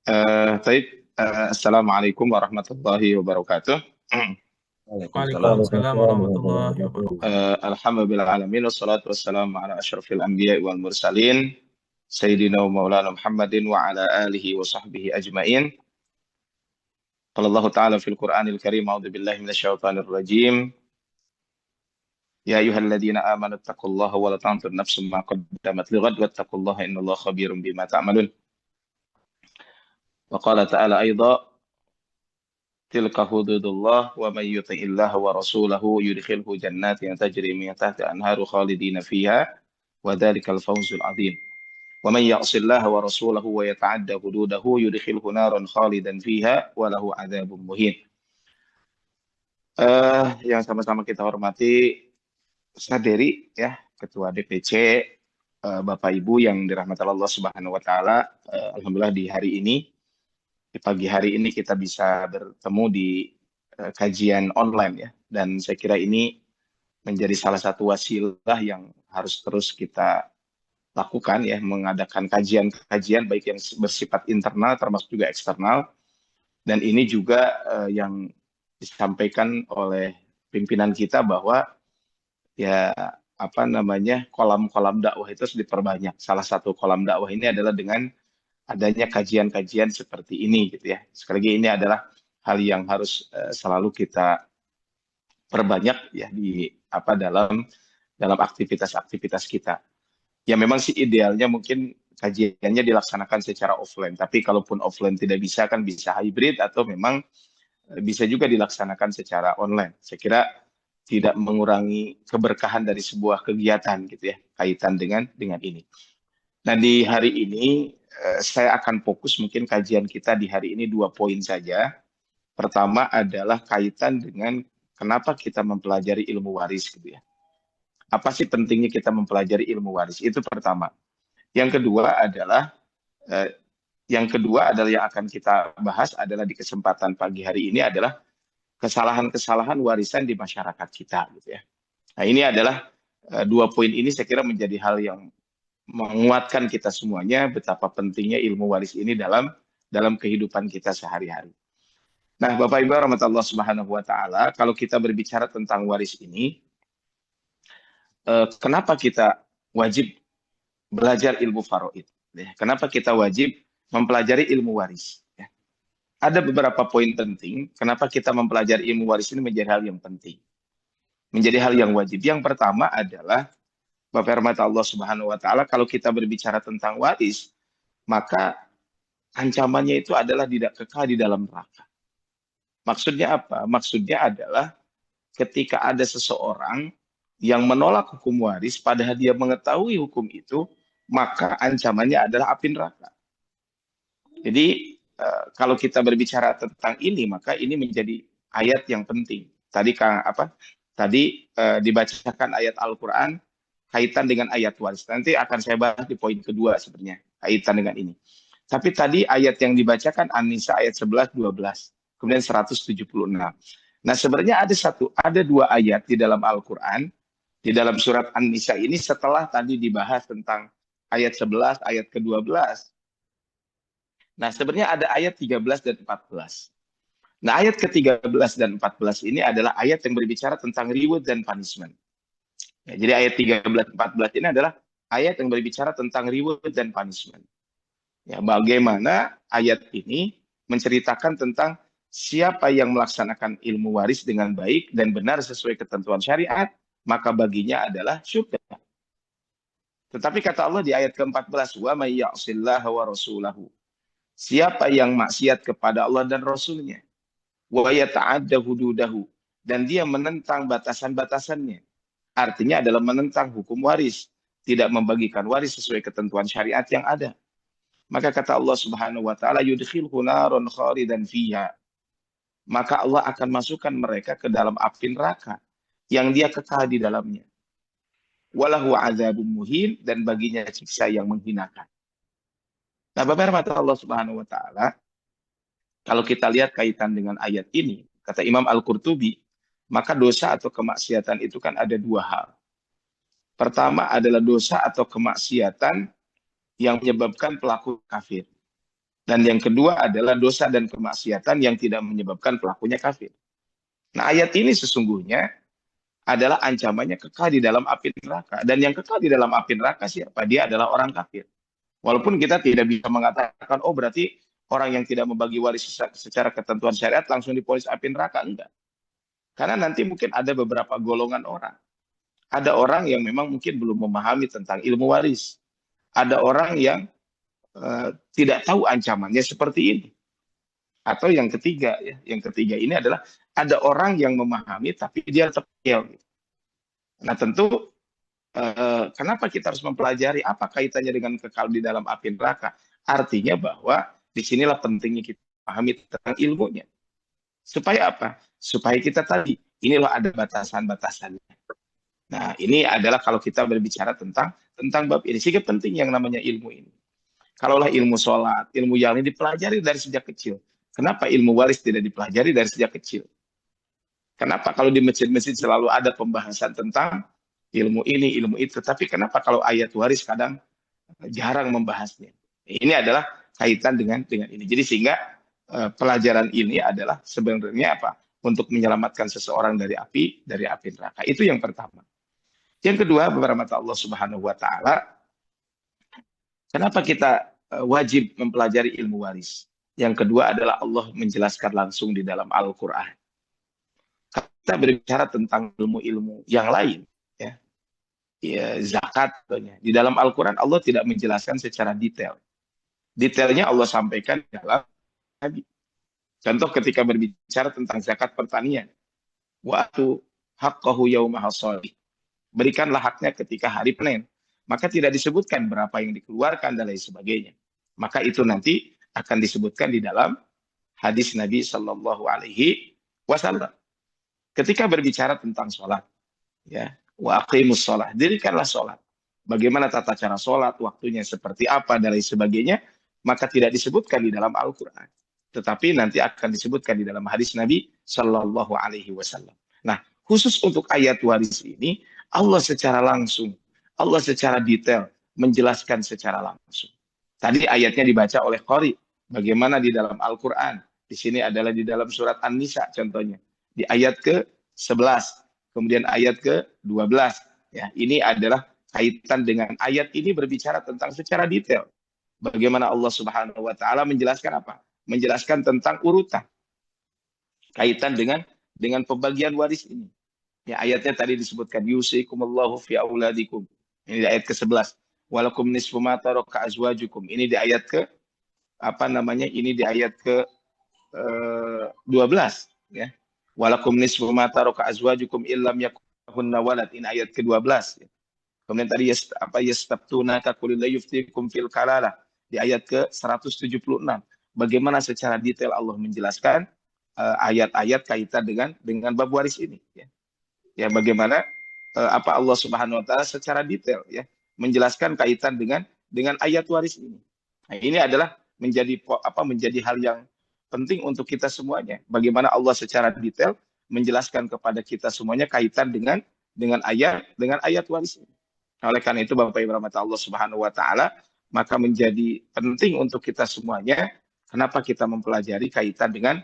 Taib, Assalamualaikum warahmatullahi wabarakatuh. Waalaikumsalam Waalaikumsalam warahmatullahi warahmatullahi wabarakatuh. wabarakatuh. Alhamdulillah alamin wassalatu wassalamu ala asyrafil anbiya wal mursalin sayyidina wa maulana Muhammadin wa ala alihi wa sahbihi ajmain. Qala Allah ta'ala fil Qur'anil Karim, a'udzu billahi minasyaitonir rajim. Ya ayyuhalladzina amanu taqullaha wa la tanzur nafsum ma qaddamat lighad wattaqullaha innallaha khabirum bima ta'malun. Wa qala ta'ala aidan tilka hududullah wa may yuti'illaha wa rasulahu yudkhilhu jannatin tajri min tahtiha anharu khalidina fiha wa dzalikal fawzul adzim. Wa may ya'sillaha wa rasulahu wa yata'adda hududahu yudkhilhu naran khalidan fiha wa lahu adzabun muhin. Yang sama-sama kita hormati Ustaz Dery ya, Ketua DPC, Bapak Ibu yang dirahmati Allah Subhanahu wa taala. Alhamdulillah di pagi hari ini kita bisa bertemu di kajian online ya, dan saya kira ini menjadi salah satu wasilah yang harus terus kita lakukan ya, mengadakan kajian-kajian baik yang bersifat internal termasuk juga eksternal, dan ini juga yang disampaikan oleh pimpinan kita bahwa ya apa namanya, kolam-kolam dakwah itu harus diperbanyak. Salah satu kolam dakwah ini adalah dengan adanya kajian-kajian seperti ini gitu ya. Sekali lagi ini adalah hal yang harus selalu kita perbanyak ya di dalam aktivitas-aktivitas kita. Ya memang sih idealnya mungkin kajiannya dilaksanakan secara offline, tapi kalaupun offline tidak bisa kan bisa hybrid atau memang bisa juga dilaksanakan secara online. Saya kira tidak mengurangi keberkahan dari sebuah kegiatan gitu ya, kaitan dengan ini. Nah, di hari ini saya akan fokus mungkin kajian kita di hari ini 2 poin saja. Pertama adalah kaitan dengan kenapa kita mempelajari ilmu waris gitu ya. Apa sih pentingnya kita mempelajari ilmu waris? Itu pertama. Yang kedua adalah yang akan kita bahas adalah di kesempatan pagi hari ini adalah kesalahan-kesalahan warisan di masyarakat kita gitu ya. Nah, ini adalah 2 poin ini saya kira menjadi hal yang menguatkan kita semuanya betapa pentingnya ilmu waris ini dalam kehidupan kita sehari-hari. Nah, Bapak Ibu rahmatullah subhanahu wa taala, kalau kita berbicara tentang waris ini, kenapa kita wajib belajar ilmu faraid? Ya, kenapa kita wajib mempelajari ilmu waris? Ya. Ada beberapa poin penting kenapa kita mempelajari ilmu waris ini menjadi hal yang penting, menjadi hal yang wajib. Yang pertama adalah Bapak rahmat Allah Subhanahu wa taala, kalau kita berbicara tentang waris, maka ancamannya itu adalah tidak kekal di dalam neraka. Maksudnya apa? Maksudnya adalah ketika ada seseorang yang menolak hukum waris padahal dia mengetahui hukum itu, maka ancamannya adalah api neraka. Jadi kalau kita berbicara tentang ini, maka ini menjadi ayat yang penting. Tadi dibacakan ayat Al-Qur'an kaitan dengan ayat waris. Nanti akan saya bahas di poin kedua sebenarnya kaitan dengan ini. Tapi tadi ayat yang dibacakan An-Nisa ayat 11, 12, kemudian 176. Nah, sebenarnya ada 2 ayat di dalam Al-Qur'an, di dalam surat An-Nisa ini setelah tadi dibahas tentang ayat 11, ayat ke-12. Nah, sebenarnya ada ayat 13 dan 14. Nah, ayat ke-13 dan 14 ini adalah ayat yang berbicara tentang reward dan punishment. Ya, jadi ayat 13-14 ini adalah ayat yang berbicara tentang reward dan punishment. Ya, bagaimana ayat ini menceritakan tentang siapa yang melaksanakan ilmu waris dengan baik dan benar sesuai ketentuan syariat, maka baginya adalah syurga. Tetapi kata Allah di ayat ke-14, wa may ya'sillaha wa rasulahu. Siapa yang maksiat kepada Allah dan Rasulnya, wa yata'adda hududahu, dan dia menentang batasan-batasannya. Artinya adalah menentang hukum waris, tidak membagikan waris sesuai ketentuan syariat yang ada. Maka kata Allah Subhanahu wa taala, yudkhilhu naron khalidan fiha. Maka Allah akan masukkan mereka ke dalam api neraka yang dia kekal di dalamnya. Walahu adzabun muhin, dan baginya siksa yang menghinakan. Nah, Bapak rahmat Allah Subhanahu wa taala, kalau kita lihat kaitan dengan ayat ini, kata Imam Al-Qurtubi, maka dosa atau kemaksiatan itu kan ada 2 hal. Pertama adalah dosa atau kemaksiatan yang menyebabkan pelaku kafir. Dan yang kedua adalah dosa dan kemaksiatan yang tidak menyebabkan pelakunya kafir. Nah, ayat ini sesungguhnya adalah ancamannya kekal di dalam api neraka. Dan yang kekal di dalam api neraka siapa? Dia adalah orang kafir. Walaupun kita tidak bisa mengatakan, oh berarti orang yang tidak membagi waris secara ketentuan syariat langsung diponis api neraka. Enggak. Karena nanti mungkin ada beberapa golongan orang. Ada orang yang memang mungkin belum memahami tentang ilmu waris. Ada orang yang tidak tahu ancamannya seperti ini. Atau yang ketiga, ya, yang ketiga ini adalah ada orang yang memahami tapi dia tetap kecil. Nah tentu kenapa kita harus mempelajari apa kaitannya dengan kekal di dalam api neraka? Artinya bahwa disinilah pentingnya kita pahami tentang ilmunya. Supaya apa? Supaya kita tadi, inilah ada batasan-batasannya. Nah ini adalah kalau kita berbicara tentang bab ini. Sehingga penting yang namanya ilmu ini. Kalaulah ilmu sholat, ilmu yang ini dipelajari dari sejak kecil. Kenapa ilmu waris tidak dipelajari dari sejak kecil? Kenapa kalau di masjid-masjid selalu ada pembahasan tentang ilmu ini, ilmu itu. Tapi kenapa kalau ayat waris kadang jarang membahasnya? Ini adalah kaitan dengan ini. Jadi sehingga pelajaran ini adalah sebenarnya apa? Untuk menyelamatkan seseorang dari api neraka. Itu yang pertama. Yang kedua, beberapa Allah Subhanahu wa taala, kenapa kita wajib mempelajari ilmu waris? Yang kedua adalah Allah menjelaskan langsung di dalam Al-Qur'an. Kita berbicara tentang ilmu-ilmu yang lain, ya zakat contohnya. Di dalam Al-Quran Allah tidak menjelaskan secara detail. Detailnya Allah sampaikan dalam Nabi. Contoh ketika berbicara tentang zakat pertanian. Wa'atu haqqahu yawma hasadih. Berikanlah haknya ketika hari panen. Maka tidak disebutkan berapa yang dikeluarkan dan lain sebagainya. Maka itu nanti akan disebutkan di dalam hadis Nabi Shallallahu Alaihi Wasallam. Ketika berbicara tentang sholat, ya, wa aqimus sholat, dirikanlah sholat. Bagaimana tata cara sholat, waktunya seperti apa, dan lain sebagainya, maka tidak disebutkan di dalam Al-Quran. Tetapi nanti akan disebutkan di dalam hadis Nabi Shallallahu Alaihi Wasallam. Nah, khusus untuk ayat waris ini, Allah secara langsung, Allah secara detail menjelaskan secara langsung. Tadi ayatnya dibaca oleh Qori. Bagaimana di dalam Al-Quran? Di sini adalah di dalam surat An-Nisa contohnya. Di ayat ke-11, kemudian ayat ke-12. Ya, ini adalah kaitan dengan ayat ini berbicara tentang secara detail. Bagaimana Allah Subhanahu wa taala menjelaskan apa? Menjelaskan tentang urutan. Kaitan dengan pembagian waris ini. Ya, ayatnya tadi disebutkan yusikumullahu fi auladikum. Ini di ayat ke-11. Walakum nisfu ma taraka azwajukum. Ini di ayat Ini di ayat ke-12, ya. Walakum nisfu ma taraka azwajukum illam yakunna walad. Ini ayat ke-12, ya. Kemudian tadi yastabtunaka qul la yuftikum fil kalalah di ayat ke-176. Bagaimana secara detail Allah menjelaskan ayat-ayat kaitan dengan bab waris ini, ya. Ya, bagaimana Allah Subhanahu wa taala secara detail, ya, menjelaskan kaitan dengan ayat waris ini. Nah, ini adalah menjadi hal yang penting untuk kita semuanya. Bagaimana Allah secara detail menjelaskan kepada kita semuanya kaitan dengan ayat waris ini. Oleh karena itu Bapak Ibu rahmat Allah Subhanahu wa taala, maka menjadi penting untuk kita semuanya kenapa kita mempelajari kaitan dengan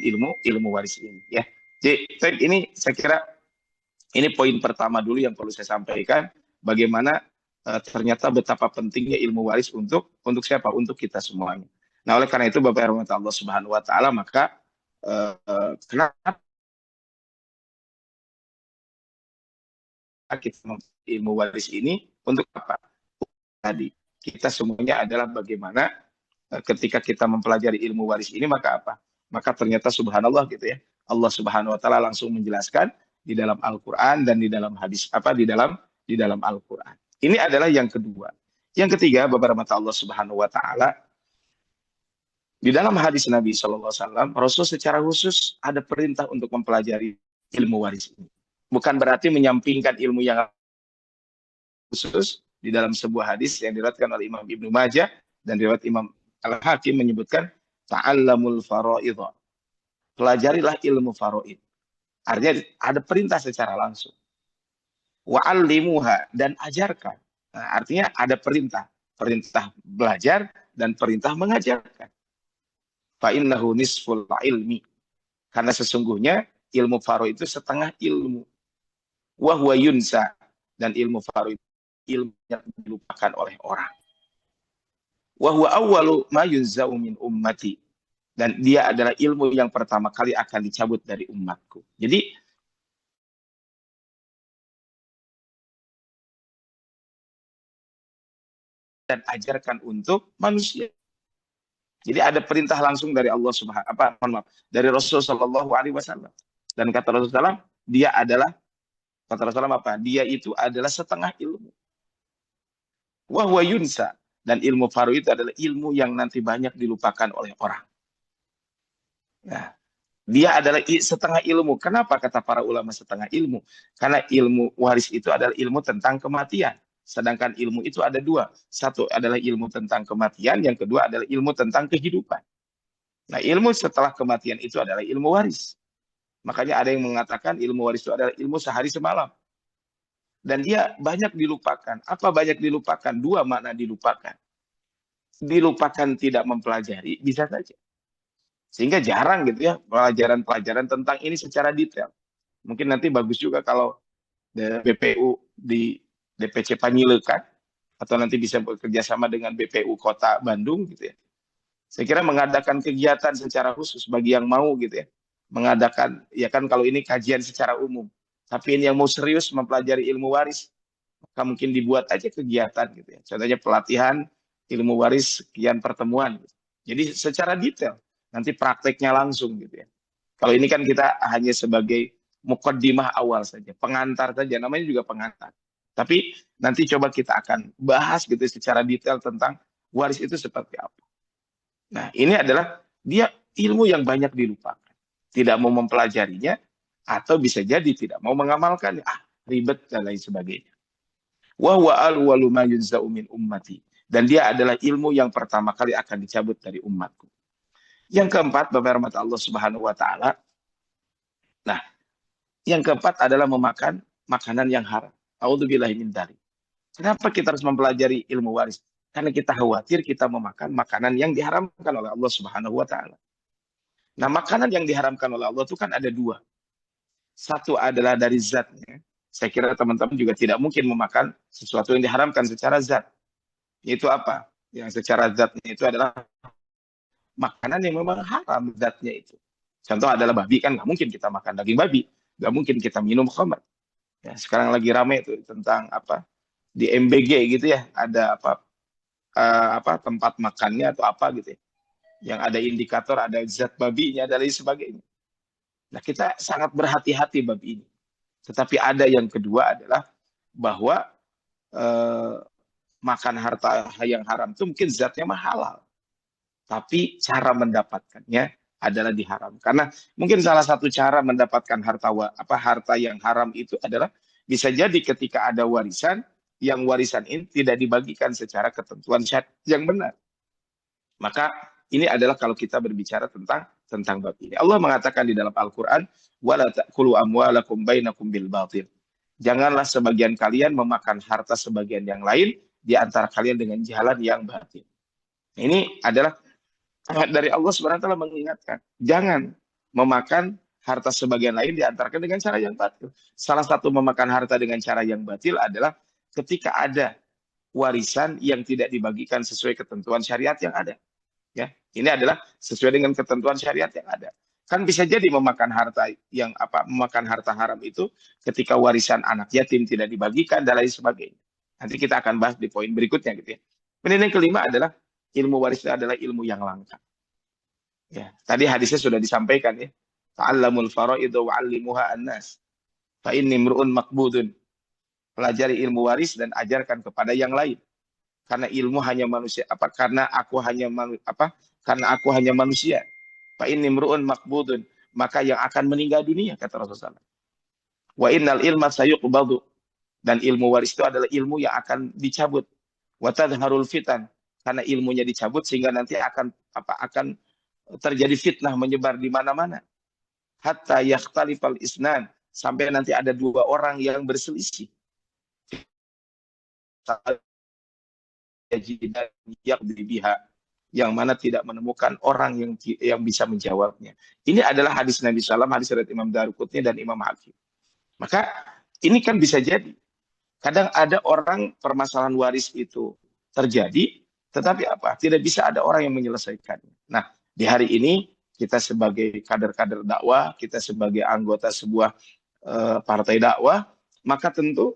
ilmu waris ini, ya. Jadi ini saya kira ini poin pertama dulu yang perlu saya sampaikan, bagaimana ternyata betapa pentingnya ilmu waris untuk siapa? Untuk kita semuanya. Nah, oleh karena itu Bapak Ibu rahmat Allah Subhanahu wa taala, maka kenapa kita ilmu waris ini untuk apa? Tadi kita semuanya adalah bagaimana ketika kita mempelajari ilmu waris ini, maka apa? Maka ternyata subhanallah gitu, ya. Allah Subhanahu wa taala langsung menjelaskan di dalam Al-Qur'an dan di dalam hadis di dalam Al-Qur'an. Ini adalah yang kedua. Yang ketiga, Bapak rahmat Allah Subhanahu wa taala, di dalam hadis Nabi sallallahu alaihi wasallam, Rasul secara khusus ada perintah untuk mempelajari ilmu waris ini. Bukan berarti menyampingkan ilmu yang khusus. Di dalam sebuah hadis yang diriwayatkan oleh Imam Ibnu Majah dan riwayat Imam Al-Hakim menyebutkan ta'allamul faraidh. Pelajarilah ilmu faraid. Artinya ada perintah secara langsung. Wa'allimuha, dan ajarkan. Nah, artinya ada perintah belajar dan perintah mengajarkan. fa innahu nisful ilmi. Karena sesungguhnya ilmu faraid itu setengah ilmu. Wa huwa yunsa, dan ilmu faraid ilmu yang dilupakan oleh orang. Wa huwa awwalu ma yunza'u min ummati, dan dia adalah ilmu yang pertama kali akan dicabut dari umatku. Jadi dan ajarkan untuk manusia. Jadi ada perintah langsung dari Allah dari Rasul Shallallahu Alaihi Wasallam. Dan kata Rasulullah, dia adalah Dia itu adalah setengah ilmu. Wa huwa yunsa, dan ilmu faraid itu adalah ilmu yang nanti banyak dilupakan oleh orang. Nah, dia adalah setengah ilmu. Kenapa kata para ulama setengah ilmu? Karena ilmu waris itu adalah ilmu tentang kematian. Sedangkan ilmu itu ada dua. Satu adalah ilmu tentang kematian, yang kedua adalah ilmu tentang kehidupan. Nah, ilmu setelah kematian itu adalah ilmu waris. Makanya ada yang mengatakan ilmu waris itu adalah ilmu sehari semalam. Dan dia banyak dilupakan. Apa banyak dilupakan? Dua makna dilupakan. Dilupakan tidak mempelajari, bisa saja. Sehingga jarang gitu ya pelajaran-pelajaran tentang ini secara detail. Mungkin nanti bagus juga kalau BPU di DPC Panyilekan, atau nanti bisa bekerja sama dengan BPU Kota Bandung gitu ya. Saya kira mengadakan kegiatan secara khusus bagi yang mau gitu ya. Mengadakan, ya kan kalau ini kajian secara umum. Tapi ini yang mau serius mempelajari ilmu waris, maka mungkin dibuat aja kegiatan gitu ya. Contohnya pelatihan ilmu waris sekian pertemuan. Gitu. Jadi secara detail, nanti prakteknya langsung gitu ya. Kalau ini kan kita hanya sebagai mukaddimah awal saja, pengantar saja, namanya juga pengantar. Tapi nanti coba kita akan bahas gitu secara detail tentang waris itu seperti apa. Nah, ini adalah dia ilmu yang banyak dilupakan. Tidak mau mempelajarinya, atau bisa jadi tidak mau mengamalkannya. Ribet dan lain sebagainya. Wa huwa al-walu ma yunza'u min ummati. Dan dia adalah ilmu yang pertama kali akan dicabut dari umatku. Yang keempat, Bapak rahmat Allah Subhanahu wa taala. Nah, yang keempat adalah memakan makanan yang haram. A'udzubillahi min dzalik. Kenapa kita harus mempelajari ilmu waris? Karena kita khawatir kita memakan makanan yang diharamkan oleh Allah Subhanahu wa taala. Nah, makanan yang diharamkan oleh Allah itu kan ada dua. Satu adalah dari zatnya. Saya kira teman-teman juga tidak mungkin memakan sesuatu yang diharamkan secara zat. Itu apa? Yang secara zatnya itu adalah makanan yang memang haram zatnya itu. Contoh adalah babi, kan nggak mungkin kita makan daging babi. Nggak mungkin kita minum khamr. Ya, sekarang lagi rame itu tentang apa? Di MBG gitu ya, ada tempat makannya atau apa gitu ya. Yang ada indikator, ada zat babinya, dan lain sebagainya. Nah, kita sangat berhati-hati bab ini. Tetapi ada yang kedua adalah bahwa makan harta yang haram itu mungkin zatnya halal, tapi cara mendapatkannya adalah diharam. Karena mungkin salah satu cara mendapatkan harta yang haram itu adalah bisa jadi ketika ada warisan, yang warisan ini tidak dibagikan secara ketentuan syariat yang benar. Maka ini adalah kalau kita berbicara tentang bab ini. Allah mengatakan di dalam Al-Qur'an, wala ta'kulu amwalakum bainakum bil batil. Janganlah sebagian kalian memakan harta sebagian yang lain di antara kalian dengan jalan yang batil. Ini adalah dari Allah Subhanahu wa taala mengingatkan, jangan memakan harta sebagian lain di antara kalian dengan cara yang batil. Salah satu memakan harta dengan cara yang batil adalah ketika ada warisan yang tidak dibagikan sesuai ketentuan syariat yang ada. Ya, ini adalah sesuai dengan ketentuan syariat yang ada. Kan bisa jadi memakan harta haram itu ketika warisan anak yatim tidak dibagikan dan lain sebagainya. Nanti kita akan bahas di poin berikutnya gitu ya. Kemudian yang kelima adalah ilmu waris itu adalah ilmu yang langka. Ya, tadi hadisnya sudah disampaikan ya. Ta'allamul faraidu wa'allimuha an-nas. Fa inni imru'un maqbudun. Pelajari ilmu waris dan ajarkan kepada yang lain. Karena ilmu hanya manusia, karena aku hanya manusia. Fa inni imru'un maqbudun. Maka yang akan meninggal dunia, kata Rasulullah. Wa innal ilma sayuqbadu. Dan ilmu waris itu adalah ilmu yang akan dicabut. Wa tadharul fitan. Karena ilmunya dicabut sehingga nanti akan terjadi fitnah menyebar di mana-mana. Hatta yakhtalifal isnan, sampai nanti ada dua orang yang berselisih. yang mana tidak menemukan orang yang bisa menjawabnya. Ini adalah hadis Nabi SAW, hadis riwayat Imam Daruqutni dan Imam Hakim. Maka ini kan bisa jadi. Kadang ada orang permasalahan waris itu terjadi, tetapi apa? Tidak bisa ada orang yang menyelesaikannya. Nah, di hari ini kita sebagai kader-kader dakwah, kita sebagai anggota sebuah partai dakwah, maka tentu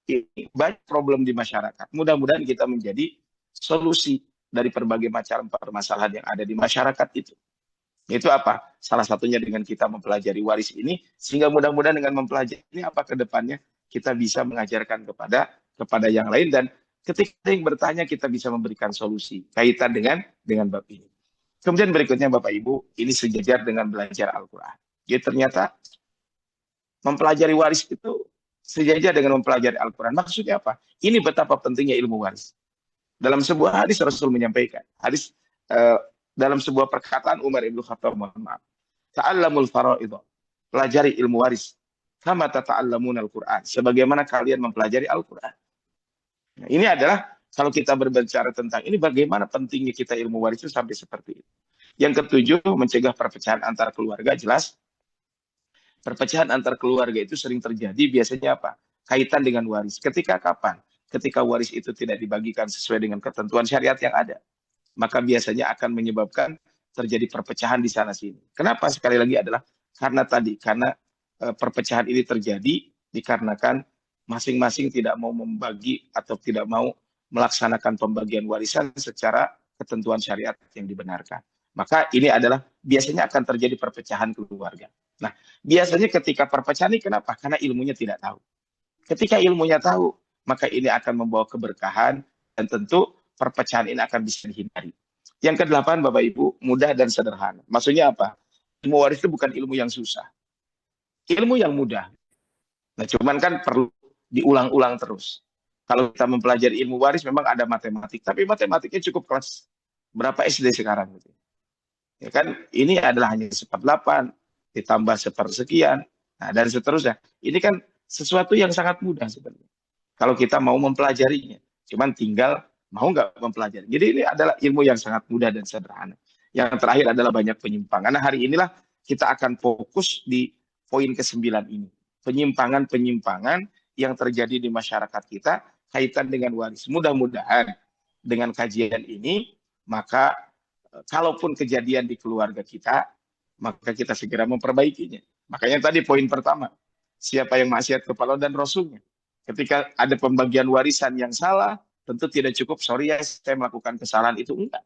ini banyak problem di masyarakat. Mudah-mudahan kita menjadi solusi dari berbagai macam permasalahan yang ada di masyarakat itu. Itu apa? Salah satunya dengan kita mempelajari waris ini, sehingga mudah-mudahan dengan mempelajari ini apa ke depannya kita bisa mengajarkan kepada yang lain, dan ketika yang bertanya kita bisa memberikan solusi kaitan dengan bab ini. Kemudian berikutnya Bapak Ibu, ini sejajar dengan belajar Al-Quran. Jadi ternyata mempelajari waris itu sejajar dengan mempelajari Al-Quran. Maksudnya apa? Ini betapa pentingnya ilmu waris. Dalam sebuah hadis Rasul menyampaikan, hadis dalam sebuah perkataan Umar Ibn Khattab, mohon maaf, ta'allamul fara'idh, pelajari ilmu waris, kama tata'allamun Al-Quran, sebagaimana kalian mempelajari Al-Quran. Nah, ini adalah kalau kita berbicara tentang ini, bagaimana pentingnya kita ilmu waris itu sampai seperti itu. Yang ketujuh, mencegah perpecahan antar keluarga. Jelas perpecahan antar keluarga itu sering terjadi, biasanya apa? Kaitan dengan waris. Ketika kapan? Ketika waris itu tidak dibagikan sesuai dengan ketentuan syariat yang ada, maka biasanya akan menyebabkan terjadi perpecahan di sana sini. Kenapa? Sekali lagi adalah karena perpecahan ini terjadi dikarenakan masing-masing tidak mau membagi atau tidak mau melaksanakan pembagian warisan secara ketentuan syariat yang dibenarkan. Maka ini adalah biasanya akan terjadi perpecahan keluarga. Nah, biasanya ketika perpecahan ini kenapa? Karena ilmunya tidak tahu. Ketika ilmunya tahu, maka ini akan membawa keberkahan, dan tentu perpecahan ini akan bisa dihindari. Yang kedelapan, Bapak Ibu, mudah dan sederhana. Maksudnya apa? Ilmu waris itu bukan ilmu yang susah. Ilmu yang mudah. Nah, cuman kan perlu diulang-ulang terus. Kalau kita mempelajari ilmu waris memang ada matematik, tapi matematiknya cukup kelas berapa SD sekarang gitu. Ya kan, ini adalah hanya 1/8 ditambah sepersekian, nah dan seterusnya. Ini kan sesuatu yang sangat mudah sebenarnya kalau kita mau mempelajarinya. Cuman tinggal mau nggak mempelajari. Jadi ini adalah ilmu yang sangat mudah dan sederhana. Yang terakhir adalah banyak penyimpangan. Nah, hari inilah kita akan fokus di poin ke-9 ini. Penyimpangan-penyimpangan yang terjadi di masyarakat kita kaitan dengan waris. Mudah-mudahan dengan kajian ini, maka kalaupun kejadian di keluarga kita, maka kita segera memperbaikinya. Makanya tadi poin pertama, siapa yang maksiat kepada Allah dan Rasulnya. Ketika ada pembagian warisan yang salah, tentu tidak cukup, sorry ya saya melakukan kesalahan itu, enggak.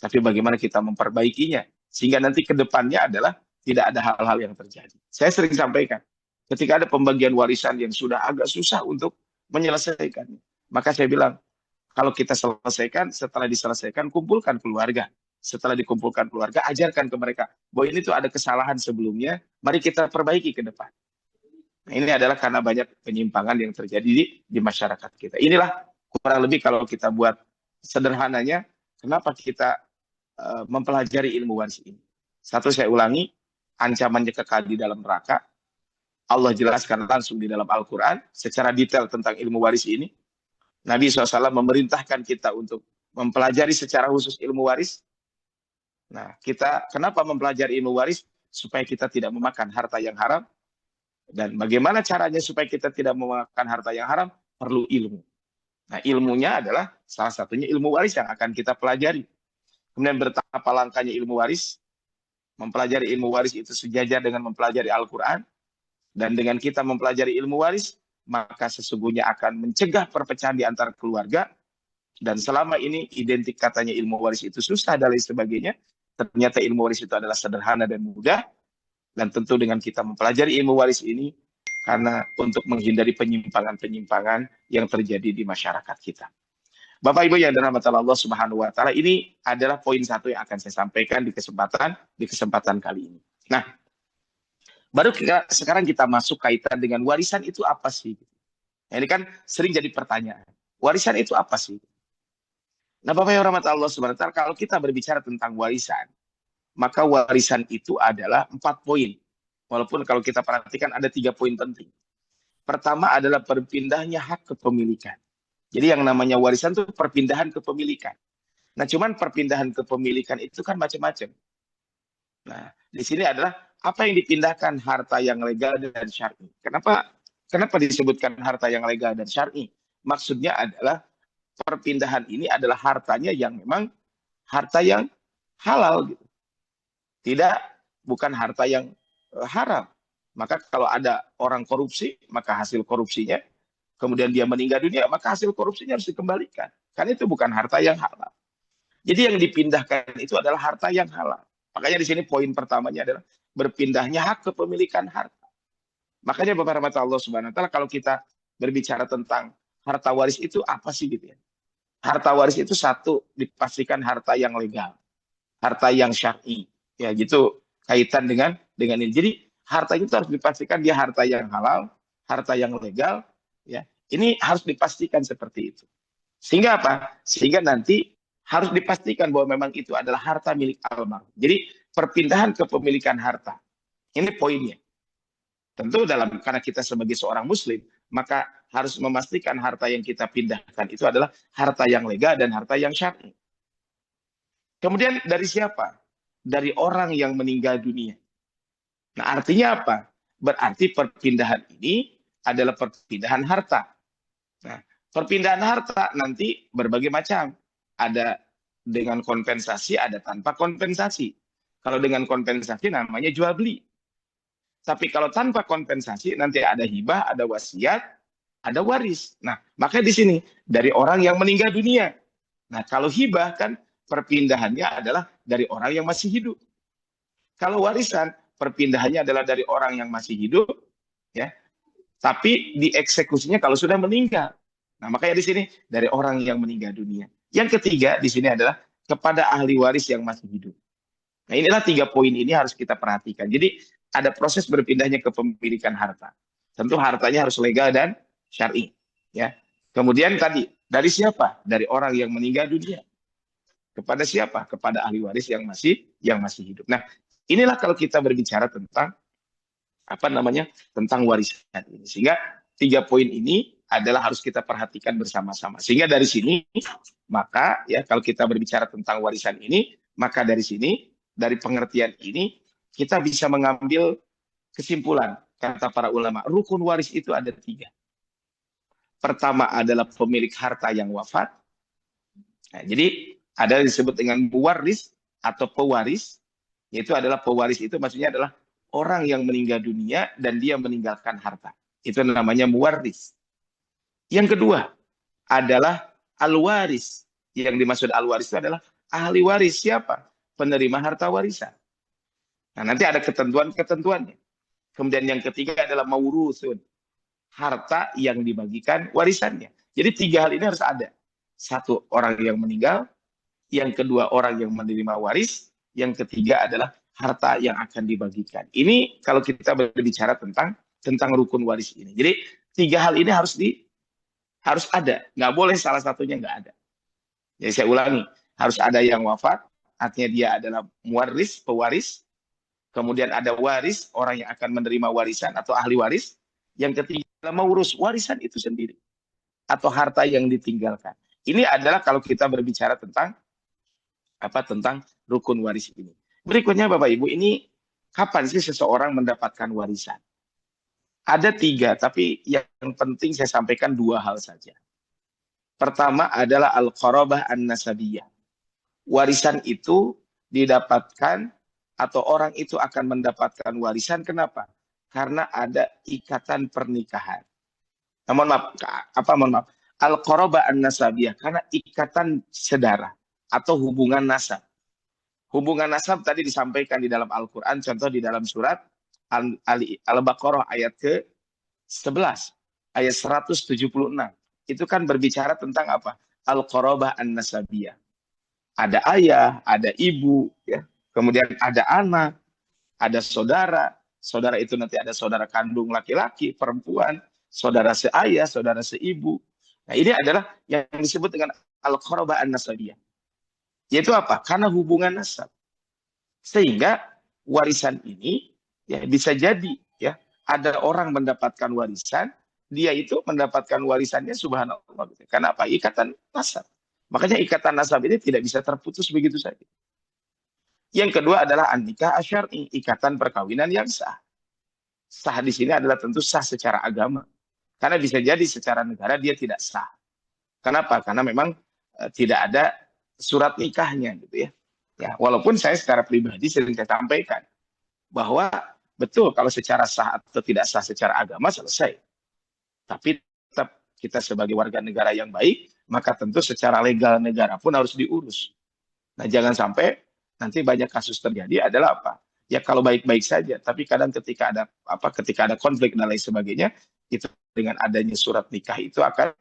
Tapi bagaimana kita memperbaikinya, sehingga nanti ke depannya adalah tidak ada hal-hal yang terjadi. Saya sering sampaikan, ketika ada pembagian warisan yang sudah agak susah untuk menyelesaikannya, maka saya bilang, kalau kita selesaikan, setelah diselesaikan, kumpulkan keluarga. Setelah dikumpulkan keluarga, ajarkan ke mereka, bahwa ini tuh ada kesalahan sebelumnya, mari kita perbaiki ke depan. Nah, ini adalah karena banyak penyimpangan yang terjadi di masyarakat kita. Inilah kurang lebih kalau kita buat sederhananya, kenapa kita mempelajari ilmu waris ini. Satu, saya ulangi, ancamannya kekal di dalam neraka. Allah jelaskan langsung di dalam Al-Quran secara detail tentang ilmu waris ini. Nabi SAW memerintahkan kita untuk mempelajari secara khusus ilmu waris. Nah, kita kenapa mempelajari ilmu waris? Supaya kita tidak memakan harta yang haram. Dan bagaimana caranya supaya kita tidak memakan harta yang haram? Perlu ilmu. Nah, ilmunya adalah salah satunya ilmu waris yang akan kita pelajari. Kemudian betapa langkahnya ilmu waris. Mempelajari ilmu waris itu sejajar dengan mempelajari Al-Quran. Dan dengan kita mempelajari ilmu waris, maka sesungguhnya akan mencegah perpecahan di antara keluarga. Dan selama ini identik katanya ilmu waris itu susah dan lain sebagainya, ternyata ilmu waris itu adalah sederhana dan mudah. Dan tentu dengan kita mempelajari ilmu waris ini, karena untuk menghindari penyimpangan-penyimpangan yang terjadi di masyarakat kita. Bapak Ibu yang dirahmati Allah Subhanahu wa taala, ini adalah poin 1 yang akan saya sampaikan di kesempatan kali ini. Nah, baru sekarang kita masuk kaitan dengan warisan itu apa sih? Nah, ini kan sering jadi pertanyaan. Warisan itu apa sih? Nah, Bapak yang dirahmati Allah Subhanahu wa taala, kalau kita berbicara tentang warisan, maka warisan itu adalah 4 poin. Walaupun kalau kita perhatikan ada 3 poin penting. Pertama adalah perpindahnya hak kepemilikan. Jadi yang namanya warisan itu perpindahan kepemilikan. Nah, cuman perpindahan kepemilikan itu kan macam-macam. Nah, di sini adalah apa yang dipindahkan harta yang legal dan syar'i. Kenapa disebutkan harta yang legal dan syar'i? Maksudnya adalah perpindahan ini adalah hartanya yang memang harta yang halal gitu. Tidak, bukan harta yang haram. Maka kalau ada orang korupsi, maka hasil korupsinya, kemudian dia meninggal dunia, maka hasil korupsinya harus dikembalikan. Kan itu bukan harta yang halal. Jadi yang dipindahkan itu adalah harta yang halal. Makanya di sini poin pertamanya adalah berpindahnya hak kepemilikan harta. Makanya Bapak rahmat Allah Subhanahu wa taala, kalau kita berbicara tentang harta waris itu apa sih gitu ya? Harta waris itu satu, dipastikan harta yang legal, harta yang syar'i. Ya, gitu kaitan dengan ini. Jadi harta itu harus dipastikan dia harta yang halal, harta yang legal, ya. Ini harus dipastikan seperti itu. Sehingga apa? Sehingga nanti harus dipastikan bahwa memang itu adalah harta milik almarhum. Jadi perpindahan kepemilikan harta. Ini poinnya. Tentu karena kita sebagai seorang muslim, maka harus memastikan harta yang kita pindahkan itu adalah harta yang legal dan harta yang syar'i. Kemudian dari siapa? Dari orang yang meninggal dunia. Nah, artinya apa? Berarti perpindahan ini adalah perpindahan harta. Nah, perpindahan harta nanti berbagai macam. Ada dengan kompensasi, ada tanpa kompensasi. Kalau dengan kompensasi namanya jual beli. Tapi kalau tanpa kompensasi nanti ada hibah, ada wasiat, ada waris. Nah, makanya di sini dari orang yang meninggal dunia. Nah, kalau hibah kan perpindahannya adalah dari orang yang masih hidup. Kalau warisan perpindahannya adalah dari orang yang masih hidup, ya. Tapi dieksekusinya kalau sudah meninggal. Nah, makanya di sini dari orang yang meninggal dunia. Yang ketiga di sini adalah kepada ahli waris yang masih hidup. Nah, inilah 3 poin ini harus kita perhatikan. Jadi ada proses berpindahnya kepemilikan harta. Tentu hartanya harus legal dan syar'i, ya. Kemudian tadi dari siapa? Dari orang yang meninggal dunia. Kepada siapa? Kepada ahli waris yang masih hidup. Nah, inilah kalau kita berbicara tentang tentang warisan ini. Sehingga 3 poin ini adalah harus kita perhatikan bersama-sama. Sehingga dari sini maka ya kalau kita berbicara tentang warisan ini, maka dari sini dari pengertian ini kita bisa mengambil kesimpulan kata para ulama, rukun waris itu ada 3. Pertama adalah pemilik harta yang wafat. Nah, jadi ada yang disebut dengan pewaris atau pewaris, yaitu adalah pewaris itu maksudnya adalah orang yang meninggal dunia dan dia meninggalkan harta. Itu namanya muwaris. Yang kedua adalah al-waris. Yang dimaksud al-waris itu adalah ahli waris. Siapa? Penerima harta warisan. Nah, nanti ada ketentuan-ketentuannya. Kemudian yang ketiga adalah maurusun. Harta yang dibagikan warisannya. Jadi 3 hal ini harus ada. 1, orang yang meninggal. Yang kedua, orang yang menerima waris. Yang ketiga adalah harta yang akan dibagikan. Ini kalau kita berbicara tentang rukun waris ini. Jadi 3 hal ini harus ada. Nggak boleh salah satunya nggak ada. Jadi saya ulangi. Harus ada yang wafat. Artinya dia adalah muwaris, pewaris. Kemudian ada waris, orang yang akan menerima warisan atau ahli waris. Yang ketiga adalah mengurus warisan itu sendiri. Atau harta yang ditinggalkan. Ini adalah kalau kita berbicara tentang rukun waris ini. Berikutnya Bapak Ibu, ini kapan sih seseorang mendapatkan warisan? Ada 3, tapi yang penting saya sampaikan 2 hal saja. Pertama adalah al-qarabah an-nasabiyah. Warisan itu didapatkan atau orang itu akan mendapatkan warisan. Kenapa? Karena ada ikatan pernikahan. Mohon maaf. Al-qarabah an-nasabiyah, karena ikatan saudara atau hubungan nasab. Hubungan nasab tadi disampaikan di dalam Al-Quran, contoh di dalam surat Al-Baqarah ayat ke-11, ayat 176. Itu kan berbicara tentang apa? Al-qarabah an-nasabiyah. Ada ayah, ada ibu, ya. Kemudian ada anak, ada saudara. Saudara itu nanti ada saudara kandung laki-laki, perempuan, saudara seayah, saudara seibu. Nah, ini adalah yang disebut dengan al-qarabah an-nasabiyah. Yaitu apa? Karena hubungan nasab. Sehingga warisan ini ya bisa jadi ya ada orang mendapatkan warisan, dia itu mendapatkan warisannya subhanallah. Karena apa? Ikatan nasab. Makanya ikatan nasab ini tidak bisa terputus begitu saja. Yang kedua adalah an-nikah asyar'i, ikatan perkawinan yang sah. Sah di sini adalah tentu sah secara agama. Karena bisa jadi secara negara dia tidak sah. Kenapa? Karena memang tidak ada surat nikahnya gitu ya. Ya, walaupun saya secara pribadi sering saya sampaikan bahwa betul kalau secara sah atau tidak sah secara agama selesai. Tapi tetap kita sebagai warga negara yang baik, maka tentu secara legal negara pun harus diurus. Nah, jangan sampai nanti banyak kasus terjadi adalah apa? Ya kalau baik-baik saja, tapi kadang ketika ada konflik dan lain sebagainya, itu dengan adanya surat nikah itu akan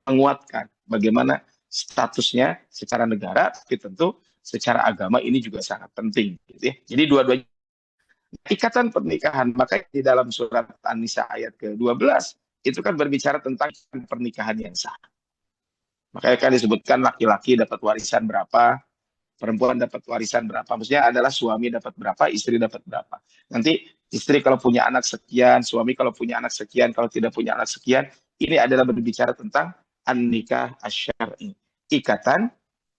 menguatkan bagaimana statusnya secara negara, tapi tentu secara agama ini juga sangat penting. Gitu ya. Jadi dua-duanya ikatan pernikahan, maka di dalam surat An-Nisa ayat ke-12 itu kan berbicara tentang pernikahan yang sah. Makanya kan disebutkan laki-laki dapat warisan berapa, perempuan dapat warisan berapa. Maksudnya adalah suami dapat berapa, istri dapat berapa. Nanti istri kalau punya anak sekian, suami kalau punya anak sekian, kalau tidak punya anak sekian. Ini adalah berbicara tentang an-nikah asy-syar'i, ikatan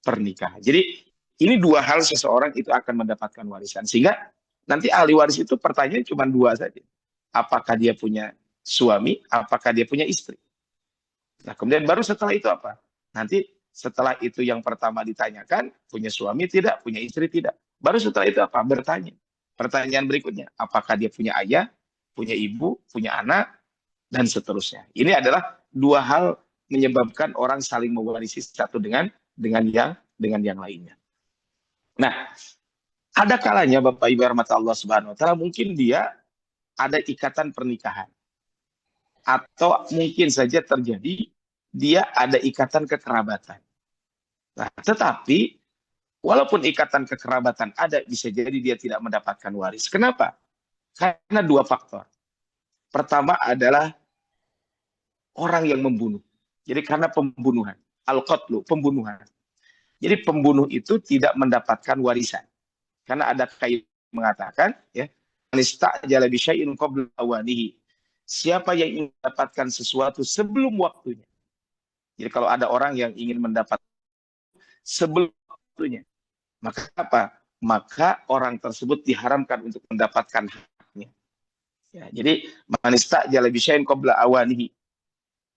pernikahan. Jadi ini dua hal seseorang itu akan mendapatkan warisan. Sehingga nanti ahli waris itu pertanyaan cuma dua saja. Apakah dia punya suami, apakah dia punya istri. Nah kemudian baru setelah itu apa? Nanti setelah itu yang pertama ditanyakan, punya suami tidak, punya istri tidak. Baru setelah itu apa? Bertanya. Pertanyaan berikutnya, apakah dia punya ayah, punya ibu, punya anak, dan seterusnya. Ini adalah dua hal menyebabkan orang saling mewarisi satu dengan yang lainnya. Nah, ada kalanya Bapak Ibu rahmat Allah Subhanahu wa taala mungkin dia ada ikatan pernikahan. Atau mungkin saja terjadi dia ada ikatan kekerabatan. Nah, tetapi walaupun ikatan kekerabatan ada, bisa jadi dia tidak mendapatkan waris. Kenapa? Karena dua faktor. Pertama adalah orang yang membunuh. Jadi karena pembunuhan. Al-qatlu, pembunuhan. Jadi pembunuh itu tidak mendapatkan warisan. Karena ada kaidah mengatakan, ya, anista'jala bi syai'in qabla awanihi. Siapa yang ingin mendapatkan sesuatu sebelum waktunya. Jadi kalau ada orang yang ingin mendapat sebelum waktunya, maka apa? Maka orang tersebut diharamkan untuk mendapatkan haknya. Ya, jadi manista'jala bi syai'in qabla awanihi.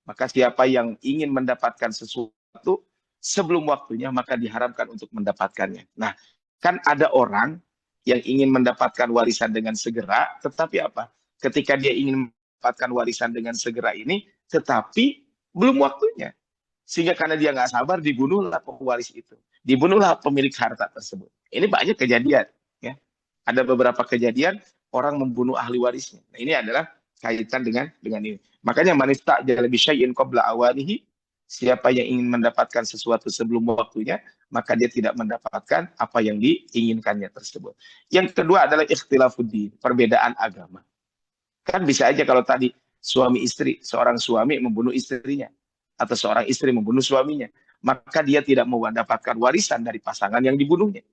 Maka siapa yang ingin mendapatkan sesuatu sebelum waktunya, maka diharamkan untuk mendapatkannya. Nah, kan ada orang yang ingin mendapatkan warisan dengan segera, tetapi apa? Ketika dia ingin mendapatkan warisan dengan segera ini, tetapi belum waktunya. Sehingga karena dia nggak sabar, dibunuhlah pewaris itu. Dibunuhlah pemilik harta tersebut. Ini banyak kejadian. Ya. Ada beberapa kejadian orang membunuh ahli warisnya. Nah, ini adalah kaitan dengan ini. Makanya manista'jala bi syai'in qabla awanihi, siapa yang ingin mendapatkan sesuatu sebelum waktunya, maka dia tidak mendapatkan apa yang diinginkannya tersebut. Yang kedua adalah ikhtilafuddin, perbedaan agama. Kan bisa aja kalau tadi suami istri, seorang suami membunuh istrinya, atau seorang istri membunuh suaminya, maka dia tidak mendapatkan warisan dari pasangan yang dibunuhnya.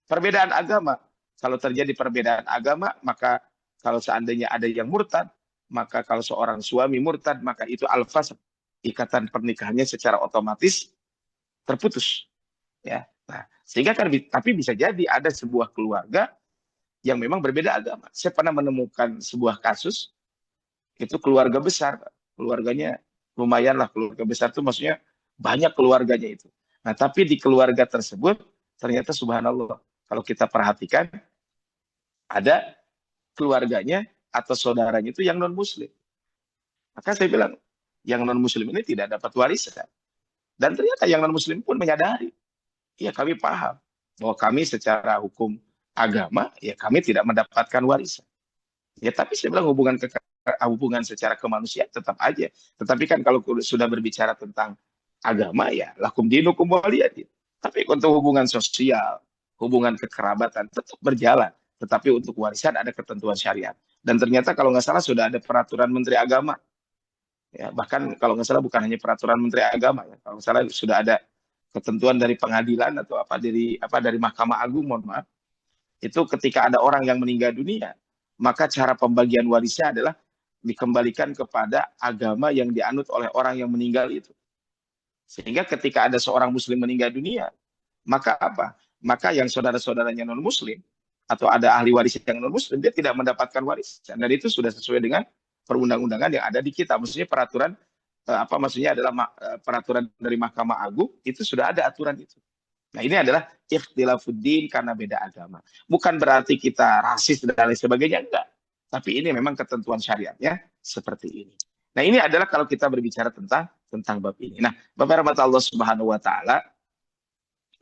Perbedaan agama, kalau terjadi perbedaan agama, maka kalau seandainya ada yang murtad, maka kalau seorang suami murtad, maka itu al-fasq, ikatan pernikahannya secara otomatis terputus. Ya, nah, sehingga kan, tapi bisa jadi ada sebuah keluarga yang memang berbeda agama. Saya pernah menemukan sebuah kasus, itu keluarga besar, keluarganya lumayan lah, keluarga besar itu maksudnya banyak keluarganya itu. Nah, tapi di keluarga tersebut ternyata subhanallah, kalau kita perhatikan ada keluarganya atau saudaranya itu yang non muslim. Maka saya bilang yang non muslim ini tidak dapat warisan. Dan ternyata yang non muslim pun menyadari, iya kami paham bahwa kami secara hukum agama ya kami tidak mendapatkan warisan. Ya tapi saya bilang hubungan secara kemanusiaan tetap aja. Tetapi kan kalau sudah berbicara tentang agama ya lakum dinukum waliyadin. Tapi untuk hubungan sosial, hubungan kekerabatan tetap berjalan. Tetapi untuk warisan ada ketentuan syariat. Dan ternyata kalau nggak salah sudah ada peraturan Menteri Agama. Ya, bahkan kalau nggak salah bukan hanya peraturan Menteri Agama. Ya. Kalau nggak salah sudah ada ketentuan dari pengadilan atau dari Mahkamah Agung, mohon maaf. Itu ketika ada orang yang meninggal dunia, maka cara pembagian warisnya adalah dikembalikan kepada agama yang dianut oleh orang yang meninggal itu. Sehingga ketika ada seorang muslim meninggal dunia, maka apa? Maka yang saudara-saudaranya non-muslim atau ada ahli waris yang non-muslim, dia tidak mendapatkan warisan. Dan itu sudah sesuai dengan perundang-undangan yang ada di kita. Maksudnya peraturan maksudnya adalah peraturan dari Mahkamah Agung itu sudah ada aturan itu. Nah, ini adalah ikhtilafuddin karena beda agama. Bukan berarti kita rasis dan lain sebagainya, enggak. Tapi ini memang ketentuan syariatnya seperti ini. Nah, ini adalah kalau kita berbicara tentang bab ini. Nah, Bapak rahmat Allah Subhanahu wa taala.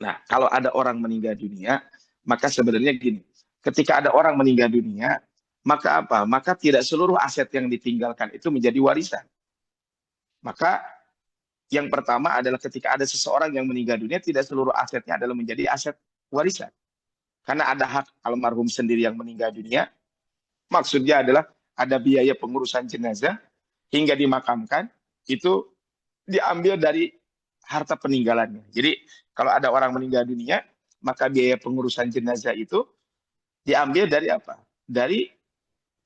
Nah, kalau ada orang meninggal dunia, maka sebenarnya gini, ketika ada orang meninggal dunia, maka apa? Maka tidak seluruh aset yang ditinggalkan itu menjadi warisan. Maka yang pertama adalah ketika ada seseorang yang meninggal dunia, tidak seluruh asetnya adalah menjadi aset warisan. Karena ada hak almarhum sendiri yang meninggal dunia. Maksudnya adalah ada biaya pengurusan jenazah hingga dimakamkan, itu diambil dari harta peninggalannya. Jadi kalau ada orang meninggal dunia, maka biaya pengurusan jenazah itu diambil dari apa? Dari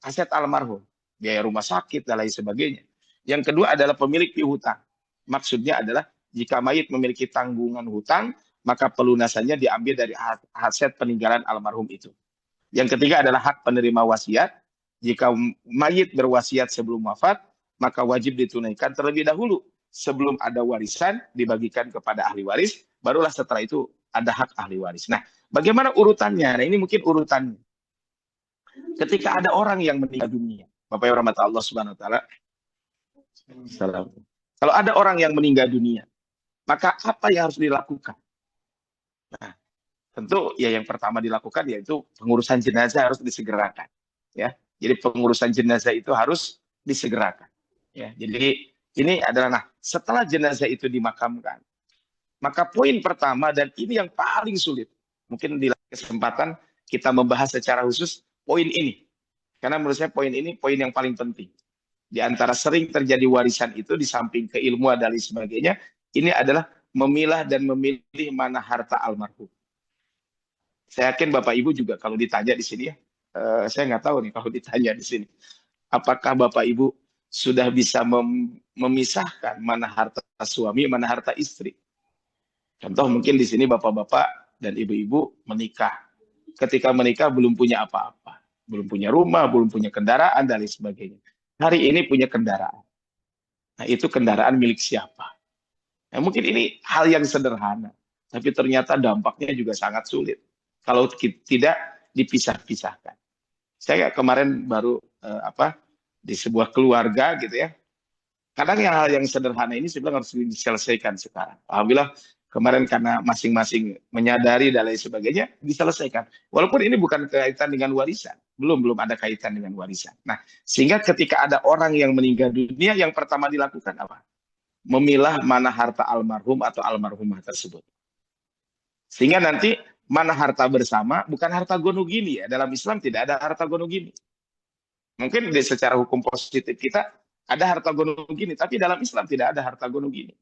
aset almarhum. Biaya rumah sakit dan lain sebagainya. Yang kedua adalah pemilik piutang. Maksudnya adalah jika mayit memiliki tanggungan hutang, maka pelunasannya diambil dari aset peninggalan almarhum itu. Yang ketiga adalah hak penerima wasiat. Jika mayit berwasiat sebelum wafat, maka wajib ditunaikan terlebih dahulu. Sebelum ada warisan dibagikan kepada ahli waris, barulah setelah itu ada hak ahli waris. Nah, bagaimana urutannya? Nah, ini mungkin urutannya. Ketika ada orang yang meninggal dunia, Bapak Ibu rahmat Allah Subhanahu wa taala. Kalau ada orang yang meninggal dunia, maka apa yang harus dilakukan? Nah, tentu ya yang pertama dilakukan yaitu pengurusan jenazah harus disegerakan. Ya, jadi pengurusan jenazah itu harus disegerakan. Ya, jadi ini adalah setelah jenazah itu dimakamkan, maka poin pertama dan ini yang paling sulit. Mungkin di kesempatan kita membahas secara khusus poin ini. Karena menurut saya poin ini poin yang paling penting. Di antara sering terjadi warisan itu di samping keilmuan dan lain sebagainya, ini adalah memilah dan memilih mana harta almarhum. Saya yakin Bapak Ibu juga kalau ditanya di sini ya, saya nggak tahu nih kalau ditanya di sini, apakah Bapak Ibu sudah bisa memisahkan mana harta suami, mana harta istri. Contoh mungkin di sini bapak-bapak dan ibu-ibu menikah. Ketika menikah belum punya apa-apa. Belum punya rumah, belum punya kendaraan, dan lain sebagainya. Hari ini punya kendaraan. Nah, itu kendaraan milik siapa? Nah, mungkin ini hal yang sederhana. Tapi ternyata dampaknya juga sangat sulit. Kalau tidak dipisah-pisahkan. Saya kemarin baru di sebuah keluarga gitu ya. Kadang hal yang sederhana ini sebenarnya harus diselesaikan sekarang. Alhamdulillah kemarin karena masing-masing menyadari dan lain sebagainya diselesaikan. Walaupun ini bukan kaitan dengan warisan, belum ada kaitan dengan warisan. Nah, sehingga ketika ada orang yang meninggal dunia, yang pertama dilakukan apa? Memilah mana harta almarhum atau almarhumah tersebut. Sehingga nanti mana harta bersama, bukan harta gonogini ya. Dalam Islam tidak ada harta gonogini. Mungkin secara hukum positif kita ada harta gonogini, tapi dalam Islam tidak ada harta gonogini.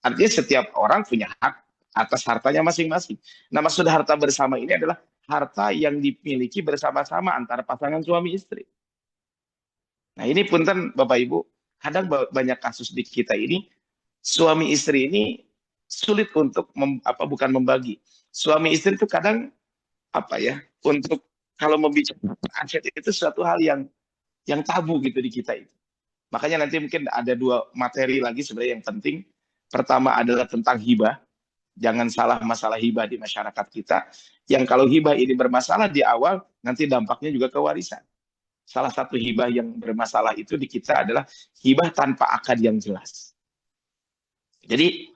Artinya setiap orang punya hak atas hartanya masing-masing. Nah, maksud harta bersama ini adalah harta yang dimiliki bersama-sama antara pasangan suami istri. Nah, ini punten Bapak Ibu, kadang banyak kasus di kita ini, suami istri ini sulit untuk bukan membagi. Suami istri itu kadang untuk kalau membicarakan aset itu suatu hal yang tabu gitu di kita itu. Makanya nanti mungkin ada dua materi lagi sebenarnya yang penting. Pertama adalah tentang hibah. Jangan salah masalah hibah di masyarakat kita. Yang kalau hibah ini bermasalah di awal, nanti dampaknya juga ke warisan. Salah satu hibah yang bermasalah itu di kita adalah hibah tanpa akad yang jelas. Jadi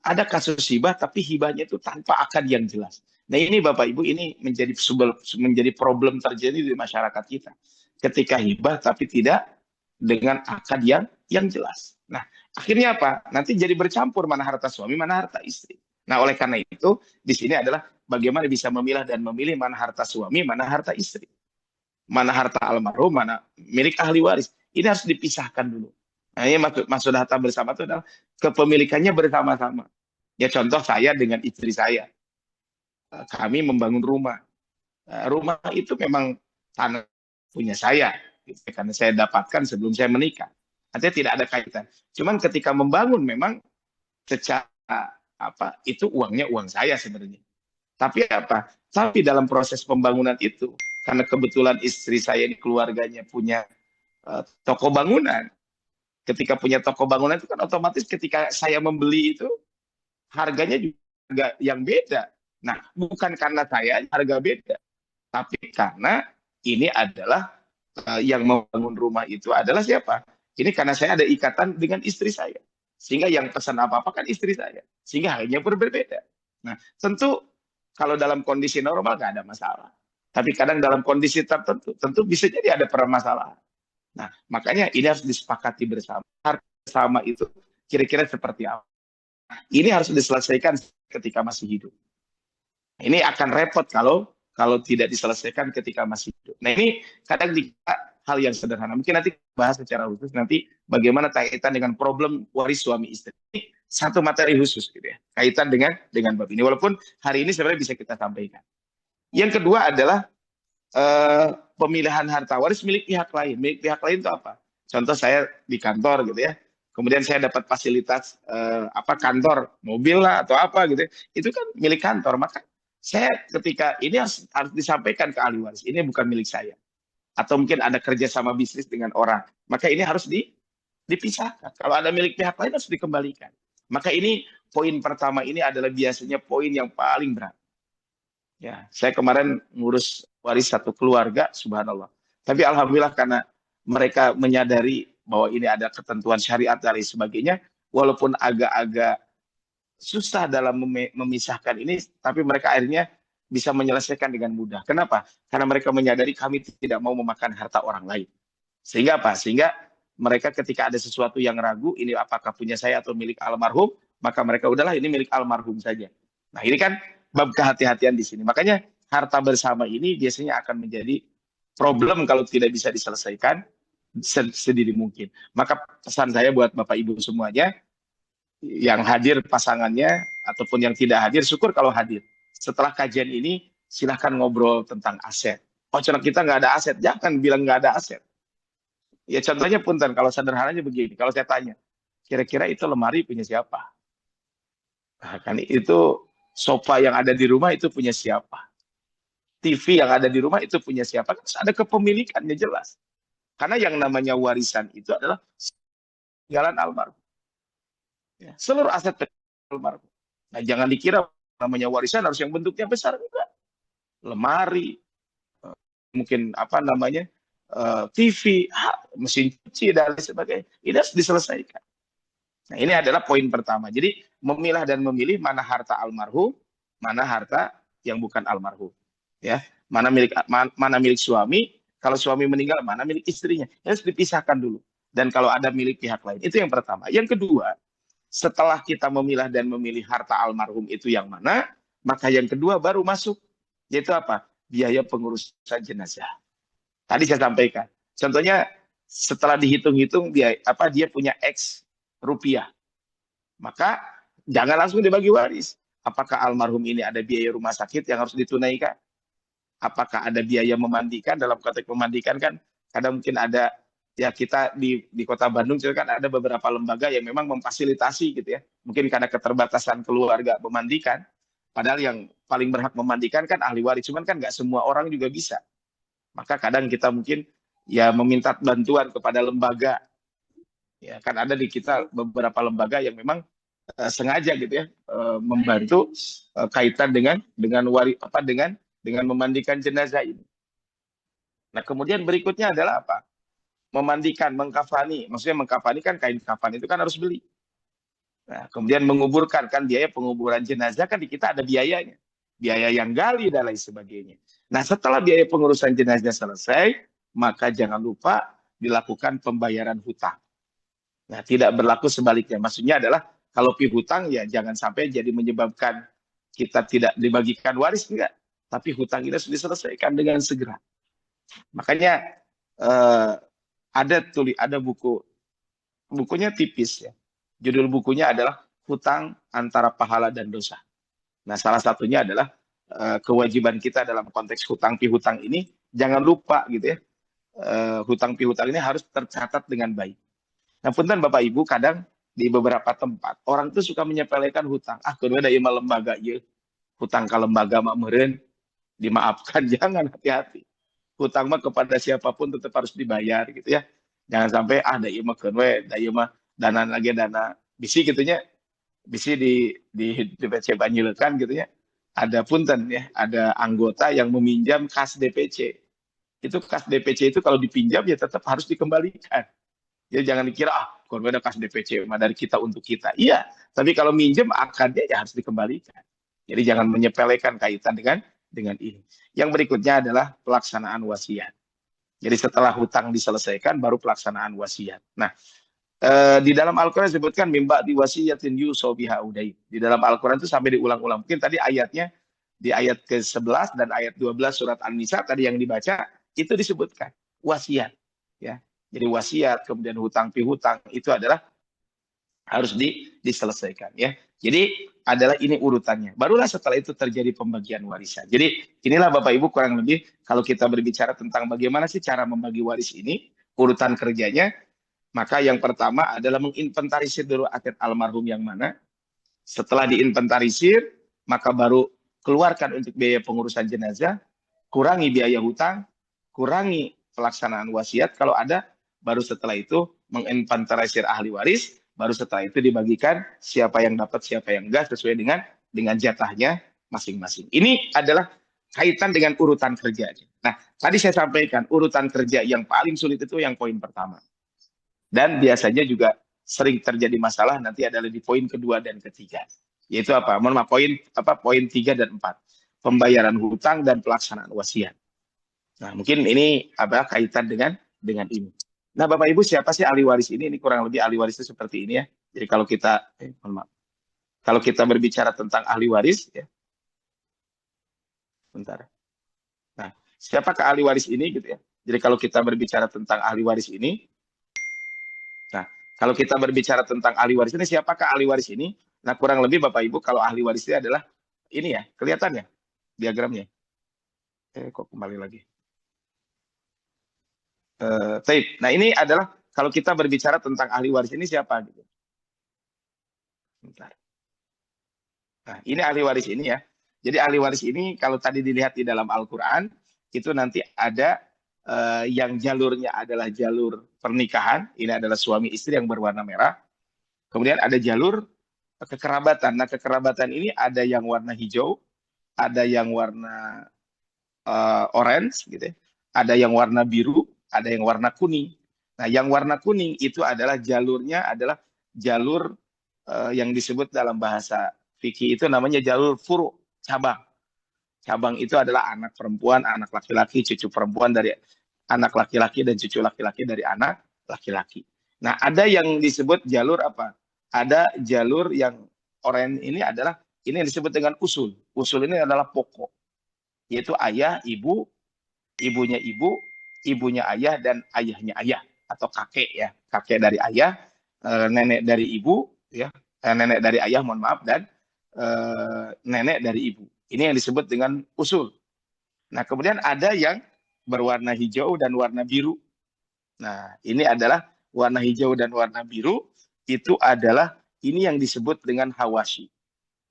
ada kasus hibah, tapi hibahnya itu tanpa akad yang jelas. Nah ini Bapak Ibu, ini menjadi problem terjadi di masyarakat kita. Ketika hibah tapi tidak dengan akad yang jelas. Nah, akhirnya apa? Nanti jadi bercampur mana harta suami, mana harta istri. Nah, oleh karena itu, di sini adalah bagaimana bisa memilah dan memilih mana harta suami, mana harta istri. Mana harta almarhum, mana milik ahli waris. Ini harus dipisahkan dulu. Nah, ini maksud harta bersama itu adalah kepemilikannya bersama-sama. Ya contoh saya dengan istri saya. Kami membangun rumah. Rumah itu memang tanah punya saya. Karena saya dapatkan sebelum saya menikah. Artinya tidak ada kaitan. Cuman ketika membangun memang secara apa itu uangnya uang saya sebenarnya. Tapi apa? Tapi dalam proses pembangunan itu, karena kebetulan istri saya di keluarganya punya toko bangunan. Ketika punya toko bangunan itu kan otomatis ketika saya membeli itu harganya juga yang beda. Nah, bukan karena saya harga beda, tapi karena ini adalah yang membangun rumah itu adalah siapa? Ini karena saya ada ikatan dengan istri saya. Sehingga yang pesan apa-apa kan istri saya. Sehingga hanya berbeda. Nah, tentu kalau dalam kondisi normal nggak ada masalah. Tapi kadang dalam kondisi tertentu, tentu bisa jadi ada permasalahan. Nah, makanya ini harus disepakati bersama. Harga bersama itu kira-kira seperti apa? Ini harus diselesaikan ketika masih hidup. Ini akan repot kalau tidak diselesaikan ketika masih hidup. Nah ini kadang hal yang sederhana. Mungkin nanti bahas secara khusus nanti bagaimana kaitan dengan problem waris suami istri. Ini satu materi khusus gitu ya. Kaitan dengan bab ini. Walaupun hari ini sebenarnya bisa kita sampaikan. Yang kedua adalah pemilihan harta waris milik pihak lain. Milik pihak lain itu apa? Contoh saya di kantor gitu ya. Kemudian saya dapat fasilitas kantor, mobil lah atau apa gitu. Itu kan milik kantor. Maka saya ketika ini harus disampaikan ke ahli waris. Ini bukan milik saya. Atau mungkin ada kerjasama bisnis dengan orang. Maka ini harus dipisahkan. Kalau ada milik pihak lain harus dikembalikan. Maka ini poin pertama ini adalah biasanya poin yang paling berat. Ya, saya kemarin ngurus waris satu keluarga, subhanallah. Tapi alhamdulillah karena mereka menyadari bahwa ini ada ketentuan syariat dan lain sebagainya, walaupun agak-agak susah dalam memisahkan ini, tapi mereka akhirnya bisa menyelesaikan dengan mudah. Kenapa? Karena mereka menyadari kami tidak mau memakan harta orang lain. Sehingga apa? Sehingga mereka ketika ada sesuatu yang ragu, ini apakah punya saya atau milik almarhum, maka mereka udahlah ini milik almarhum saja. Nah ini kan bab kehati-hatian di sini. Makanya harta bersama ini biasanya akan menjadi problem kalau tidak bisa diselesaikan sedini mungkin. Maka pesan saya buat Bapak Ibu semuanya, yang hadir pasangannya ataupun yang tidak hadir, syukur kalau hadir. Setelah kajian ini, silahkan ngobrol tentang aset. Oh, contoh kita nggak ada aset, jangan bilang nggak ada aset. Ya contohnya punten, kalau sederhananya begini, kalau saya tanya, kira-kira itu lemari punya siapa? Nah, kan itu sofa yang ada di rumah itu punya siapa? TV yang ada di rumah itu punya siapa? Kan ada kepemilikannya jelas. Karena yang namanya warisan itu adalah jalan almarhum. Ya, seluruh aset almarhum. Nah, jangan dikira namanya warisan harus yang bentuknya besar, enggak. Lemari, mungkin TV, mesin cuci dan lain sebagainya. Ini harus diselesaikan. Nah, ini adalah poin pertama. Jadi memilah dan memilih mana harta almarhum, mana harta yang bukan almarhum. Ya, mana milik suami, kalau suami meninggal mana milik istrinya. Harus dipisahkan dulu. Dan kalau ada milik pihak lain, itu yang pertama. Yang kedua, setelah kita memilah dan memilih harta almarhum itu yang mana, maka yang kedua baru masuk, yaitu apa? Biaya pengurusan jenazah. Tadi saya sampaikan. Contohnya setelah dihitung-hitung dia punya X rupiah. Maka jangan langsung dibagi waris. Apakah almarhum ini ada biaya rumah sakit yang harus ditunaikan? Apakah ada biaya memandikan? Dalam konteks memandikan kan kadang mungkin ada, ya kita di Kota Bandung kan ada beberapa lembaga yang memang memfasilitasi gitu ya. Mungkin karena keterbatasan keluarga memandikan. Padahal yang paling berhak memandikan kan ahli waris. Cuman kan nggak semua orang juga bisa. Maka kadang kita mungkin ya meminta bantuan kepada lembaga. Ya kan ada di kita beberapa lembaga yang memang sengaja gitu ya membantu kaitan dengan memandikan jenazah ini. Nah, kemudian berikutnya adalah apa? Memandikan, mengkafani. Maksudnya mengkafani kan kain kafan itu kan harus beli. Nah, kemudian menguburkan, kan biaya penguburan jenazah kan di kita ada biayanya. Biaya yang gali dan lain sebagainya. Nah, setelah biaya pengurusan jenazah selesai, maka jangan lupa dilakukan pembayaran hutang. Nah, tidak berlaku sebaliknya. Maksudnya adalah kalau piutang ya jangan sampai jadi menyebabkan kita tidak dibagikan waris, enggak. Tapi hutang ini harus diselesaikan dengan segera. Makanya ada bukunya tipis ya. Judul bukunya adalah Hutang Antara Pahala dan Dosa. Nah, salah satunya adalah kewajiban kita dalam konteks hutang piutang ini, jangan lupa gitu ya. Hutang piutang ini harus tercatat dengan baik. Nah, punten Bapak Ibu, kadang di beberapa tempat orang tuh suka menyepelekan hutang. Ah, kedua ada imam lembaga ya, hutang ke lembaga mah meureun dimaafkan. Jangan, hati-hati. Hutang mah kepada siapapun tetap harus dibayar gitu ya. Jangan sampai ada imam kedua, da ieu mah dana lagi dana bisi gitunya, bisi di PC banyilekan gitu ya. Ada punten ya, ada anggota yang meminjam kas DPC. Itu kas DPC itu kalau dipinjam ya tetap harus dikembalikan. Jadi jangan dikira kalau ada kas DPC mah dari kita untuk kita. Iya, tapi kalau minjem akarnya ya harus dikembalikan. Jadi jangan menyepelekan kaitan dengan ini. Yang berikutnya adalah pelaksanaan wasiat. Jadi setelah hutang diselesaikan baru pelaksanaan wasiat. Nah, di dalam Al-Quran disebutkan mimba di wasiyatin yusobiha udai. Di dalam Al-Quran itu sampai diulang-ulang. Mungkin tadi ayatnya di ayat ke-11 dan ayat 12 surat An-Nisa tadi yang dibaca itu disebutkan wasiat ya. Jadi wasiat, kemudian hutang pihutang itu adalah harus diselesaikan ya. Jadi adalah ini urutannya. Barulah setelah itu terjadi pembagian warisan. Jadi inilah Bapak Ibu kurang lebih kalau kita berbicara tentang bagaimana sih cara membagi waris ini, urutan kerjanya, maka yang pertama adalah menginventarisir dulu aset almarhum yang mana. Setelah diinventarisir, maka baru keluarkan untuk biaya pengurusan jenazah, kurangi biaya hutang, kurangi pelaksanaan wasiat kalau ada, baru setelah itu menginventarisir ahli waris, baru setelah itu dibagikan siapa yang dapat, siapa yang enggak sesuai dengan jatahnya masing-masing. Ini adalah kaitan dengan urutan kerja. Nah, tadi saya sampaikan urutan kerja yang paling sulit itu yang poin pertama. Dan biasanya juga sering terjadi masalah nanti adalah di poin kedua dan ketiga. Yaitu apa? Mohon maaf, poin 3 dan 4. Pembayaran hutang dan pelaksanaan wasiat. Nah, mungkin ini apa kaitan dengan ini. Nah, Bapak Ibu, siapa sih ahli waris ini? Ini kurang lebih ahli waris itu seperti ini ya. Jadi kalau kita mohon maaf. Kalau kita berbicara tentang ahli waris ya. Bentar. Nah, siapakah ahli waris ini gitu ya? Jadi kalau kita berbicara tentang ahli waris ini, nah, kalau kita berbicara tentang ahli waris ini, siapakah ahli waris ini? Nah, kurang lebih Bapak Ibu, kalau ahli waris ini adalah ini ya, kelihatan ya diagramnya. Kok kembali lagi. Nah, ini adalah kalau kita berbicara tentang ahli waris ini siapa gitu. Bentar. Nah, ini ahli waris ini ya. Jadi ahli waris ini kalau tadi dilihat di dalam Al-Quran, itu nanti ada yang jalurnya adalah jalur pernikahan. Ini adalah suami istri yang berwarna merah. Kemudian ada jalur kekerabatan. Nah, kekerabatan ini ada yang warna hijau, ada yang warna orange, gitu ya. Ada yang warna biru, ada yang warna kuning. Nah, yang warna kuning itu adalah jalurnya adalah jalur yang disebut dalam bahasa fikih itu namanya jalur furu, cabang. Cabang itu adalah anak perempuan, anak laki-laki, cucu perempuan dari anak laki-laki dan cucu laki-laki dari anak laki-laki. Nah, ada yang disebut jalur apa? Ada jalur yang oranye ini adalah ini yang disebut dengan usul. Usul ini adalah pokok, yaitu ayah, ibu, ibunya ibu, ibunya ayah, dan ayahnya ayah atau kakek ya, kakek dari ayah, nenek dari ibu, ya, nenek dari ayah, mohon maaf, dan nenek dari ibu. Ini yang disebut dengan usul. Nah, kemudian ada yang berwarna hijau dan warna biru. Nah, ini adalah warna hijau dan warna biru, itu adalah ini yang disebut dengan hawashi.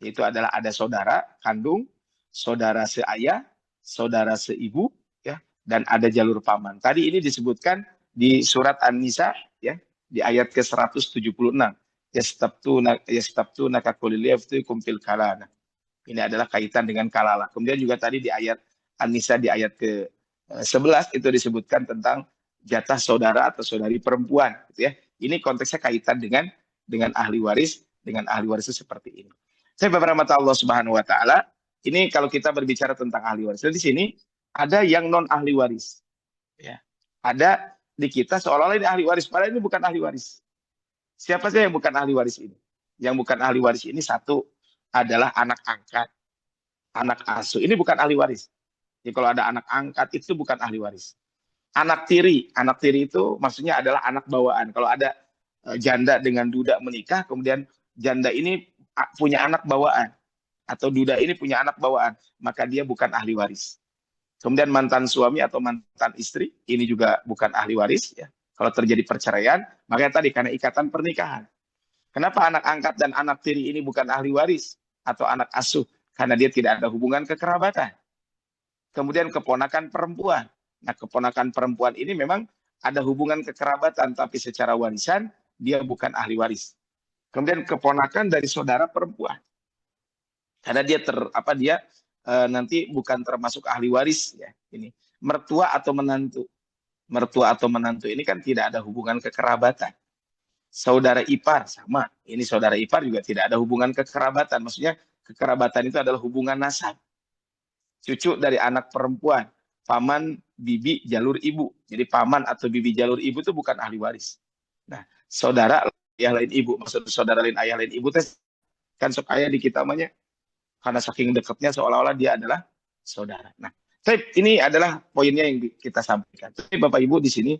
Itu adalah ada saudara kandung, saudara seayah, saudara seibu, ya, dan ada jalur paman. Tadi ini disebutkan di surat An-Nisa, ya, di ayat ke-176. Yastabtuna kakuliliyaftukum fil kalana. Ini adalah kaitan dengan kalala. Kemudian juga tadi di ayat An-Nisa di ayat ke-11 itu disebutkan tentang jatah saudara atau saudari perempuan, gitu ya. Ini konteksnya kaitan dengan ahli waris, dengan ahli waris itu seperti ini. Saya berharap Allah Subhanahu wa taala, ini kalau kita berbicara tentang ahli waris. Di sini ada yang non ahli waris. Ya. Ada di kita seolah-olah ini ahli waris, padahal ini bukan ahli waris. Siapa sih yang bukan ahli waris ini? Yang bukan ahli waris ini satu adalah anak angkat, anak asuh. Ini bukan ahli waris. Jadi kalau ada anak angkat itu bukan ahli waris. Anak tiri itu maksudnya adalah anak bawaan. Kalau ada janda dengan duda menikah, kemudian janda ini punya anak bawaan atau duda ini punya anak bawaan, maka dia bukan ahli waris. Kemudian mantan suami atau mantan istri ini juga bukan ahli waris ya. Kalau terjadi perceraian, makanya tadi karena ikatan pernikahan. Kenapa anak angkat dan anak tiri ini bukan ahli waris atau anak asuh? Karena dia tidak ada hubungan kekerabatan. Kemudian keponakan perempuan. Nah, keponakan perempuan ini memang ada hubungan kekerabatan, tapi secara warisan dia bukan ahli waris. Kemudian keponakan dari saudara perempuan. Karena dia nanti bukan termasuk ahli waris ya. Ini mertua atau menantu. Mertua atau menantu ini kan tidak ada hubungan kekerabatan. Saudara ipar sama. Ini saudara ipar juga tidak ada hubungan kekerabatan. Maksudnya kekerabatan itu adalah hubungan nasab. Cucu dari anak perempuan, paman, bibi, jalur ibu. Jadi paman atau bibi jalur ibu itu bukan ahli waris. Nah, saudara ayah lain ibu, maksud saudara lain ayah lain ibu kan sok ayah di kita namanya karena saking dekatnya seolah-olah dia adalah saudara. Nah, ini adalah poinnya yang kita sampaikan. Tapi Bapak Ibu di sini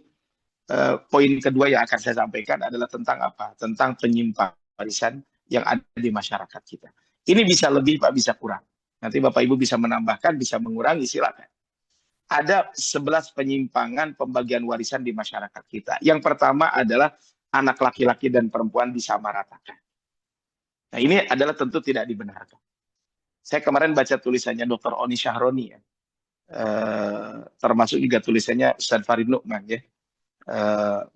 poin kedua yang akan saya sampaikan adalah tentang apa? Tentang penyimpangan warisan yang ada di masyarakat kita. Ini bisa lebih, Pak, bisa kurang. Nanti Bapak Ibu bisa menambahkan, bisa mengurangi, silakan. Ada 11 penyimpangan pembagian warisan di masyarakat kita. Yang pertama adalah anak laki-laki dan perempuan disamaratakan. Nah, ini adalah tentu tidak dibenarkan. Saya kemarin baca tulisannya Dr. Oni Syahroni ya. Termasuk juga tulisannya Ustaz Farid Nu'man ya.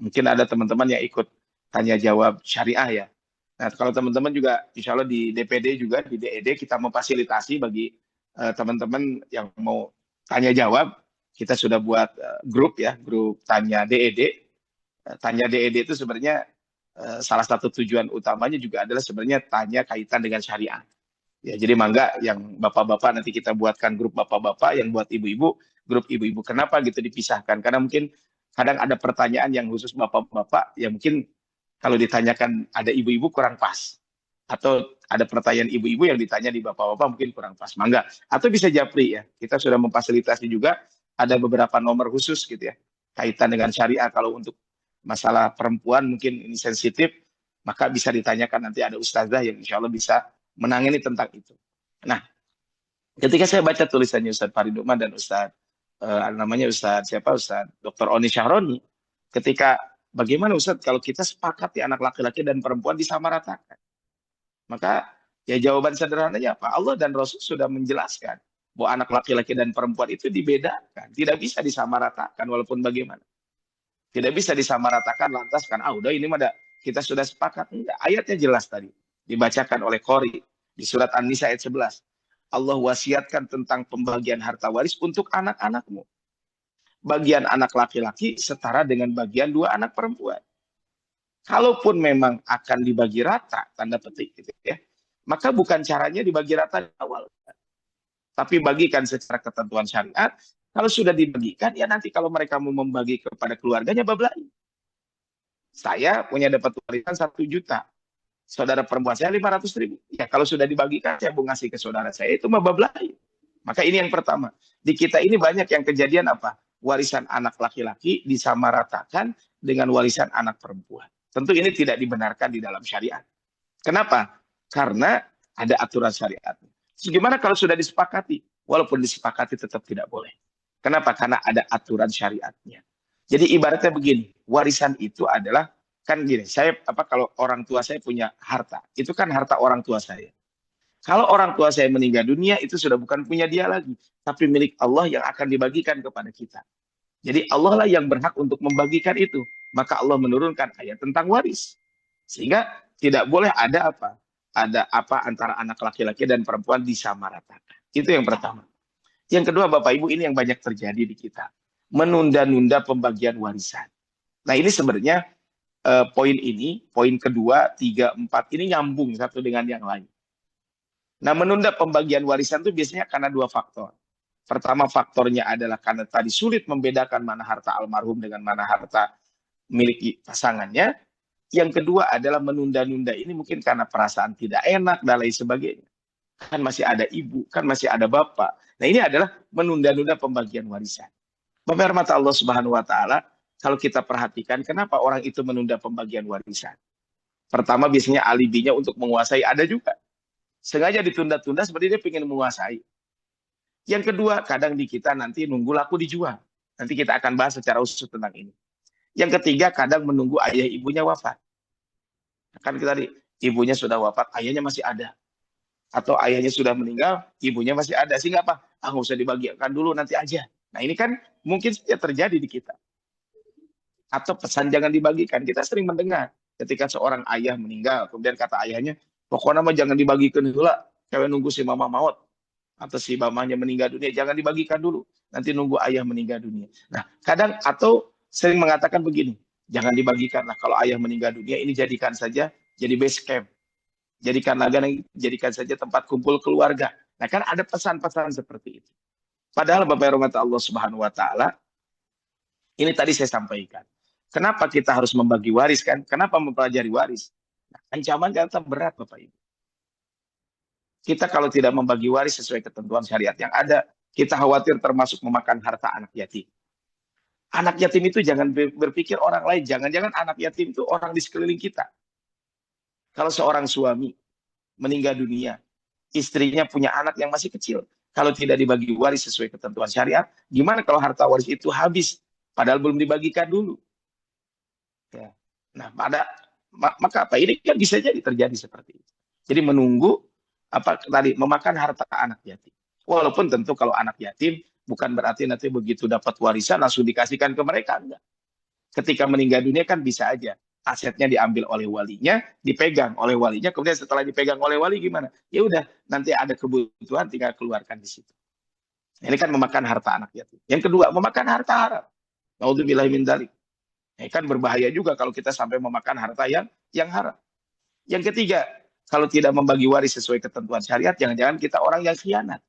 Mungkin ada teman-teman yang ikut tanya jawab syariah ya. Nah, kalau teman-teman juga insya Allah di DPD juga, di DED kita memfasilitasi bagi teman-teman yang mau tanya jawab. Kita sudah buat grup ya, grup tanya DED. Tanya DED itu sebenarnya salah satu tujuan utamanya juga adalah sebenarnya tanya kaitan dengan syariah. Ya, jadi mangga yang bapak-bapak nanti kita buatkan grup bapak-bapak, yang buat ibu-ibu, grup ibu-ibu. Kenapa gitu dipisahkan? Karena mungkin kadang ada pertanyaan yang khusus bapak-bapak, yang mungkin kalau ditanyakan ada ibu-ibu kurang pas. Atau ada pertanyaan ibu-ibu yang ditanya di bapak-bapak mungkin kurang pas. Mangga. Atau bisa japri ya. Kita sudah memfasilitasi juga ada beberapa nomor khusus gitu ya. Kaitan dengan syariah, kalau untuk masalah perempuan mungkin ini sensitif, maka bisa ditanyakan, nanti ada ustazah yang insya Allah bisa menangani tentang itu. Nah, ketika saya baca tulisannya Ustaz Farid Nu'man dan Ustaz namanya Ustaz Dr. Oni Syahroni, ketika bagaimana Ustaz kalau kita sepakat ya anak laki-laki dan perempuan disamaratakan, maka ya jawaban sederhananya apa? Allah dan Rasul sudah menjelaskan bahwa anak laki-laki dan perempuan itu dibedakan, tidak bisa disamaratakan walaupun bagaimana. Tidak bisa disamaratakan lantas kan udah ini mah kita sudah sepakat. Enggak, ayatnya jelas tadi dibacakan oleh Qori di surat An-Nisa ayat 11. Allah wasiatkan tentang pembagian harta waris untuk anak-anakmu. Bagian anak laki-laki setara dengan bagian dua anak perempuan. Kalaupun memang akan dibagi rata, tanda petik gitu ya, maka bukan caranya dibagi rata di awal. Tapi bagikan secara ketentuan syariat. Kalau sudah dibagikan, ya nanti kalau mereka mau membagi kepada keluarganya, bablai. Saya punya dapat warisan 1 juta. Saudara perempuan saya 500.000. Ya kalau sudah dibagikan, saya mau ngasih ke saudara saya, itu mah bablai. Maka ini yang pertama. Di kita ini banyak yang kejadian apa? Warisan anak laki-laki disamaratakan dengan warisan anak perempuan. Tentu ini tidak dibenarkan di dalam syariat. Kenapa? Karena ada aturan syariat. Gimana kalau sudah disepakati? Walaupun disepakati tetap tidak boleh. Kenapa? Karena ada aturan syariatnya. Jadi ibaratnya begini, warisan itu adalah kan gini, kalau orang tua saya punya harta, itu kan harta orang tua saya. Kalau orang tua saya meninggal dunia, itu sudah bukan punya dia lagi, tapi milik Allah yang akan dibagikan kepada kita. Jadi Allah lah yang berhak untuk membagikan itu. Maka Allah menurunkan ayat tentang waris. Sehingga tidak boleh ada apa antara anak laki-laki dan perempuan disamaratakan. Itu yang pertama. Yang kedua, Bapak Ibu, ini yang banyak terjadi di kita. Menunda-nunda pembagian warisan. Nah, ini sebenarnya poin kedua, 3, 4 ini nyambung satu dengan yang lain. Nah, menunda pembagian warisan itu biasanya karena 2 faktor. Pertama, faktornya adalah karena tadi sulit membedakan mana harta almarhum dengan mana harta milik pasangannya. Yang kedua adalah menunda-nunda ini mungkin karena perasaan tidak enak dan lain sebagainya. Kan masih ada ibu, kan masih ada bapak. Nah, ini adalah menunda-nunda pembagian warisan. Bapak hormat Allah Subhanahu wa taala, kalau kita perhatikan kenapa orang itu menunda pembagian warisan. Pertama, biasanya alibinya untuk menguasai, ada juga. Sengaja ditunda-tunda seperti dia ingin menguasai. Yang kedua, kadang di kita nanti nunggu laku dijual. Nanti kita akan bahas secara khusus tentang ini. Yang ketiga, kadang menunggu ayah ibunya wafat. Kan kita ibunya sudah wafat, ayahnya masih ada. Atau ayahnya sudah meninggal, ibunya masih ada. Sehingga apa? Ah, nggak usah dibagikan dulu, nanti aja. Nah ini kan mungkin saja terjadi di kita. Atau pesan jangan dibagikan. Kita sering mendengar ketika seorang ayah meninggal, kemudian kata ayahnya, pokoknya mah jangan dibagikan dulu lah. Cewek nunggu si mama maut. Atau si mamanya meninggal dunia, jangan dibagikan dulu. Nanti nunggu ayah meninggal dunia. Nah, kadang atau sering mengatakan begini, jangan dibagikan lah. Kalau ayah meninggal dunia, ini jadikan saja jadi base camp. Jadikan saja tempat kumpul keluarga. Nah, kan ada pesan-pesan seperti itu. Padahal Bapak Rahmat Allah Subhanahu wa taala, ini tadi saya sampaikan. Kenapa kita harus membagi waris kan? Kenapa mempelajari waris? Nah, ancaman kata berat Bapak Ibu. Kita kalau tidak membagi waris sesuai ketentuan syariat yang ada, kita khawatir termasuk memakan harta anak yatim. Anak yatim itu jangan berpikir orang lain. Jangan-jangan anak yatim itu orang di sekeliling kita. Kalau seorang suami meninggal dunia, istrinya punya anak yang masih kecil. Kalau tidak dibagi waris sesuai ketentuan syariat, gimana kalau harta waris itu habis? Padahal belum dibagikan dulu. Ya. Nah, maka apa? Ini kan bisa jadi terjadi seperti itu. Jadi menunggu apa tadi memakan harta anak yatim. Walaupun tentu kalau anak yatim bukan berarti nanti begitu dapat warisan langsung dikasihkan ke mereka, enggak. Ketika meninggal dunia kan bisa aja asetnya diambil oleh walinya, dipegang oleh walinya, kemudian setelah dipegang oleh wali gimana? Ya udah, nanti ada kebutuhan tinggal keluarkan di situ. Ini kan memakan harta anak yatim. Yang kedua, memakan harta haram. Naudzubillahi min dzalik. Kan berbahaya juga kalau kita sampai memakan harta yang haram. Yang ketiga, kalau tidak membagi waris sesuai ketentuan syariat, jangan-jangan kita orang yang khianat.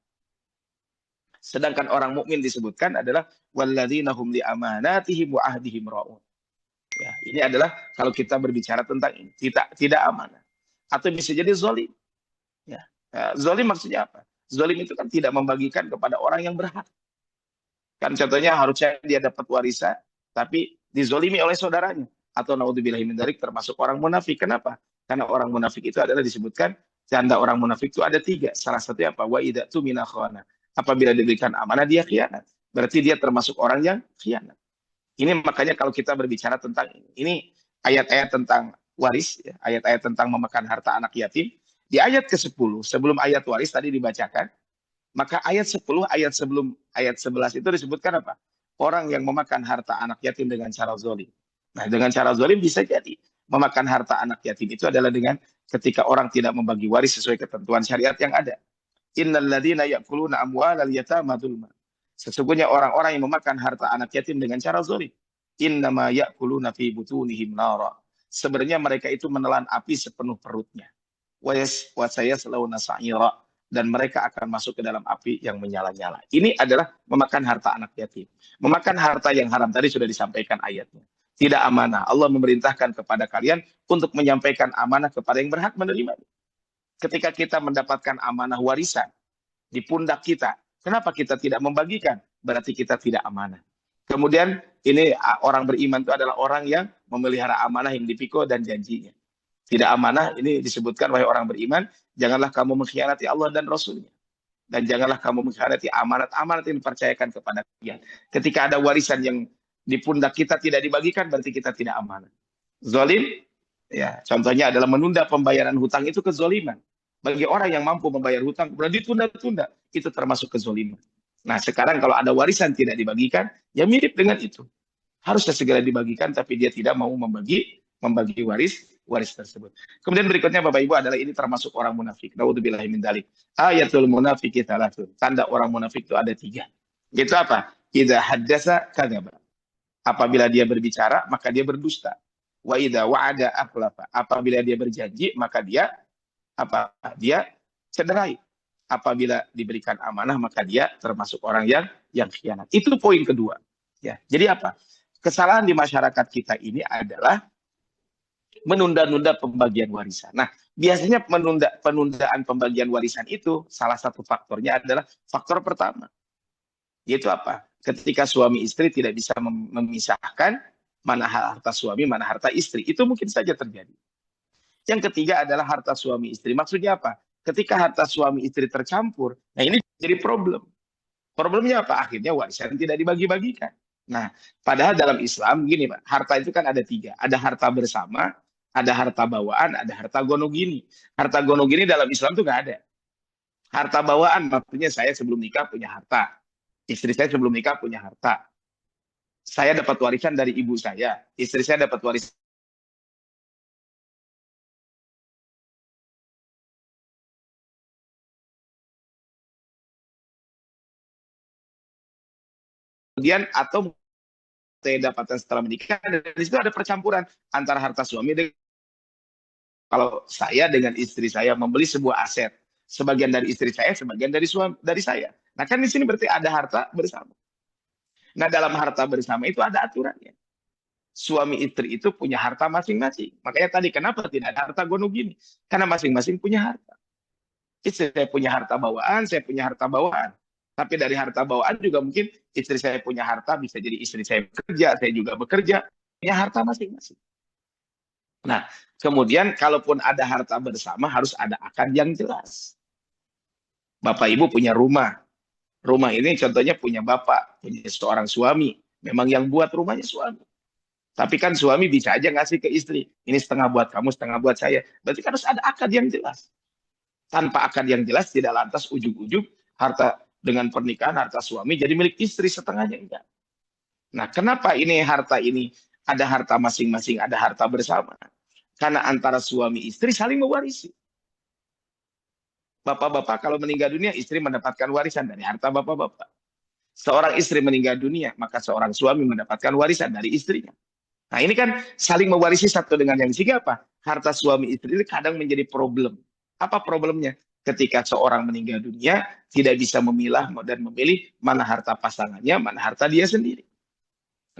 Sedangkan orang mukmin disebutkan adalah walladzina hum li amanatihim wa ahdihim ra'un. Ya, ini adalah kalau kita berbicara tentang ini, tidak amanah. Atau bisa jadi zalim. Ya. Zalim maksudnya apa? Zalim itu kan tidak membagikan kepada orang yang berhak. Kan contohnya harusnya dia dapat warisan, tapi dizolimi oleh saudaranya. Atau naudzubillahi min dzalik termasuk orang munafik. Kenapa? Karena orang munafik itu adalah disebutkan, tanda orang munafik itu ada 3. Salah satunya apa? Wa idza tumina khana. Apabila diberikan amanah dia khianat. Berarti dia termasuk orang yang khianat. Ini makanya kalau kita berbicara tentang ini ayat-ayat tentang waris, ya, ayat-ayat tentang memakan harta anak yatim. Di ayat ke-10, sebelum ayat waris tadi dibacakan, maka ayat 10, ayat sebelum ayat 11 itu disebutkan apa? Orang yang memakan harta anak yatim dengan cara zalim. Nah, dengan cara zalim bisa jadi memakan harta anak yatim itu adalah dengan ketika orang tidak membagi waris sesuai ketentuan syariat yang ada. Innal ladzina ya'kuluna amwalal yatama dzulma. Sesungguhnya orang-orang yang memakan harta anak yatim dengan cara zalim. Innama ya'kuluna fi butunihim nara. Sebenarnya mereka itu menelan api sepenuh perutnya. Wa sayaslawna sa'ira. Dan mereka akan masuk ke dalam api yang menyala-nyala. Ini adalah memakan harta anak yatim. Memakan harta yang haram tadi sudah disampaikan ayatnya. Tidak amanah. Allah memerintahkan kepada kalian untuk menyampaikan amanah kepada yang berhak menerima. Ketika kita mendapatkan amanah warisan di pundak kita, kenapa kita tidak membagikan? Berarti kita tidak amanah. Kemudian ini orang beriman itu adalah orang yang memelihara amanah yang dipikul dan janjinya. Tidak amanah ini disebutkan wahai orang beriman, janganlah kamu mengkhianati Allah dan Rasulnya. Dan janganlah kamu mengkhianati amanat-amanat yang dipercayakan kepada kalian. Ketika ada warisan yang di pundak kita tidak dibagikan, berarti kita tidak amanah. Zalim, ya contohnya adalah menunda pembayaran hutang itu kezaliman. Bagi orang yang mampu membayar hutang, kemudian ditunda-tunda, itu termasuk kezaliman. Nah sekarang kalau ada warisan tidak dibagikan, ya mirip dengan itu. Harusnya segera dibagikan, tapi dia tidak mau membagi waris tersebut. Kemudian berikutnya Bapak Ibu adalah ini termasuk orang munafik. Naudzubillahi min dzalik. Ayatul munafiki tsalatsun. Tanda orang munafik itu ada 3. Itu apa? Idza haddasa kadzaba. Apabila dia berbicara, maka dia berdusta. Wa idza wa'ada akhlafa. Apabila dia berjanji, maka dia Dia cederai. Apabila diberikan amanah, maka dia termasuk orang yang khianat. Itu poin kedua. Ya. Jadi apa? Kesalahan di masyarakat kita ini adalah menunda-nunda pembagian warisan. Nah, biasanya penundaan pembagian warisan itu salah satu faktornya adalah faktor pertama. Yaitu apa? Ketika suami istri tidak bisa memisahkan mana harta suami, mana harta istri. Itu mungkin saja terjadi. Yang ketiga adalah harta suami istri. Maksudnya apa? Ketika harta suami istri tercampur, nah ini jadi problem. Problemnya apa? Akhirnya warisan tidak dibagi-bagikan. Nah, padahal dalam Islam, gini Pak, harta itu kan ada 3. Ada harta bersama, Ada harta bawaan, ada harta gonogini. Harta gonogini dalam Islam tuh nggak ada. Harta bawaan maksudnya saya sebelum nikah punya harta. Istri saya sebelum nikah punya harta. Saya dapat warisan dari ibu saya. Istri saya dapat warisan. Kemudian atau saya dapatkan setelah menikah. Dan di situ ada percampuran antara harta suami dengan kalau saya dengan istri saya membeli sebuah aset. Sebagian dari istri saya, sebagian dari suami dari saya. Nah kan di sini berarti ada harta bersama. Nah dalam harta bersama itu ada aturannya. Suami istri itu punya harta masing-masing. Makanya tadi kenapa tidak ada harta gono gini? Karena masing-masing punya harta. Istri saya punya harta bawaan, saya punya harta bawaan. Tapi dari harta bawaan juga mungkin istri saya punya harta, bisa jadi istri saya bekerja, saya juga bekerja, punya harta masing-masing. Nah, kemudian kalaupun ada harta bersama harus ada akad yang jelas. Bapak ibu punya rumah. Rumah ini contohnya punya bapak, punya seorang suami. Memang yang buat rumahnya suami. Tapi kan suami bisa aja ngasih ke istri. Ini setengah buat kamu, setengah buat saya. Berarti kan harus ada akad yang jelas. Tanpa akad yang jelas tidak lantas ujug-ujug harta dengan pernikahan harta suami jadi milik istri setengahnya enggak. Nah, kenapa ini harta ini ada harta masing-masing, ada harta bersama? Karena antara suami istri saling mewarisi. Bapak-bapak kalau meninggal dunia, istri mendapatkan warisan dari harta bapak-bapak. Seorang istri meninggal dunia, maka seorang suami mendapatkan warisan dari istrinya. Nah ini kan saling mewarisi satu dengan yang sehingga apa? Harta suami istri ini kadang menjadi problem. Apa problemnya? Ketika seorang meninggal dunia, tidak bisa memilah dan memilih mana harta pasangannya, mana harta dia sendiri.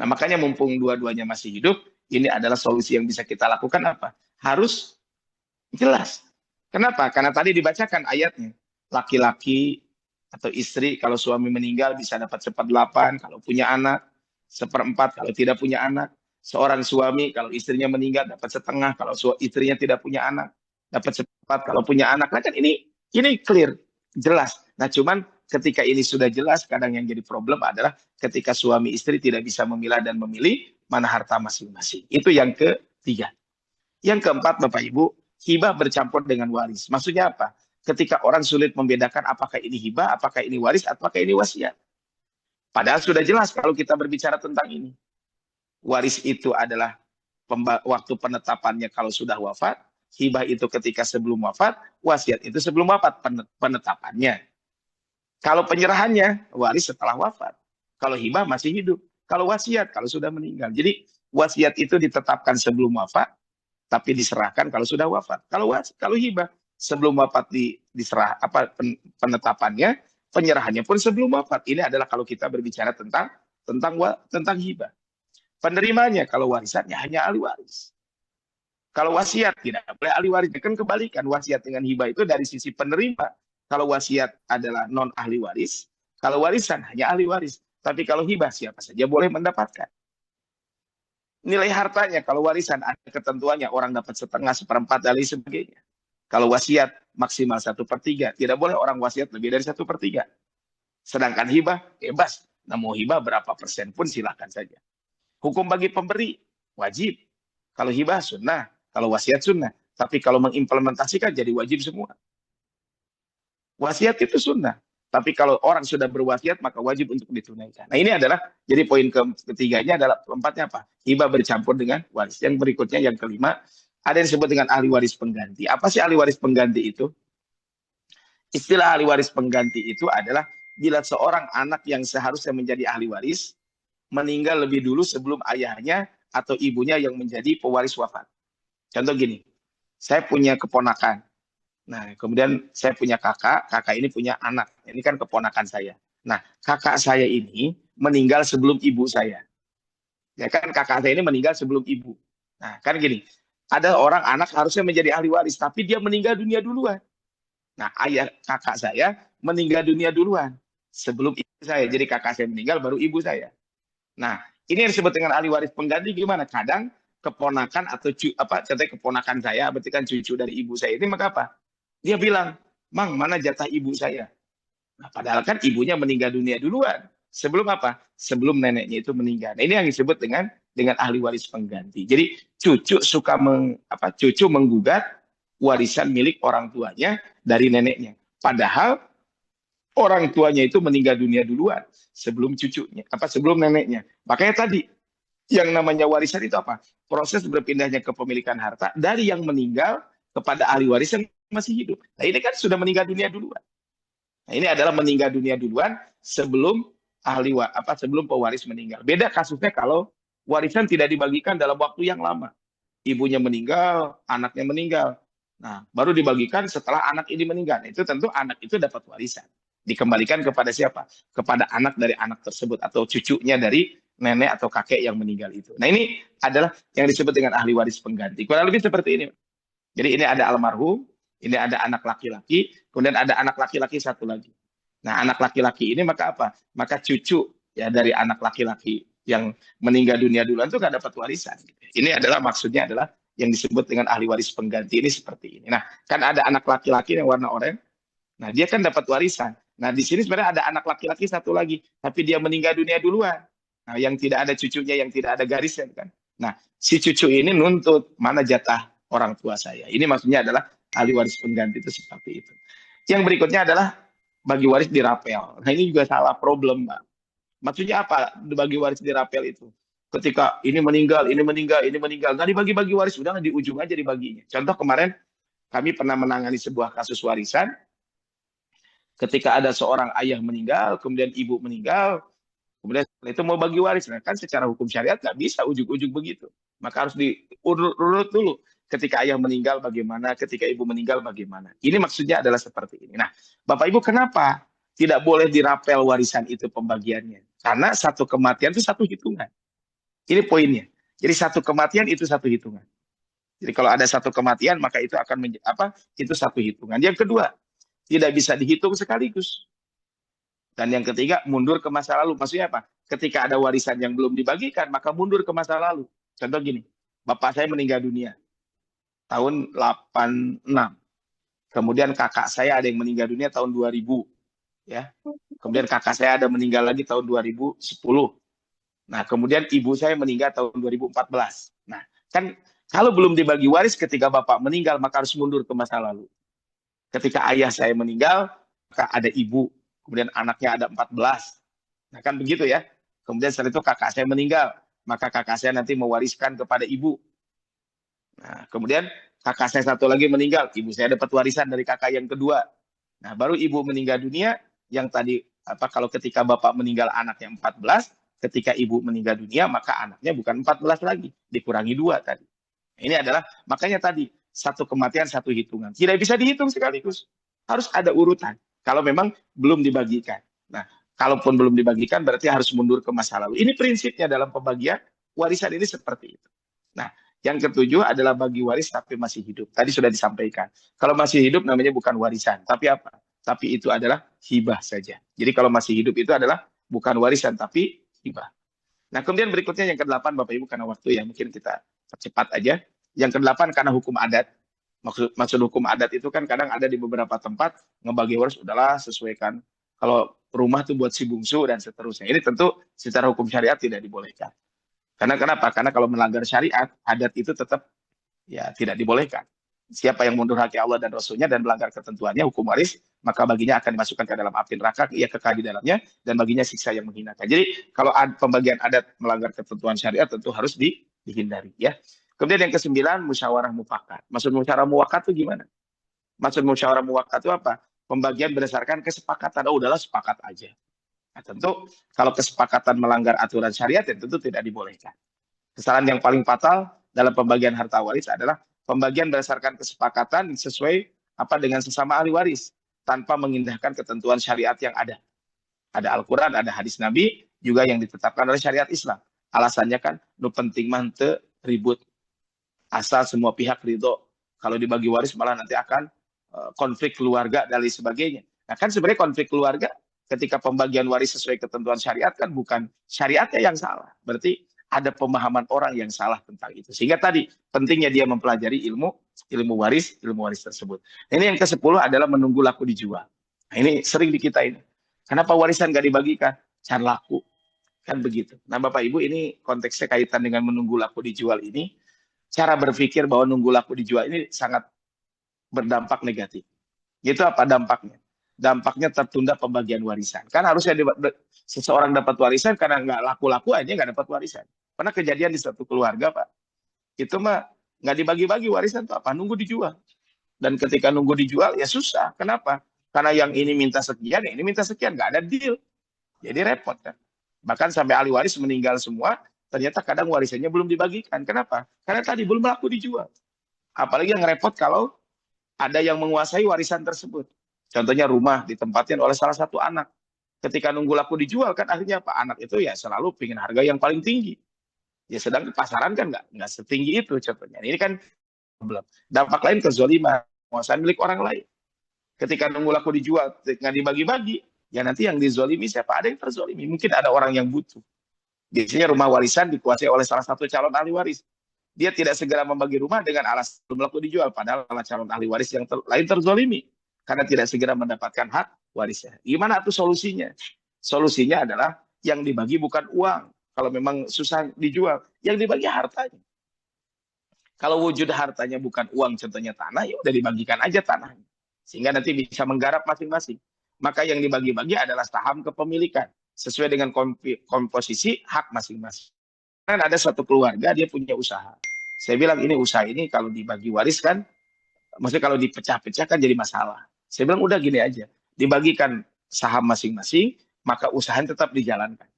Nah makanya mumpung dua-duanya masih hidup, ini adalah solusi yang bisa kita lakukan apa? Harus jelas. Kenapa? Karena tadi dibacakan ayatnya. Laki-laki atau istri kalau suami meninggal bisa dapat 1/8 kalau punya anak, 1/4 kalau tidak punya anak. Seorang suami kalau istrinya meninggal dapat setengah kalau istrinya tidak punya anak, dapat 1/4 kalau punya anak. Nah kan ini clear, jelas. Nah cuman ketika ini sudah jelas, kadang yang jadi problem adalah ketika suami istri tidak bisa memilah dan memilih mana harta masing-masing. Itu yang ketiga. Yang keempat, Bapak Ibu, hibah bercampur dengan waris. Maksudnya apa? Ketika orang sulit membedakan apakah ini hibah, apakah ini waris, apakah ini wasiat. Padahal sudah jelas kalau kita berbicara tentang ini. Waris itu adalah waktu penetapannya kalau sudah wafat, hibah itu ketika sebelum wafat, wasiat itu sebelum wafat penetapannya. Kalau penyerahannya, waris setelah wafat. Kalau hibah masih hidup. Kalau wasiat, kalau sudah meninggal. Jadi wasiat itu ditetapkan sebelum wafat, tapi diserahkan kalau sudah wafat. Kalau hibah sebelum wafat diserah penetapannya, penyerahannya pun sebelum wafat. Ini adalah kalau kita berbicara tentang hibah. Penerimanya kalau warisannya hanya ahli waris. Kalau wasiat tidak boleh ahli waris. Kan kebalikan, wasiat dengan hibah itu dari sisi penerima. Kalau wasiat adalah non ahli waris, kalau warisan hanya ahli waris. Tapi kalau hibah siapa saja boleh mendapatkan. Nilai hartanya kalau warisan ada ketentuannya, orang dapat setengah, 1/4 dan lain sebagainya. Kalau wasiat maksimal 1/3, tidak boleh orang wasiat lebih dari 1/3. Sedangkan hibah bebas, nah mau hibah berapa persen pun silakan saja. Hukum bagi pemberi wajib, kalau hibah sunnah, kalau wasiat sunnah. Tapi kalau mengimplementasikan jadi wajib semua. Wasiat itu sunnah. Tapi kalau orang sudah berwasiat maka wajib untuk ditunaikan. Nah ini adalah jadi poin ketiganya adalah keempatnya apa? Hibah bercampur dengan waris. Yang berikutnya yang kelima ada yang disebut dengan ahli waris pengganti. Apa sih ahli waris pengganti itu? Istilah ahli waris pengganti itu adalah bila seorang anak yang seharusnya menjadi ahli waris meninggal lebih dulu sebelum ayahnya atau ibunya yang menjadi pewaris wafat. Contoh gini, saya punya keponakan. Nah, kemudian saya punya kakak ini punya anak. Ini kan keponakan saya. Nah, kakak saya ini meninggal sebelum ibu saya. Ya kan kakak saya ini meninggal sebelum ibu. Nah, kan gini, ada orang anak harusnya menjadi ahli waris, tapi dia meninggal dunia duluan. Nah, ayah kakak saya meninggal dunia duluan sebelum ibu saya. Jadi kakak saya meninggal baru ibu saya. Nah, ini yang disebut dengan ahli waris pengganti gimana? Kadang keponakan atau contohnya keponakan saya, berarti kan cucu dari ibu saya ini maka apa? Dia bilang, "Mang, mana jatah ibu saya?" Nah, padahal kan ibunya meninggal dunia duluan. Sebelum apa? Sebelum neneknya itu meninggal. Nah, ini yang disebut dengan dengan ahli waris pengganti. Jadi cucu suka cucu menggugat warisan milik orang tuanya dari neneknya. Padahal orang tuanya itu meninggal dunia duluan sebelum cucunya, sebelum neneknya. Makanya tadi yang namanya warisan itu apa? Proses berpindahnya kepemilikan harta dari yang meninggal kepada ahli waris yang masih hidup. Nah, ini kan sudah meninggal dunia duluan. Nah, ini adalah meninggal dunia duluan sebelum sebelum pewaris meninggal. Beda kasusnya kalau warisan tidak dibagikan dalam waktu yang lama. Ibunya meninggal, anaknya meninggal. Nah, baru dibagikan setelah anak ini meninggal. Itu tentu anak itu dapat warisan. Dikembalikan kepada siapa? Kepada anak dari anak tersebut atau cucunya dari nenek atau kakek yang meninggal itu. Nah, ini adalah yang disebut dengan ahli waris pengganti. Kurang lebih seperti ini. Jadi ini ada almarhum, ini ada anak laki-laki, kemudian ada anak laki-laki satu lagi. Nah, anak laki-laki ini maka apa? Maka cucu ya dari anak laki-laki yang meninggal dunia duluan itu nggak dapat warisan. Ini adalah maksudnya adalah yang disebut dengan ahli waris pengganti ini seperti ini. Nah, kan ada anak laki-laki yang warna oranye. Nah, dia kan dapat warisan. Nah, di sini sebenarnya ada anak laki-laki satu lagi, tapi dia meninggal dunia duluan. Nah, yang tidak ada cucunya, yang tidak ada garisnya kan. Nah, si cucu ini nuntut mana jatah orang tua saya. Ini maksudnya adalah ahli waris pengganti itu seperti itu. Yang berikutnya adalah bagi waris dirapel. Nah, ini juga salah problem, Mbak. Maksudnya apa bagi waris dirapel itu? Ketika ini meninggal, nggak dibagi-bagi waris, udah di ujung aja dibaginya. Contoh kemarin kami pernah menangani sebuah kasus warisan. Ketika ada seorang ayah meninggal, kemudian ibu meninggal, kemudian itu mau bagi waris. Nah, kan secara hukum syariat nggak bisa ujuk-ujuk begitu. Maka harus diurut dulu. Ketika ayah meninggal bagaimana, ketika ibu meninggal bagaimana. Ini maksudnya adalah seperti ini. Nah, Bapak Ibu kenapa tidak boleh dirapel warisan itu pembagiannya? Karena satu kematian itu satu hitungan. Ini poinnya. Jadi satu kematian itu satu hitungan. Jadi kalau ada satu kematian maka itu akan itu satu hitungan. Yang kedua, tidak bisa dihitung sekaligus. Dan yang ketiga, mundur ke masa lalu. Maksudnya apa? Ketika ada warisan yang belum dibagikan, maka mundur ke masa lalu. Contoh gini, bapak saya meninggal dunia tahun 86. Kemudian kakak saya ada yang meninggal dunia tahun 2000. Ya. Kemudian kakak saya ada meninggal lagi tahun 2010. Nah, kemudian ibu saya meninggal tahun 2014. Nah, kan kalau belum dibagi waris ketika bapak meninggal, maka harus mundur ke masa lalu. Ketika ayah saya meninggal, maka ada ibu, kemudian anaknya ada 14. Nah, kan begitu ya. Kemudian setelah itu kakak saya meninggal, maka kakak saya nanti mewariskan kepada ibu. Nah, kemudian kakak saya satu lagi meninggal, ibu saya dapat warisan dari kakak yang kedua. Nah, baru ibu meninggal dunia, yang tadi kalau ketika bapak meninggal anaknya 14, ketika ibu meninggal dunia, maka anaknya bukan 14 lagi, dikurangi 2 tadi. Ini adalah, makanya tadi, satu kematian, satu hitungan. Tidak bisa dihitung sekaligus. Harus ada urutan. Kalau memang belum dibagikan. Nah, kalaupun belum dibagikan, berarti harus mundur ke masa lalu. Ini prinsipnya dalam pembagian warisan ini seperti itu. Nah, yang ketujuh adalah bagi waris tapi masih hidup. Tadi sudah disampaikan. Kalau masih hidup namanya bukan warisan. Tapi apa? Tapi itu adalah hibah saja. Jadi kalau masih hidup itu adalah bukan warisan, tapi hibah. Nah, kemudian berikutnya yang ke-8, Bapak Ibu, karena waktu ya, mungkin kita cepat aja. Yang ke-8 karena hukum adat. Maksud hukum adat itu kan kadang ada di beberapa tempat, ngebagi waris udahlah sesuaikan. Kalau rumah tuh buat si bungsu dan seterusnya. Ini tentu secara hukum syariat tidak dibolehkan. Karena kenapa? Karena kalau melanggar syariat, adat itu tetap ya tidak dibolehkan. Siapa yang mundur hak Allah dan Rasulnya dan melanggar ketentuannya hukum waris, maka baginya akan dimasukkan ke dalam api neraka, ia kekal di dalamnya, dan baginya siksa yang menghinakan. Jadi kalau pembagian adat melanggar ketentuan syariat tentu harus dihindari ya. Kemudian yang ke-9, musyawarah mufakat. Maksud musyawarah mufakat itu gimana? Maksud musyawarah mufakat itu apa? Pembagian berdasarkan kesepakatan. Oh, udahlah sepakat aja. Nah, tentu kalau kesepakatan melanggar aturan syariat ya tentu tidak dibolehkan. Kesalahan yang paling fatal dalam pembagian harta waris adalah pembagian berdasarkan kesepakatan sesuai dengan sesama ahli waris tanpa mengindahkan ketentuan syariat yang ada. Ada Al-Quran, ada hadis Nabi juga yang ditetapkan oleh syariat Islam. Alasannya kan nu penting mah teu ribut. Asal semua pihak ridho. Kalau dibagi waris malah nanti akan konflik keluarga dan lain sebagainya. Nah, kan sebenarnya konflik keluarga ketika pembagian waris sesuai ketentuan syariat kan bukan syariatnya yang salah. Berarti ada pemahaman orang yang salah tentang itu. Sehingga tadi pentingnya dia mempelajari ilmu waris tersebut. Ini yang ke-10 adalah menunggu laku dijual. Nah, ini sering di kita ini. Kenapa warisan nggak dibagikan? Can laku. Kan begitu. Nah, Bapak Ibu, ini konteksnya kaitan dengan menunggu laku dijual ini, cara berpikir bahwa nunggu laku dijual ini sangat berdampak negatif. Itu apa dampaknya? Dampaknya tertunda pembagian warisan. Kan harusnya seseorang dapat warisan karena nggak laku-laku aja nggak dapat warisan. Pernah kejadian di satu keluarga, Pak. Itu mah nggak dibagi-bagi warisan tuh apa? Nunggu dijual. Dan ketika nunggu dijual ya susah. Kenapa? Karena yang ini minta sekian, yang ini minta sekian, nggak ada deal. Jadi repot kan. Bahkan sampai ahli waris meninggal semua, ternyata kadang warisannya belum dibagikan. Kenapa? Karena tadi belum laku dijual. Apalagi yang repot kalau ada yang menguasai warisan tersebut. Contohnya rumah ditempatin oleh salah satu anak. Ketika nunggu laku dijual kan akhirnya Pak anak itu ya selalu pengen harga yang paling tinggi. Ya sedang pasaran kan nggak setinggi itu contohnya. Ini kan problem. Dampak lain kezoliman, penguasaan milik orang lain. Ketika nunggu laku dijual nggak dibagi-bagi, ya nanti yang dizolimi siapa? Ada yang terzolimi. Mungkin ada orang yang butuh. Biasanya rumah warisan dikuasai oleh salah satu calon ahli waris. Dia tidak segera membagi rumah dengan alasan belum laku dijual, padahal calon ahli waris yang lain terzolimi karena tidak segera mendapatkan hak warisnya. Gimana tuh solusinya? Solusinya adalah yang dibagi bukan uang. Kalau memang susah dijual, yang dibagi hartanya. Kalau wujud hartanya bukan uang, contohnya tanah, ya udah dibagikan aja tanahnya. Sehingga nanti bisa menggarap masing-masing. Maka yang dibagi-bagi adalah saham kepemilikan. Sesuai dengan komposisi hak masing-masing. Kan ada satu keluarga, dia punya usaha. Saya bilang ini usaha ini kalau dibagi waris kan, maksudnya kalau dipecah-pecah kan jadi masalah. Saya bilang udah gini aja, dibagikan saham masing-masing, maka usaha tetap dijalankan.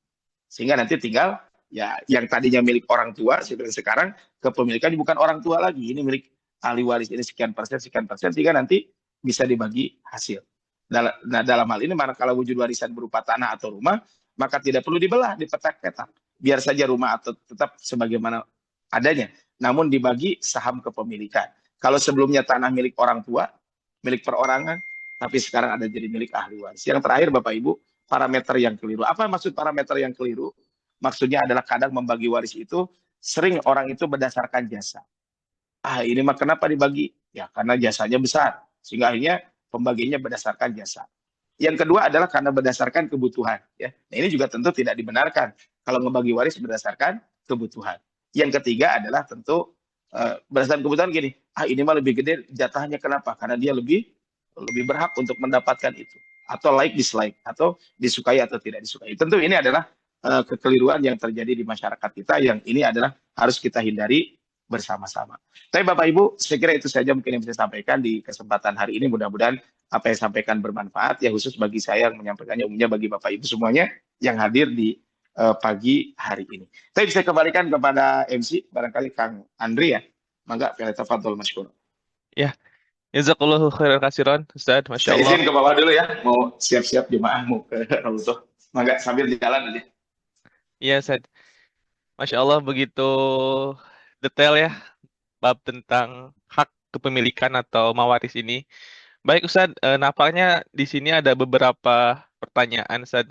Sehingga nanti tinggal ya yang tadinya milik orang tua, sekarang kepemilikan bukan orang tua lagi, ini milik ahli waris ini sekian persen, sehingga nanti bisa dibagi hasil. Nah, dalam hal ini manakala wujud warisan berupa tanah atau rumah, maka tidak perlu dibelah, dipetak-petak. Biar saja rumah atau tetap sebagaimana adanya, namun dibagi saham kepemilikan. Kalau sebelumnya tanah milik orang tua, milik perorangan, tapi sekarang ada jadi milik ahli waris. Yang terakhir Bapak Ibu, parameter yang keliru. Apa maksud parameter yang keliru? Maksudnya adalah kadang membagi waris itu sering orang itu berdasarkan jasa. Ini mah kenapa dibagi? Ya karena jasanya besar. Sehingga akhirnya pembagiannya berdasarkan jasa. Yang kedua adalah karena berdasarkan kebutuhan. Ya. Nah, ini juga tentu tidak dibenarkan kalau ngebagi waris berdasarkan kebutuhan. Yang ketiga adalah tentu berdasarkan kebutuhan gini, ini mah lebih gede jatahnya kenapa? Karena dia lebih berhak untuk mendapatkan itu. Atau like dislike, atau disukai atau tidak disukai. Tentu ini adalah kekeliruan yang terjadi di masyarakat kita yang ini adalah harus kita hindari bersama-sama. Tapi Bapak Ibu, saya kira itu saja mungkin yang bisa saya sampaikan di kesempatan hari ini. Mudah-mudahan apa yang sampaikan bermanfaat ya, khusus bagi saya yang menyampaikannya, umumnya bagi Bapak Ibu semuanya yang hadir di pagi hari ini. Tapi saya kembalikan kepada MC, barangkali Kang Andri ya. Mangga, tafadhol masykur. Ya, jazakallahu khairan katsiran, Ustaz. Masya Saya Allah. izin ke bawah dulu ya, mau siap-siap jemaah mau ke Raudhah. Mangga sambil di jalan aja. Iya, Ustaz. Masya Allah begitu detail ya bab tentang hak kepemilikan atau mawaris ini. Baik Ustaz, nampaknya di sini ada beberapa pertanyaan Ustaz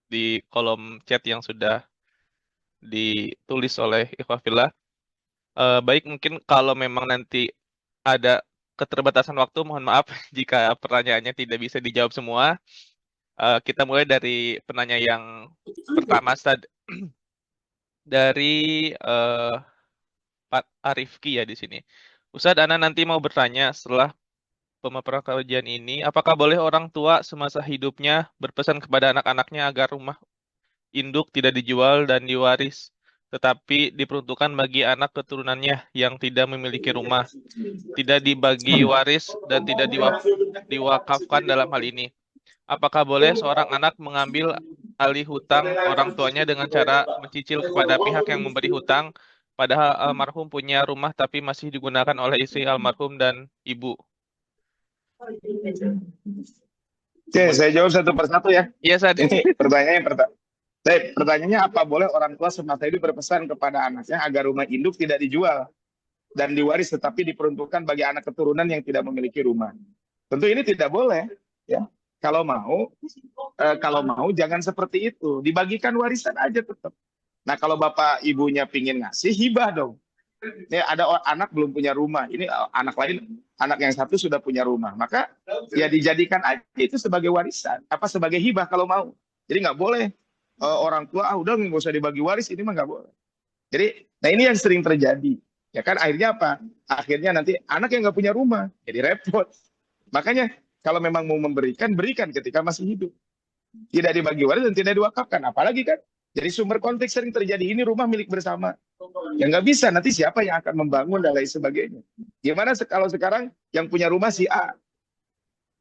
di kolom chat yang sudah ditulis oleh Ikhwafillah. Baik, mungkin kalau memang nanti ada keterbatasan waktu, mohon maaf jika pertanyaannya tidak bisa dijawab semua. Kita mulai dari penanya yang pertama, Ustaz. Dari Pak Arifki ya di sini. Ustadz, Ana nanti mau bertanya setelah pemaparan kajian ini, apakah boleh orang tua semasa hidupnya berpesan kepada anak-anaknya agar rumah induk tidak dijual dan diwaris, tetapi diperuntukkan bagi anak keturunannya yang tidak memiliki rumah, tidak dibagi waris dan tidak diwakafkan dalam hal ini. Apakah boleh seorang anak mengambil alih hutang orang tuanya dengan cara mencicil kepada pihak yang memberi hutang, padahal almarhum punya rumah tapi masih digunakan oleh istri almarhum dan ibu? Oke, saya jawab satu persatu ya. Iya, Ustaz. Ini pertanyaannya apa boleh orang tua semasa hidup berpesan kepada anaknya agar rumah induk tidak dijual dan diwaris tetapi diperuntukkan bagi anak keturunan yang tidak memiliki rumah. Tentu ini tidak boleh ya. Kalau mau jangan seperti itu, dibagikan warisan aja tetap. Nah kalau bapak ibunya pingin ngasih, hibah dong. Ini ada anak belum punya rumah, ini anak lain, anak yang satu sudah punya rumah, maka ya dijadikan aja itu sebagai warisan, apa sebagai hibah kalau mau. Jadi nggak boleh orang tua udah nggak usah dibagi waris, ini mah nggak boleh. Jadi, nah ini yang sering terjadi. Ya kan akhirnya apa? Akhirnya nanti anak yang nggak punya rumah, jadi repot. Makanya kalau memang mau memberikan, berikan ketika masih hidup. Tidak dibagi waris dan tidak diwakafkan. Apalagi kan, jadi sumber konflik sering terjadi. Ini rumah milik bersama. Ya nggak bisa, nanti siapa yang akan membangun dan lain sebagainya. Gimana kalau sekarang yang punya rumah si A,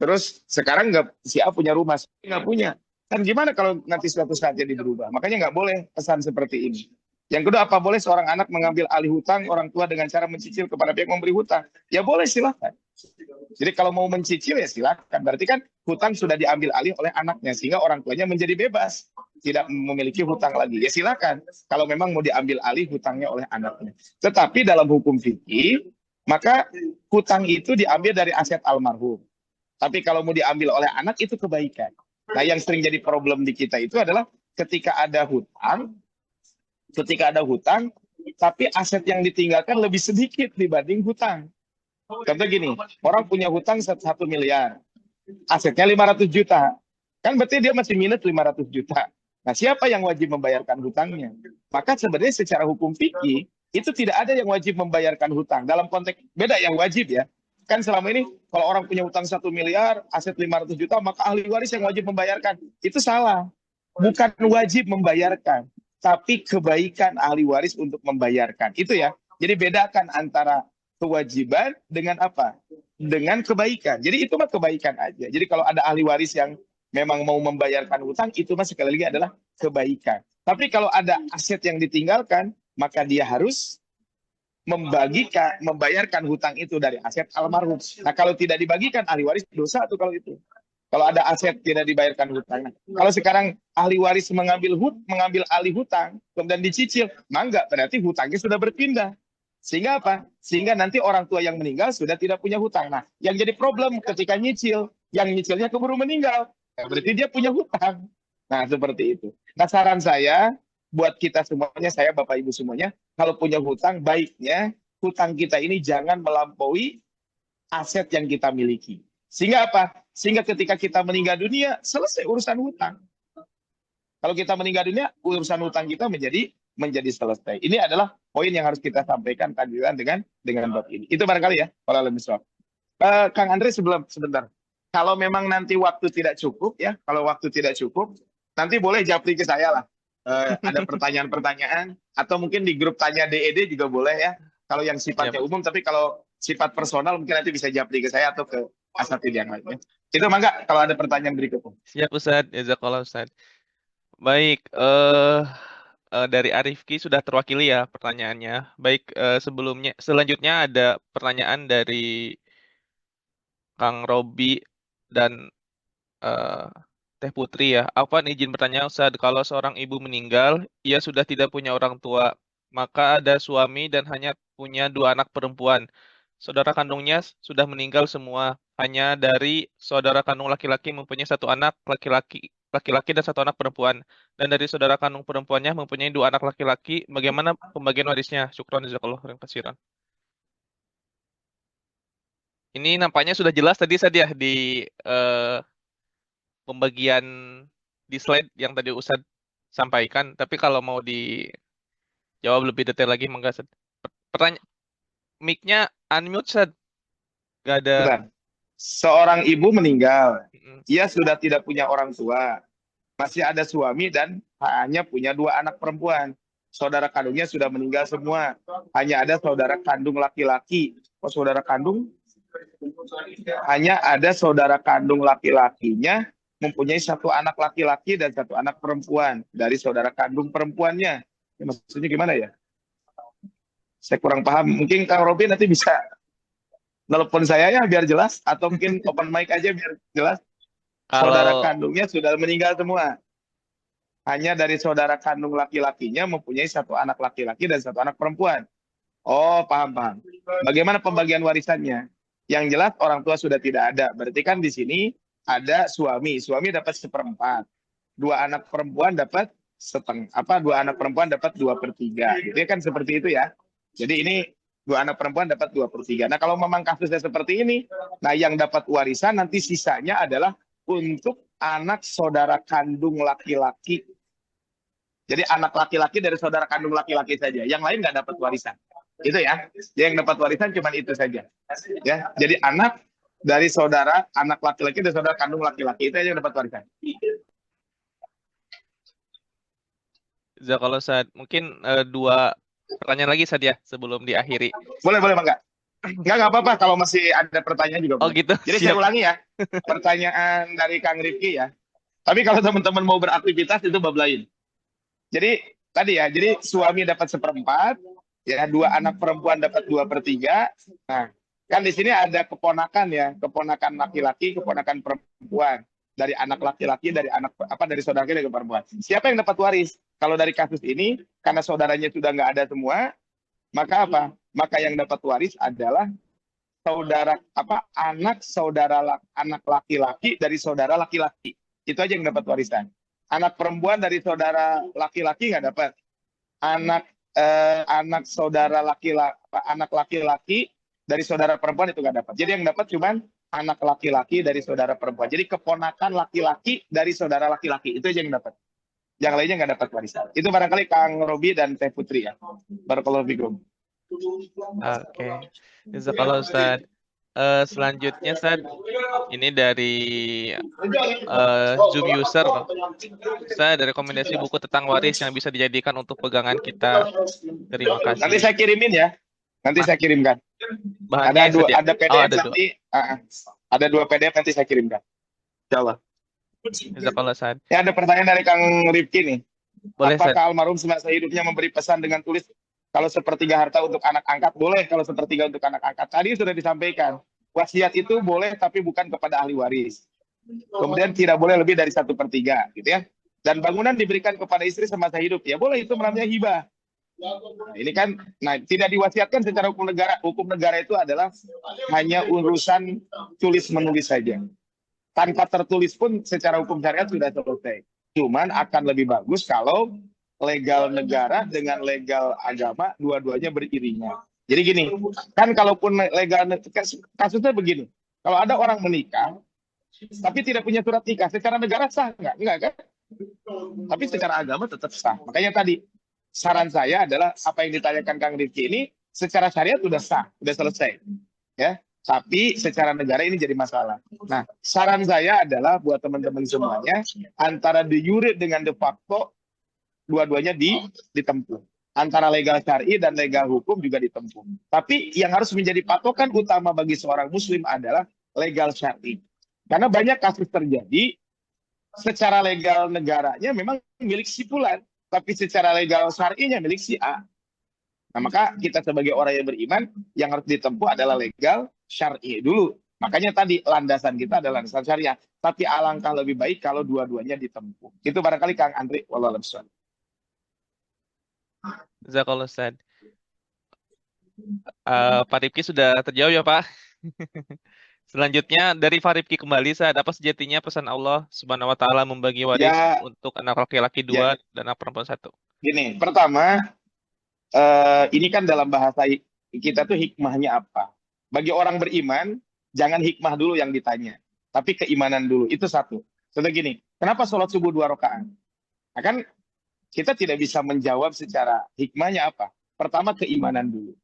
terus sekarang nggak, si A punya rumah, si B nggak punya. Kan gimana kalau nanti suatu saat jadi berubah? Makanya nggak boleh pesan seperti ini. Yang kedua, apa boleh seorang anak mengambil alih hutang orang tua dengan cara mencicil kepada pihak memberi hutang? Ya boleh, silahkan. Jadi kalau mau mencicil ya silahkan. Berarti kan hutang sudah diambil alih oleh anaknya, sehingga orang tuanya menjadi bebas, tidak memiliki hutang lagi. Ya silahkan. Kalau memang mau diambil alih hutangnya oleh anaknya. Tetapi dalam hukum fikih, maka hutang itu diambil dari aset almarhum. Tapi kalau mau diambil oleh anak itu kebaikan. Nah, yang sering jadi problem di kita itu adalah ketika ada hutang, tapi aset yang ditinggalkan lebih sedikit dibanding hutang. Contoh gini, orang punya hutang 1 miliar, asetnya 500 juta. Kan berarti dia masih minus 500 juta. Nah, siapa yang wajib membayarkan hutangnya? Maka sebenarnya secara hukum fikih, itu tidak ada yang wajib membayarkan hutang. Dalam konteks, beda yang wajib ya. Kan selama ini, kalau orang punya hutang 1 miliar, aset 500 juta, maka ahli waris yang wajib membayarkan. Itu salah. Bukan wajib membayarkan, tapi kebaikan ahli waris untuk membayarkan. Itu ya. Jadi bedakan antara kewajiban dengan apa? Dengan kebaikan. Jadi itu mah kebaikan aja. Jadi kalau ada ahli waris yang memang mau membayarkan hutang, itu mah sekali lagi adalah kebaikan. Tapi kalau ada aset yang ditinggalkan, maka dia harus membayarkan hutang itu dari aset almarhum. Nah, kalau tidak dibagikan ahli waris dosa tuh kalau itu. Kalau ada aset tidak dibayarkan hutang. Nah, kalau sekarang ahli waris mengambil alih hutang kemudian dicicil, mangga berarti hutangnya sudah berpindah. Sehingga apa? Sehingga nanti orang tua yang meninggal sudah tidak punya hutang. Nah, yang jadi problem ketika nyicil, yang nyicilnya keburu meninggal. Nah, berarti dia punya hutang. Nah, seperti itu. Nah, saran saya buat kita semuanya, saya Bapak Ibu semuanya, kalau punya hutang, baiknya hutang kita ini jangan melampaui aset yang kita miliki. Sehingga apa? Sehingga ketika kita meninggal dunia, selesai urusan hutang. Kalau kita meninggal dunia, urusan hutang kita menjadi selesai. Ini adalah poin yang harus kita sampaikan kajian dengan bab ini. Itu barangkali ya, kalau lebih soal. Kang Andre sebentar. Kalau memang nanti waktu tidak cukup ya, kalau waktu tidak cukup, nanti boleh japri ke saya lah. Ada pertanyaan-pertanyaan, atau mungkin di grup tanya DED juga boleh ya. Kalau yang sifatnya umum, tapi kalau sifat personal mungkin nanti bisa japri ke saya atau ke asatidz yang lainnya. Itu mangga kalau ada pertanyaan berikutnya. Siap Ustadz, jazakallah Ustadz. Baik, dari Arifki sudah terwakili ya pertanyaannya. Baik, selanjutnya ada pertanyaan dari Kang Robi dan Teh Putri ya. Afwan izin bertanya Ustadz, kalau seorang ibu meninggal, ia sudah tidak punya orang tua, maka ada suami dan hanya punya 2 anak perempuan. Saudara kandungnya sudah meninggal semua, hanya dari saudara kandung laki-laki mempunyai 1 anak laki-laki dan 1 anak perempuan. Dan dari saudara kandung perempuannya mempunyai 2 anak laki-laki. Bagaimana pembagian warisnya? Syukron jazakallahu khairan katsiran. Ini nampaknya sudah jelas tadi ya di pembagian di slide yang tadi Ustadz sampaikan. Tapi kalau mau dijawab lebih detail lagi, monggo Ustadz. Pertanyaan, mic-nya unmute Ustadz. Gak ada. Bentar. Seorang ibu meninggal, ia sudah tidak punya orang tua, masih ada suami dan hanya punya 2 anak perempuan. Saudara kandungnya sudah meninggal semua, hanya ada saudara kandung laki-laki. Saudara kandung? Hanya ada saudara kandung laki-lakinya mempunyai 1 anak laki-laki dan 1 anak perempuan dari saudara kandung perempuannya. Ya, maksudnya gimana ya? Saya kurang paham. Mungkin Kang Robi nanti bisa telepon saya ya biar jelas, atau mungkin open mic aja biar jelas. Saudara kandungnya sudah meninggal semua. Hanya dari saudara kandung laki-lakinya mempunyai 1 anak laki-laki dan 1 anak perempuan. Oh, paham. Bagaimana pembagian warisannya? Yang jelas orang tua sudah tidak ada. Berarti kan di sini ada suami. Suami dapat 1/4. 2 anak perempuan dapat 2 anak perempuan dapat 2/3. Jadi kan seperti itu ya. Jadi ini 2 anak perempuan dapat 2/3. Nah, kalau memang kasusnya seperti ini, nah yang dapat warisan nanti sisanya adalah untuk anak saudara kandung laki-laki Jadi anak laki-laki dari saudara kandung laki-laki saja. Yang lain nggak dapat warisan. Itu ya. Yang dapat warisan cuma itu saja. Ya. Jadi anak dari saudara, anak laki-laki dari saudara kandung laki-laki itu aja yang dapat warisan. Jazakallah Ustaz. Mungkin dua pertanyaan lagi Ustaz ya sebelum diakhiri. Boleh, Bangga. Nggak apa-apa kalau masih ada pertanyaan juga. Oh gitu. Jadi saya ulangi ya. Pertanyaan dari Kang Rifki ya. Tapi kalau teman-teman mau beraktivitas itu bab lain. Jadi tadi ya, jadi suami dapat 1/4, ya 2 anak perempuan dapat 2/3. Nah, kan di sini ada keponakan ya, keponakan laki-laki, keponakan perempuan. Dari anak laki-laki, dari saudara laki dari perempuan. Siapa yang dapat waris? Kalau dari kasus ini, karena saudaranya sudah nggak ada semua, maka apa? Maka yang dapat waris adalah anak laki-laki dari saudara laki-laki. Itu aja yang dapat warisan. Anak perempuan dari saudara laki-laki nggak dapat. Anak laki-laki dari saudara perempuan itu nggak dapat. Jadi yang dapat cuma anak laki-laki dari saudara perempuan. Jadi keponakan laki-laki dari saudara laki-laki itu aja yang dapat. Yang lainnya nggak dapat warisan. Itu barangkali Kang Robi dan Teh Putri ya. Barakallahu fikum. Oke. Jazakallah Ustaz. Selanjutnya Ustaz, ini dari Zoom user. Saya ada rekomendasi buku tentang waris yang bisa dijadikan untuk pegangan kita. Terima kasih. Nanti saya kirimin ya. Nanti saya kirimkan. Bahannya Ada PDF ada nanti. Ada 2 PDF nanti saya kirimkan. Insyaallah. Jazakallah Ustaz. Ya, ada pertanyaan dari Kang Rifki nih. Boleh Ustaz. Apakah almarhum semasa hidupnya memberi pesan dengan tulis kalau 1/3 harta untuk anak angkat? Boleh kalau 1/3 untuk anak angkat. Tadi sudah disampaikan. Wasiat itu boleh tapi bukan kepada ahli waris. Kemudian tidak boleh lebih dari 1/3 gitu ya. Dan bangunan diberikan kepada istri semasa hidup. Ya boleh, itu namanya hibah. Nah, ini kan tidak diwasiatkan secara hukum negara. Hukum negara itu adalah hanya urusan tulis menulis saja. Tanpa tertulis pun secara hukum syariat sudah selesai. Cuman akan lebih bagus kalau legal negara dengan legal agama dua-duanya beriringan. Jadi gini, kan kalaupun legal, kasusnya begini. Kalau ada orang menikah tapi tidak punya surat nikah, secara negara sah nggak? Enggak kan? Tapi secara agama tetap sah. Makanya tadi saran saya adalah apa yang ditanyakan Kang Rifki ini secara syariat sudah sah, sudah selesai. Ya. Tapi secara negara ini jadi masalah. Nah, saran saya adalah buat teman-teman semuanya, antara de jure dengan de facto, dua-duanya ditempuh. Antara legal syar'i dan legal hukum juga ditempuh. Tapi yang harus menjadi patokan utama bagi seorang muslim adalah legal syar'i. Karena banyak kasus terjadi, secara legal negaranya memang milik si fulan, tapi secara legal syar'inya milik si A. Nah, maka kita sebagai orang yang beriman, yang harus ditempuh adalah legal syar'i dulu. Makanya tadi landasan kita adalah landasan syariah. Tapi alangkah lebih baik kalau dua-duanya ditempuh. Itu barangkali Kang Andri. Wallahu a'lam. Jazakallah Ustaz. Pak Rifki sudah terjawab ya Pak. Selanjutnya dari Pak Rifki kembali, Ustaz, apa sejatinya pesan Allah Subhanahu wa taala membagi waris untuk anak laki-laki 2 dan anak perempuan 1? Gini, pertama ini kan dalam bahasa kita tuh hikmahnya apa? Bagi orang beriman, jangan hikmah dulu yang ditanya, tapi keimanan dulu. Itu satu. Contoh gini, kenapa sholat subuh 2 rakaat? Nah, kan kita tidak bisa menjawab secara hikmahnya apa. Pertama keimanan dulu.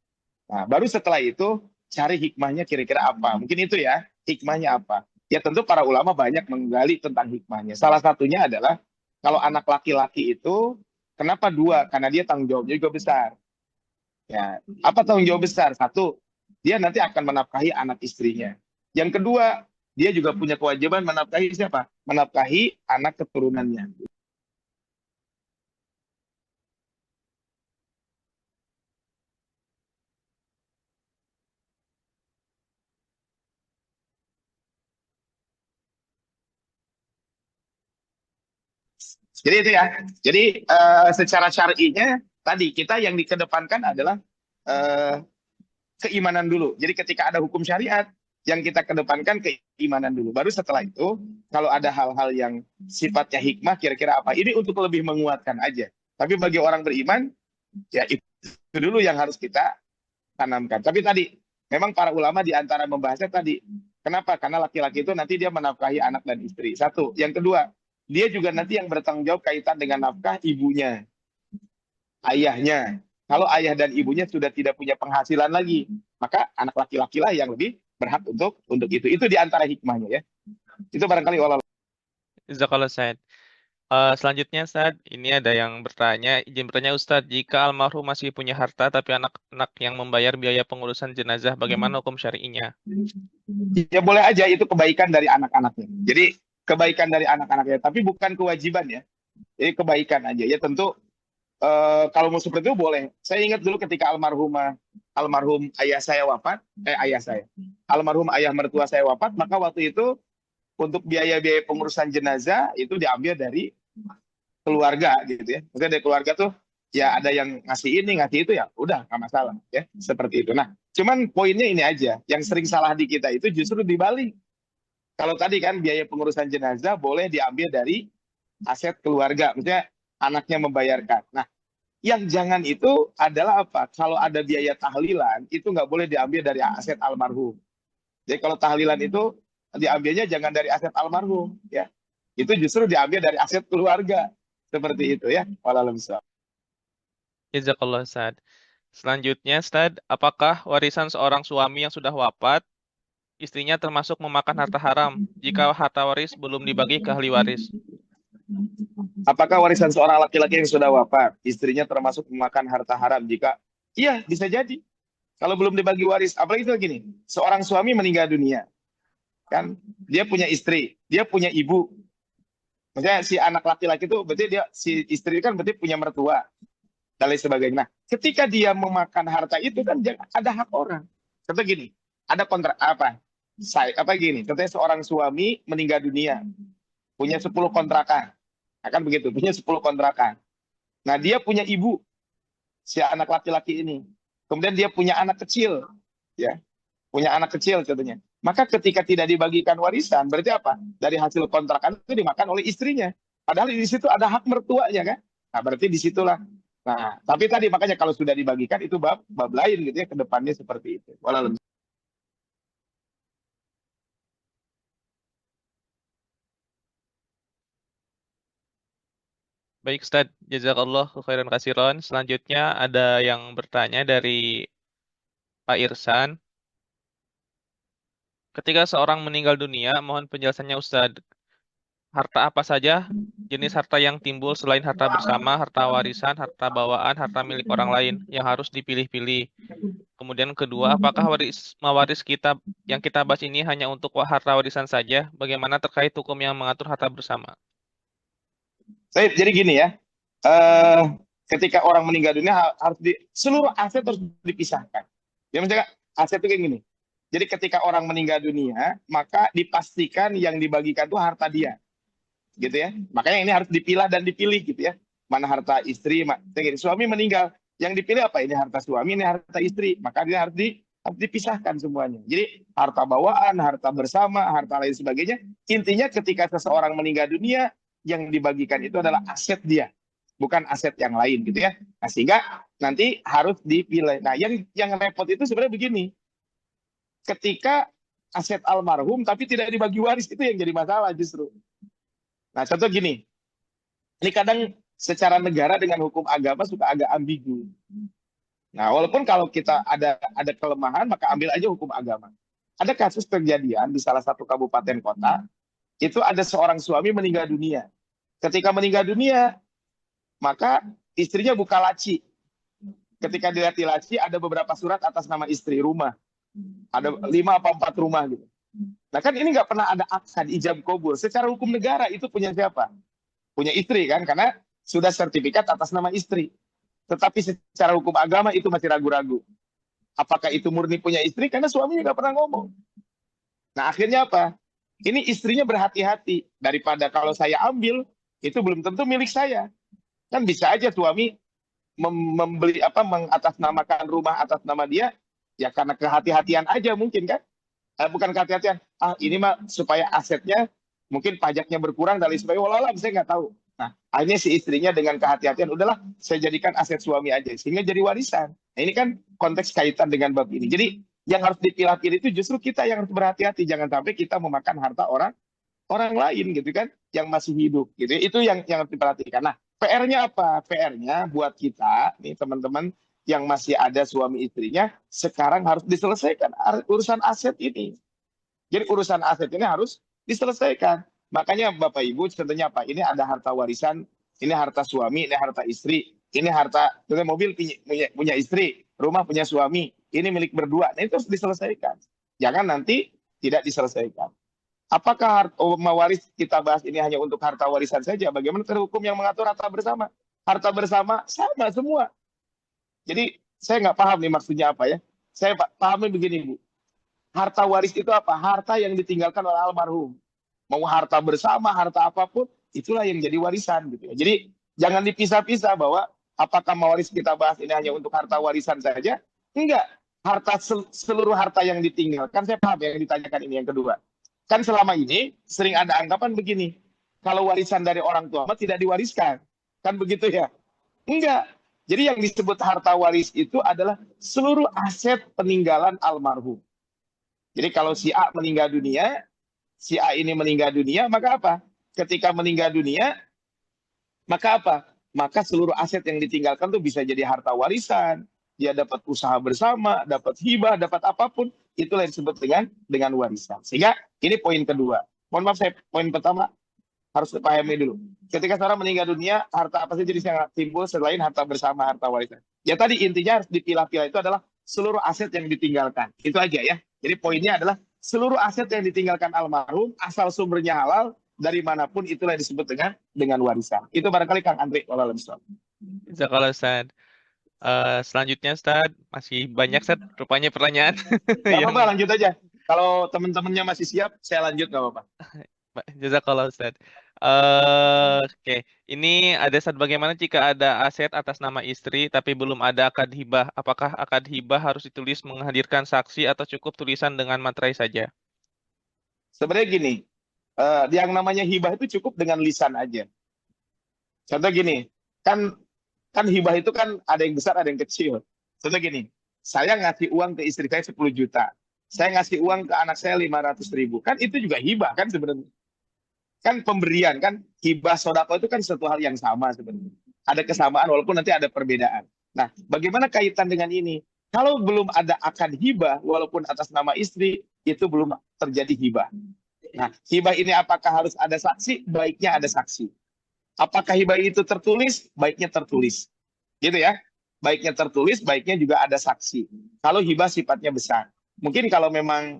Nah, baru setelah itu cari hikmahnya kira-kira apa. Mungkin itu ya, hikmahnya apa. Ya tentu para ulama banyak menggali tentang hikmahnya. Salah satunya adalah kalau anak laki-laki itu kenapa 2? Karena dia tanggung jawabnya juga besar. Ya, apa tanggung jawab besar? 1, dia nanti akan menafkahi anak istrinya. Yang kedua, dia juga punya kewajiban menafkahi siapa? Menafkahi anak keturunannya. Jadi itu ya. Jadi secara syar'inya tadi kita yang dikedepankan adalah keimanan dulu. Jadi ketika ada hukum syariat, yang kita kedepankan keimanan dulu. Baru setelah itu, kalau ada hal-hal yang sifatnya hikmah, kira-kira apa? Ini untuk lebih menguatkan aja. Tapi bagi orang beriman, ya itu dulu yang harus kita tanamkan. Tapi tadi, memang para ulama di antara membahasnya tadi, kenapa? Karena laki-laki itu nanti dia menafkahi anak dan istri. 1. Yang kedua, dia juga nanti yang bertanggung jawab kaitan dengan nafkah ibunya. ayahnya. Kalau ayah dan ibunya sudah tidak punya penghasilan lagi, maka anak laki-laki lah yang lebih berhak untuk itu. Itu di antara hikmahnya ya. Itu barangkali Allah. Jazakallah Said. Selanjutnya Ustaz, ini ada yang bertanya, izin bertanya Ustaz, jika almarhum masih punya harta tapi anak-anak yang membayar biaya pengurusan jenazah, bagaimana hukum syar'inya? Ya boleh aja, itu kebaikan dari anak-anaknya. Jadi kebaikan dari anak-anaknya, tapi bukan kewajiban ya. Jadi kebaikan aja ya, tentu kalau mau seperti itu boleh. Saya ingat dulu ketika almarhum ayah saya wafat, almarhum ayah mertua saya wafat, maka waktu itu untuk biaya-biaya pengurusan jenazah itu diambil dari keluarga gitu ya. Maksudnya dari keluarga tuh ya ada yang ngasih ini, ngasih itu, ya udah nggak masalah ya, seperti itu. Nah, cuman poinnya ini aja, yang sering salah di kita itu justru dibalik. Kalau tadi kan biaya pengurusan jenazah boleh diambil dari aset keluarga, maksudnya anaknya membayarkan. Nah, yang jangan itu adalah apa? Kalau ada biaya tahlilan, itu nggak boleh diambil dari aset almarhum. Jadi kalau tahlilan itu diambilnya jangan dari aset almarhum, ya. Itu justru diambil dari aset keluarga. Seperti itu ya. Waalaikumsalam. Jazakallah Ustaz. Selanjutnya Ustaz, apakah warisan seorang suami yang sudah wafat, istrinya termasuk memakan harta haram jika harta waris belum dibagi ke ahli waris? Apakah warisan seorang laki-laki yang sudah wafat, istrinya termasuk memakan harta haram jika? Iya, bisa jadi. Kalau belum dibagi waris, apalagi itu gini, seorang suami meninggal dunia, kan? Dia punya istri, dia punya ibu. Maksudnya si anak laki-laki itu berarti si istri kan berarti punya mertua dan lain sebagainya. Nah, ketika dia memakan harta itu kan ada hak orang. Contoh gini, ada kontrak apa? Gini, contohnya seorang suami meninggal dunia, punya 10 kontrakan. Akan begitu, punya 10 kontrakan. Nah, dia punya ibu, si anak laki-laki ini. Kemudian dia punya anak kecil, ya. Punya anak kecil contohnya. Maka ketika tidak dibagikan warisan, berarti apa? Dari hasil kontrakan itu dimakan oleh istrinya. Padahal di situ ada hak mertuanya kan? Nah, berarti disitulah. Nah, tapi tadi makanya kalau sudah dibagikan itu bab lain gitu ya, ke depannya seperti itu. Walau Baik Ustaz, jazakallah khairan kasiron. Selanjutnya ada yang bertanya dari Pak Irsan. Ketika seorang meninggal dunia, mohon penjelasannya Ustaz. Harta apa saja jenis harta yang timbul selain harta bersama, harta warisan, harta bawaan, harta milik orang lain yang harus dipilih-pilih. Kemudian kedua, apakah mawaris kita yang kita bahas ini hanya untuk harta warisan saja? Bagaimana terkait hukum yang mengatur harta bersama? jadi gini ya, eh ketika orang meninggal dunia harus seluruh aset harus dipisahkan. Ya maksudnya aset itu kayak gini. Jadi ketika orang meninggal dunia, maka dipastikan yang dibagikan itu harta dia, gitu ya. Makanya ini harus dipilah dan dipilih gitu ya. Mana harta istri, suami meninggal, yang dipilih apa? Ini harta suami, ini harta istri. Maka dia harus dipisahkan semuanya. Jadi harta bawaan, harta bersama, harta lain sebagainya. Intinya ketika seseorang meninggal dunia, yang dibagikan itu adalah aset dia, bukan aset yang lain gitu ya. Nah, sehingga nanti harus dipilih. Nah, yang repot itu sebenarnya begini. Ketika aset almarhum tapi tidak dibagi waris, itu yang jadi masalah justru. Nah, contoh gini. Ini kadang secara negara dengan hukum agama suka agak ambigu. Nah, walaupun kalau kita ada kelemahan, maka ambil aja hukum agama. Ada kasus kejadian di salah satu kabupaten kota, itu ada seorang suami meninggal dunia. Ketika meninggal dunia, maka istrinya buka laci. Ketika dilihat di laci, ada beberapa surat atas nama istri, rumah. Ada 5 apa 4 rumah gitu. Nah kan ini nggak pernah ada akad ijab kabul. Secara hukum negara itu punya siapa? Punya istri kan, karena sudah sertifikat atas nama istri. Tetapi secara hukum agama itu masih ragu-ragu. Apakah itu murni punya istri? Karena suaminya nggak pernah ngomong. Nah akhirnya apa? Ini istrinya berhati-hati. Daripada kalau saya ambil, itu belum tentu milik saya. Kan bisa aja suami membeli mengatasnamakan rumah atas nama dia, ya karena kehati-hatian aja mungkin kan. Bukan kehati-hatian. Ini mah supaya asetnya mungkin pajaknya berkurang dari sebagainya. Walau saya nggak tahu. Nah, akhirnya si istrinya dengan kehati-hatian, udahlah saya jadikan aset suami aja sehingga jadi warisan. Nah, ini kan konteks kaitan dengan bab ini. Jadi yang harus dipilah-pilih itu justru kita yang harus berhati-hati, jangan sampai kita memakan harta orang lain gitu kan yang masih hidup gitu. Itu yang harus diperhatikan. Nah, PR-nya apa? PR-nya buat kita, nih teman-teman yang masih ada suami istrinya, sekarang harus diselesaikan urusan aset ini. Jadi urusan aset ini harus diselesaikan. Makanya Bapak Ibu, contohnya apa? Ini ada harta warisan, ini harta suami, ini harta istri, ini harta mobil punya istri, rumah punya suami, ini milik berdua. Nah, itu harus diselesaikan. Jangan nanti tidak diselesaikan. Apakah mewaris kita bahas ini hanya untuk harta warisan saja? Bagaimana hukum yang mengatur harta bersama? Harta bersama sama semua. Jadi saya nggak paham nih maksudnya apa ya. Saya pahamnya begini Bu. Harta waris itu apa? Harta yang ditinggalkan oleh almarhum. Mau harta bersama, harta apapun, itulah yang jadi warisan gitu ya. Jadi jangan dipisah-pisah bahwa apakah mewaris kita bahas ini hanya untuk harta warisan saja? Enggak. Seluruh harta yang ditinggalkan, saya paham yang ditanyakan ini yang kedua. Kan selama ini sering ada anggapan begini, kalau warisan dari orang tua tidak diwariskan. Kan begitu ya? Enggak. Jadi yang disebut harta waris itu adalah seluruh aset peninggalan almarhum. Jadi kalau si A meninggal dunia, si A ini meninggal dunia, maka apa? Ketika meninggal dunia, maka apa? Maka seluruh aset yang ditinggalkan itu bisa jadi harta warisan, dia dapat usaha bersama, dapat hibah, dapat apapun, itulah yang disebut dengan warisan. Sehingga ini poin kedua. Mohon maaf, saya poin pertama harus dipahami dulu. Ketika seorang meninggal dunia, harta apa saja yang timbul selain harta bersama, harta warisan. Ya tadi intinya harus dipilah-pilah, itu adalah seluruh aset yang ditinggalkan. Itu aja ya. Jadi poinnya adalah seluruh aset yang ditinggalkan almarhum, asal sumbernya halal, dari manapun itulah yang disebut dengan warisan. Itu barangkali Kang Andre. Jazakallah Ustaz. Selanjutnya Ustaz, masih banyak Ustaz rupanya pertanyaan. Gak apa-apa, lanjut aja. Kalau teman-temannya masih siap, saya lanjut, gak apa-apa. Jazakallah Ustaz. Oke, ini ada Ustaz, bagaimana jika ada aset atas nama istri tapi belum ada akad hibah? Apakah akad hibah harus ditulis menghadirkan saksi atau cukup tulisan dengan materai saja? Sebenarnya gini, yang namanya hibah itu cukup dengan lisan aja. Contoh gini, kan hibah itu kan ada yang besar, ada yang kecil. Contoh gini, saya ngasih uang ke istri saya 10 juta. Saya ngasih uang ke anak saya 500.000. Kan itu juga hibah kan sebenarnya. Kan pemberian, kan hibah sodako itu kan satu hal yang sama sebenarnya. Ada kesamaan walaupun nanti ada perbedaan. Nah, bagaimana kaitan dengan ini? Kalau belum ada akad hibah, walaupun atas nama istri, itu belum terjadi hibah. Nah, hibah ini apakah harus ada saksi? Baiknya ada saksi. Apakah hibah itu tertulis? Baiknya tertulis. Gitu ya. Baiknya tertulis, baiknya juga ada saksi. Kalau hibah sifatnya besar. Mungkin kalau memang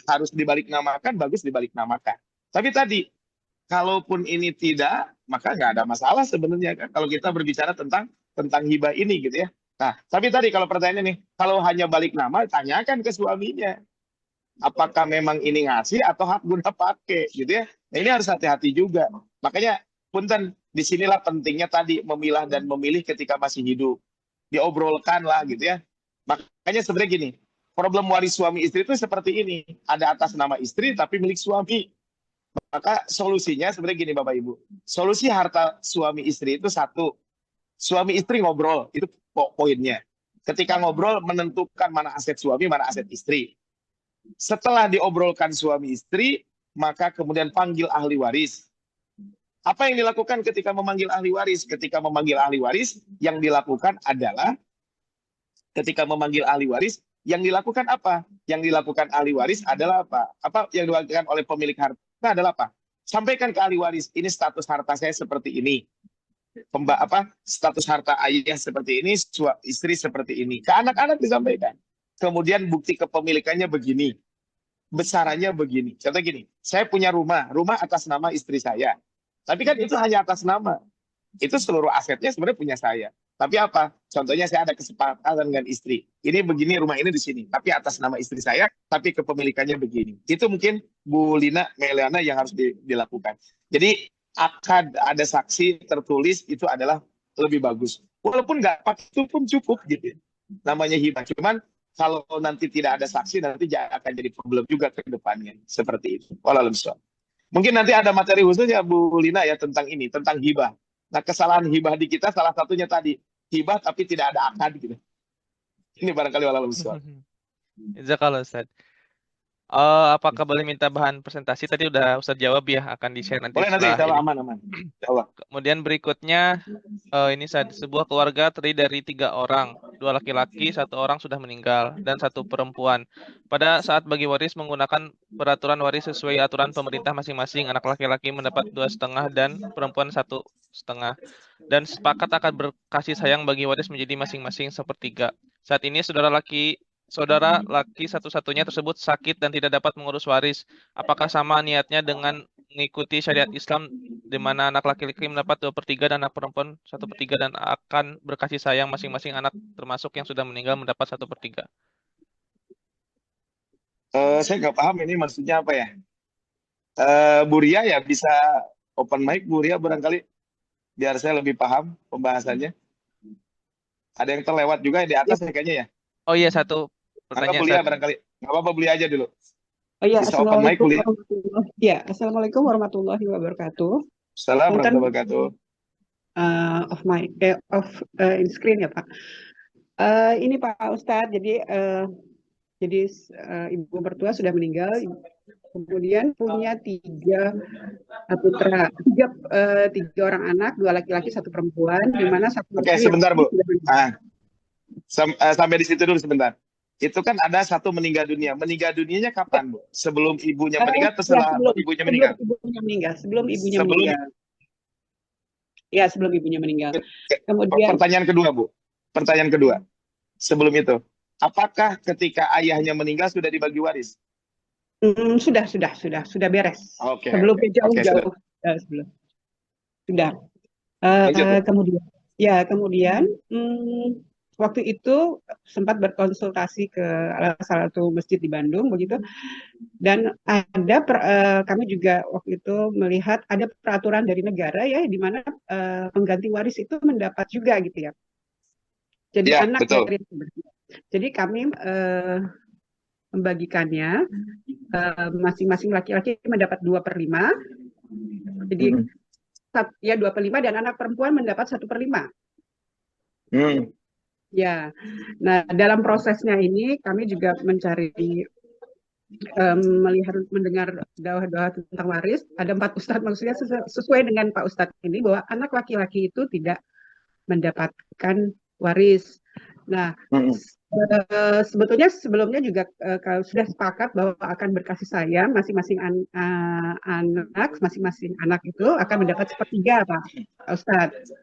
harus dibalik namakan, bagus dibalik namakan. Tapi tadi, kalaupun ini tidak, maka nggak ada masalah sebenarnya kan. Kalau kita berbicara tentang hibah ini gitu ya. Nah, tapi tadi kalau pertanyaannya nih, kalau hanya balik nama, tanyakan ke suaminya. Apakah memang ini ngasih atau hak guna pakai gitu ya. Nah, ini harus hati-hati juga. Makanya punten, disinilah pentingnya tadi memilah dan memilih ketika masih hidup. Diobrolkan lah gitu ya. Makanya sebenarnya gini, problem waris suami istri itu seperti ini. Ada atas nama istri tapi milik suami. Maka solusinya sebenarnya gini Bapak Ibu. Solusi harta suami istri itu satu. Suami istri ngobrol, itu poinnya. Ketika ngobrol menentukan mana aset suami, mana aset istri. Setelah diobrolkan suami istri, maka kemudian panggil ahli waris. Apa yang dilakukan ketika memanggil ahli waris? Ketika memanggil ahli waris, yang dilakukan adalah ketika memanggil ahli waris, yang dilakukan apa? Yang dilakukan ahli waris adalah apa? Apa yang dilakukan oleh pemilik harta adalah apa? Sampaikan ke ahli waris, ini status harta saya seperti ini. Status harta ayah seperti ini, istri seperti ini. Ke anak-anak disampaikan. Kemudian bukti kepemilikannya begini. Besarannya begini. Contoh gini, saya punya rumah atas nama istri saya. Tapi kan itu hanya atas nama. Itu seluruh asetnya sebenarnya punya saya. Tapi apa? Contohnya saya ada kesepakatan dengan istri. Ini begini, rumah ini di sini. Tapi atas nama istri saya, tapi kepemilikannya begini. Itu mungkin Bu Lina, Meliana yang harus dilakukan. Jadi akad ada saksi tertulis itu adalah lebih bagus. Walaupun nggak pakai itu pun cukup gitu. Namanya hibah. Cuman kalau nanti tidak ada saksi, nanti akan jadi problem juga ke depannya. Seperti itu. Waalaikumsalam. Mungkin nanti ada materi khusus ya Bu Lina ya tentang ini, tentang hibah. Nah, kesalahan hibah di kita salah satunya tadi, hibah tapi tidak ada akad gitu. Ini barangkali waalaikumsalam. Jazakallah Ustaz. Apakah boleh minta bahan presentasi? Tadi udah Ustadz jawab ya, akan di-share nanti Boleh nanti, setelah insya Allah ini. aman. Insya Allah. Kemudian berikutnya, ini sebuah keluarga terdiri dari 3 orang, 2 laki-laki, 1 orang sudah meninggal, dan 1 perempuan. Pada saat bagi waris menggunakan peraturan waris sesuai aturan pemerintah masing-masing, anak laki-laki mendapat 2,5 dan perempuan 1,5. Dan sepakat akan berkasih sayang bagi waris menjadi masing-masing sepertiga. Saat ini saudara laki satu-satunya tersebut sakit dan tidak dapat mengurus waris. Apakah sama niatnya dengan mengikuti syariat Islam di mana anak laki-laki mendapat 2/3 dan anak perempuan 1/3 dan akan berkasih sayang masing-masing anak termasuk yang sudah meninggal mendapat 1/3? Saya nggak paham ini maksudnya apa ya. Bu Ria ya bisa open mic, Bu Ria barangkali, biar saya lebih paham pembahasannya. Ada yang terlewat juga di atas ya kayaknya ya. Oh iya, satu Angga pertanyaan. Bulia barangkali. Nggak apa-apa, Bulia aja dulu. Oh ya, Bisa open mic, Bulia. Assalamualaikum warahmatullahi wabarakatuh. Assalamualaikum Punten, warahmatullahi wabarakatuh. off mic, in screen ya Pak. Ini Pak Ustadz, jadi ibu mertua sudah meninggal, kemudian punya 3 putra, 3 orang anak, 2 laki-laki, 1 perempuan, di mana 1 Oke, laki sebentar Bu. sudah meninggal. Sampai di situ dulu sebentar. Itu kan ada 1 meninggal dunia. Meninggal dunianya kapan, Bu? Sebelum ibunya meninggal atau setelah ibunya meninggal? Sebelum ibunya meninggal. Ya, sebelum ibunya meninggal. Kemudian Pertanyaan kedua, Bu. Pertanyaan kedua. Sebelum itu, apakah ketika ayahnya meninggal sudah dibagi waris? sudah beres. Oke. Sebelum jauh-jauh. Sudah. Sebelum. Sudah. Lanjut, Bu. Kemudian waktu itu sempat berkonsultasi ke salah satu masjid di Bandung begitu, dan ada kami juga waktu itu melihat ada peraturan dari negara ya, di mana pengganti waris itu mendapat juga gitu ya. Jadi Ya, anak betul. dari jadi kami membagikannya, masing-masing laki-laki mendapat 2/5. Jadi ya 2/5 dan anak perempuan mendapat 1/5. Ya, nah dalam prosesnya ini kami juga mencari, mendengar dakwah-dakwah tentang waris. Ada 4 ustadz, maksudnya sesuai dengan Pak Ustadz ini, bahwa anak laki-laki itu tidak mendapatkan waris. Nah, sebetulnya sebelumnya juga kalau sudah sepakat bahwa akan berkasih sayang masing-masing anak itu akan mendapat 1/3, Pak Ustadz.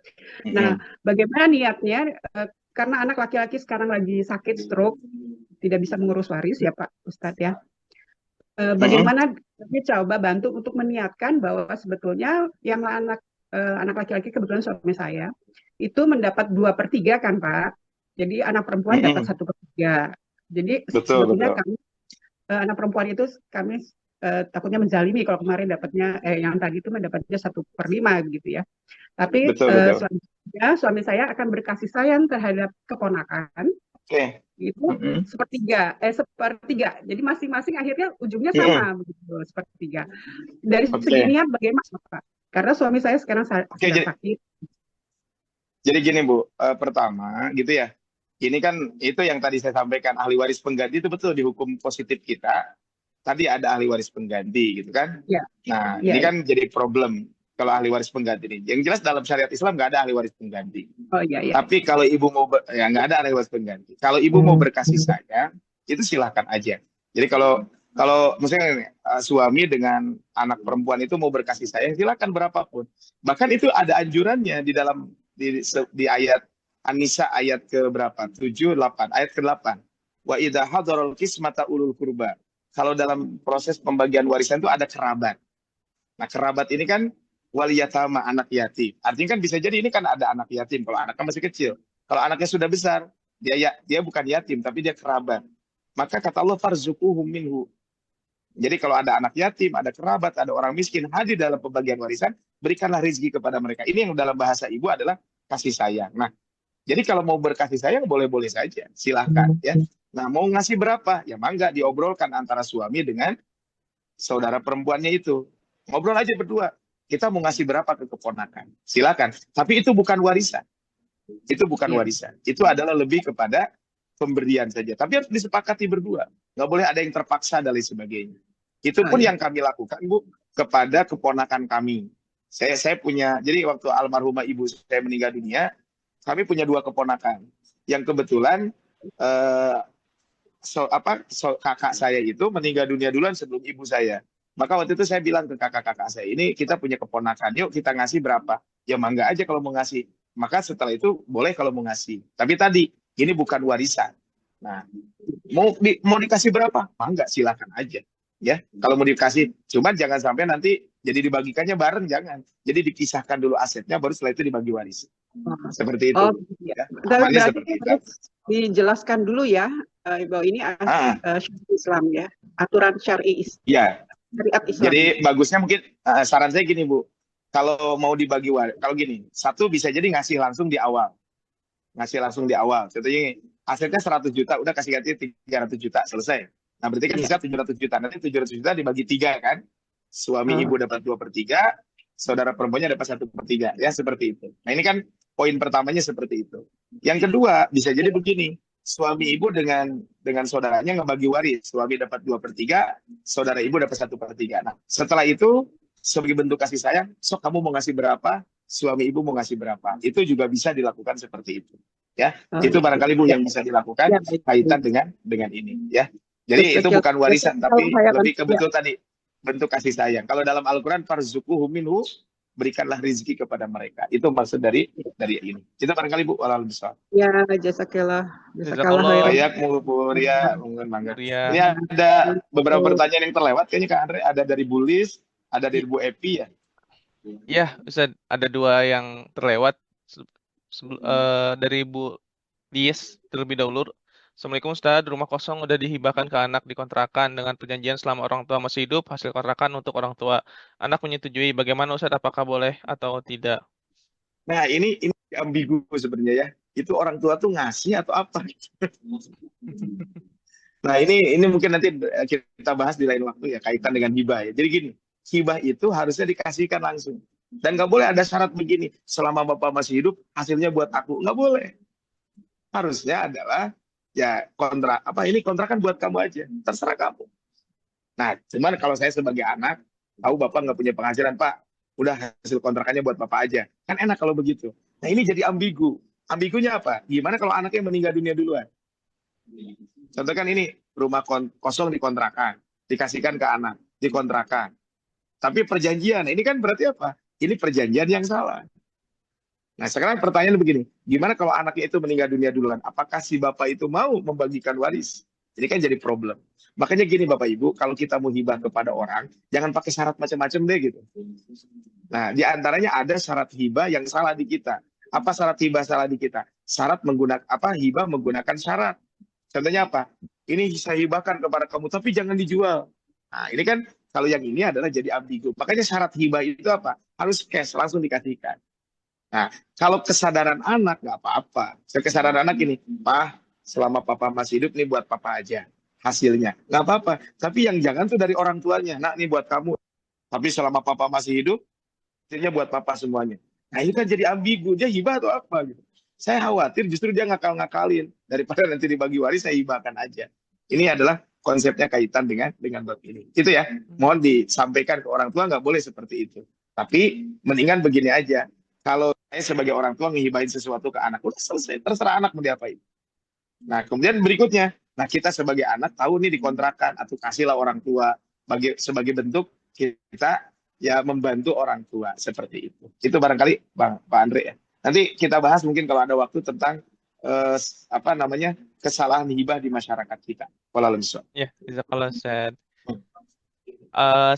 Nah, bagaimana niatnya? Karena anak laki-laki sekarang lagi sakit stroke, tidak bisa mengurus waris ya Pak Ustadz ya. Bagaimana kami coba bantu untuk meniatkan bahwa sebetulnya yang anak laki-laki, kebetulan suami saya itu mendapat 2/3 kan Pak. Jadi anak perempuan dapat 1/3. Jadi sebetulnya kami anak perempuan itu kami takutnya menzalimi kalau kemarin dapatnya yang tadi itu mendapatnya 1/5 gitu ya. Tapi suami saya akan berkasih sayang terhadap keponakan. Itu sepertiga. Jadi masing-masing akhirnya ujungnya sama begitu, sepertiga. Dari segi niat bagaimana Pak? Karena suami saya sekarang sedang sakit. Jadi gini Bu, pertama gitu ya. Ini kan itu yang tadi saya sampaikan, ahli waris pengganti itu betul di hukum positif kita. Tadi ada ahli waris pengganti gitu kan. Ya. Nah, ini kan jadi problem kalau ahli waris pengganti ini. Yang jelas dalam syariat Islam nggak ada ahli waris pengganti. Oh iya. Tapi kalau ibu mau ya nggak ada ahli waris pengganti. Kalau ibu mau berkasih sayang, itu silahkan aja. Jadi kalau misalnya suami dengan anak perempuan itu mau berkasih sayang, silakan berapapun. Bahkan itu ada anjurannya di dalam di ayat An-Nisa ayat ke berapa? 7, 8, ayat ke-8. Wa idza hadarul qismata ulul qurba. Kalau dalam proses pembagian warisan itu ada kerabat. Nah, kerabat ini kan wal yatama, anak yatim. Artinya kan bisa jadi ini kan ada anak yatim kalau anaknya masih kecil. Kalau anaknya sudah besar, dia bukan yatim tapi dia kerabat. Maka kata Allah farzuquhum minhu. Jadi kalau ada anak yatim, ada kerabat, ada orang miskin hadir dalam pembagian warisan, berikanlah rezeki kepada mereka. Ini yang dalam bahasa ibu adalah kasih sayang. Nah, jadi kalau mau berkasih sayang boleh-boleh saja, silahkan ya. Nah, mau ngasih berapa? Ya mangga diobrolkan antara suami dengan saudara perempuannya itu. Ngobrol aja berdua. Kita mau ngasih berapa ke keponakan? Silakan. Tapi itu bukan warisan. Itu bukan warisan. Itu adalah lebih kepada pemberian saja. Tapi harus disepakati berdua. nggak boleh ada yang terpaksa dan lain sebagainya. Itu Oh, pun iya. yang kami lakukan, Bu, kepada keponakan kami. Saya punya, jadi waktu almarhumah ibu saya meninggal dunia, kami punya 2 keponakan yang kebetulan eh, kakak saya itu meninggal dunia duluan sebelum ibu saya. Maka waktu itu saya bilang ke kakak-kakak saya, ini kita punya keponakan, yuk kita ngasih berapa? Ya mangga aja kalau mau ngasih. Maka setelah itu boleh kalau mau ngasih. Tapi tadi ini bukan warisan. Nah, mau dikasih berapa? Mangga silakan aja. Ya, kalau mau dikasih, cuman jangan sampai nanti jadi dibagikannya bareng, jangan. Jadi dipisahkan dulu asetnya, baru setelah itu dibagi waris. Seperti itu, Oh, Bu. iya. Ya, Tapi amannya berarti seperti itu. harus dijelaskan dulu ya, bahwa ini Ah, syariat Islam ya, aturan ya. syariat Islam. Jadi bagusnya mungkin saran saya gini, Bu. Kalau mau dibagi waris, kalau gini, satu bisa jadi ngasih langsung di awal. Ngasih langsung di awal. Contohnya asetnya 100 juta, udah kasih ganti 300 juta, selesai. Nah, berarti kan Iya. sisa 700 juta. Nanti 700 juta dibagi 3 kan. Suami Oh, ibu dapat 2/3, saudara perempuannya dapat 1/3. Ya, seperti itu. Nah, ini kan poin pertamanya seperti itu. Yang kedua, bisa jadi begini. Suami ibu dengan saudaranya ngebagi waris. Suami dapat 2/3, saudara ibu dapat 1/3. Nah, setelah itu, sebagai bentuk kasih sayang, sok kamu mau ngasih berapa, suami ibu mau ngasih berapa. Itu juga bisa dilakukan seperti itu. Ya, oh, itu iya. barangkali Bu Ya, yang bisa dilakukan ya, baik. kaitan dengan ini ya. Jadi itu Spesial bukan warisan kalau tapi saya lebih ke ya, betul tadi bentuk kasih sayang. Kalau dalam Al-Qur'an farzuquhu minhu, berikanlah rezeki kepada mereka. Itu maksud dari ini. Itu barangkali Bu walal besar. ya, jazakallah, jazakallah Jazakallah, khairan. Bayak Bu Ria, mungkin mangga. Ria. Ini ada beberapa pertanyaan yang terlewat kayaknya Kak Andre, ada dari Bu Lis, ada dari Bu Epi ya. Ya, Ustaz, ada 2 yang terlewat. Dari Bu Lies terlebih dahulu. Assalamualaikum Ustaz, rumah kosong udah dihibahkan ke anak di kontrakan dengan perjanjian selama orang tua masih hidup, hasil kontrakan untuk orang tua. Anak menyetujui, bagaimana Ustaz, apakah boleh atau tidak? Nah, ini ambigu sebenarnya ya. Itu orang tua tuh ngasih atau apa? Nah, ini mungkin nanti kita bahas di lain waktu ya, kaitan dengan hibah ya. Jadi gini, hibah itu harusnya dikasihkan langsung. Dan nggak boleh ada syarat begini, selama Bapak masih hidup, hasilnya buat aku. Nggak boleh. Harusnya adalah, ya kontrak, apa ini kontrakan buat kamu aja. Terserah kamu. Nah, cuman kalau saya sebagai anak, tahu Bapak nggak punya penghasilan, Pak, udah hasil kontrakannya buat Bapak aja. Kan enak kalau begitu. Nah, ini jadi ambigu. Ambigunya apa? Gimana kalau anaknya meninggal dunia duluan? Contoh kan ini rumah kosong dikontrakan, dikasihkan ke anak, dikontrakan. Tapi perjanjian, ini kan berarti apa? Ini perjanjian yang salah. Nah sekarang pertanyaan begini, gimana kalau anaknya itu meninggal dunia duluan? Apakah si bapak itu mau membagikan waris? Ini kan jadi problem. Makanya gini Bapak Ibu, kalau kita mau hibah kepada orang, jangan pakai syarat macam-macam deh gitu. Nah di antaranya ada syarat hibah yang salah di kita. Apa syarat hibah salah di kita? Syarat menggunakan apa? Hibah menggunakan syarat. Contohnya apa? Ini saya hibahkan kepada kamu, tapi jangan dijual. Nah, ini kan kalau yang ini adalah jadi ambigu. Makanya syarat hibah itu apa? Harus cash, langsung dikasihkan. Nah, kalau kesadaran anak nggak apa-apa. Kesadaran anak ini, Pak, selama Papa masih hidup nih buat Papa aja hasilnya. Nggak apa-apa. Tapi yang jangan tuh dari orang tuanya. Nah, ini buat kamu. Tapi selama Papa masih hidup, hasilnya buat Papa semuanya. Nah, ini kan jadi ambigu. Dia hibah atau apa gitu. Saya khawatir justru dia ngakal-ngakalin. Daripada nanti dibagi waris, saya hibahkan aja. Ini adalah konsepnya kaitan dengan bab ini. Itu ya, mohon disampaikan ke orang tua nggak boleh seperti itu. Tapi mendingan begini aja. Kalau saya sebagai orang tua ngehibahin sesuatu ke anak, udah selesai, terserah anak mau diapain. Nah, kemudian berikutnya, nah kita sebagai anak tahu nih dikontrakan atau kasihlah orang tua sebagai bentuk kita ya membantu orang tua seperti itu. Itu barangkali Pak Andre ya. Nanti kita bahas mungkin kalau ada waktu tentang apa namanya kesalahan hibah di masyarakat kita. Wallahu a'lam. Ya, jazakallah Ustaz.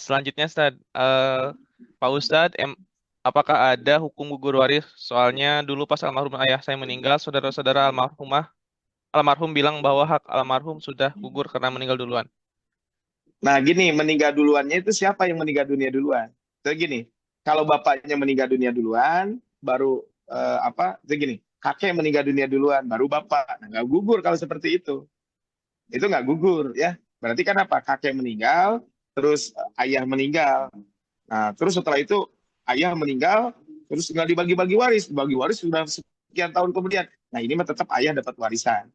Selanjutnya Ustaz, Pak Ustadz, apakah ada hukum gugur waris? Soalnya dulu pas almarhum ayah saya meninggal, saudara-saudara almarhum bilang bahwa hak almarhum sudah gugur karena meninggal duluan. Nah, gini, meninggal duluannya itu siapa yang meninggal dunia duluan? Jadi gini, kalau bapaknya meninggal dunia duluan, baru jadi gini, kakek meninggal dunia duluan, baru bapak. Nah, nggak gugur kalau seperti itu. Itu nggak gugur ya. Berarti kan apa? Kakek meninggal, terus ayah meninggal. Nah, terus setelah itu ayah meninggal, terus nggak dibagi-bagi waris. Dibagi waris sudah sekian tahun kemudian. Nah, ini mah tetap ayah dapat warisan.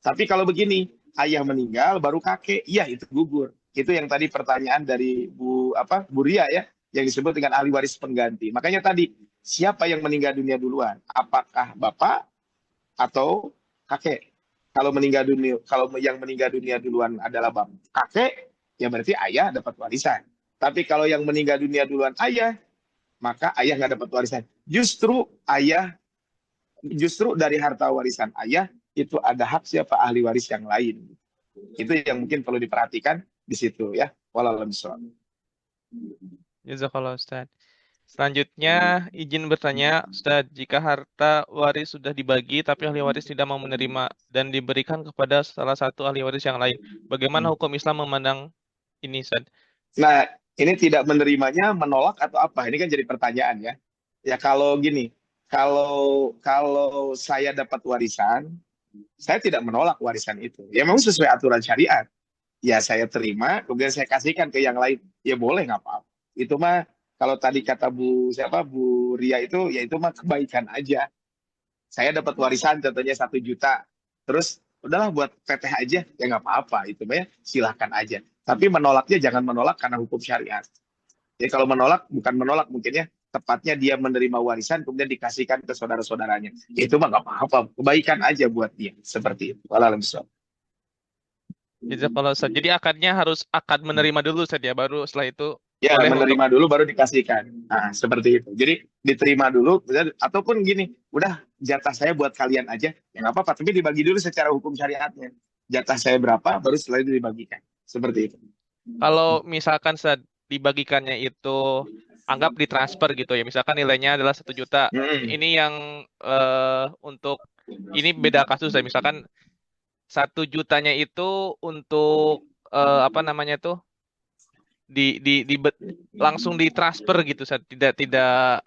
Tapi kalau begini, ayah meninggal baru kakek. Iya, itu gugur. Itu yang tadi pertanyaan dari Bu Ria ya, yang disebut dengan ahli waris pengganti. Makanya tadi, siapa yang meninggal dunia duluan? Apakah bapak atau kakek? Kalau yang meninggal dunia duluan adalah bapak kakek, ya berarti ayah dapat warisan. Tapi kalau yang meninggal dunia duluan ayah, maka ayah nggak dapat warisan. Justru dari harta warisan ayah itu ada hak siapa ahli waris yang lain. Itu yang mungkin perlu diperhatikan di situ ya. Wallahu a'lam. Jazakallah Ustaz. Selanjutnya, izin bertanya, Ustaz, jika harta waris sudah dibagi tapi ahli waris tidak mau menerima dan diberikan kepada salah satu ahli waris yang lain, bagaimana hukum Islam memandang ini, Ustaz? Nah, ini tidak menerimanya menolak atau apa? Ini kan jadi pertanyaan ya. Ya kalau gini, kalau saya dapat warisan, saya tidak menolak warisan itu. Ya memang sesuai aturan syariat. Ya saya terima, kemudian saya kasihkan ke yang lain. Ya boleh, nggak apa-apa. Itu mah kalau tadi kata Bu Ria itu, ya itu mah kebaikan aja. Saya dapat warisan contohnya 1 juta, terus udahlah buat teteh aja, ya nggak apa-apa. Itu mah ya silahkan aja. Tapi menolaknya jangan menolak karena hukum syariat. Jadi kalau menolak, bukan menolak mungkin ya, tepatnya dia menerima warisan kemudian dikasihkan ke saudara-saudaranya. Ya, itu mah nggak apa-apa, kebaikan aja buat dia. Seperti itu. Waalaikumsalam. Jazakallah Ustaz. Jadi akadnya harus akad menerima dulu, Ustaz ya, baru setelah itu Ya, boleh untuk menerima dulu baru dikasihkan. Nah, seperti itu. Jadi diterima dulu, ataupun gini, udah jatah saya buat kalian aja, ya nggak apa-apa. Tapi dibagi dulu secara hukum syariatnya. Jatah saya berapa, baru setelah itu dibagikan. Seperti itu. kalau misalkan Ustaz dibagikannya itu anggap ditransfer gitu ya, misalkan nilainya adalah 1 juta. Ini yang untuk ini beda kasus ya, misalkan 1 jutanya itu untuk apa namanya tuh langsung ditransfer gitu, Ustaz. Tidak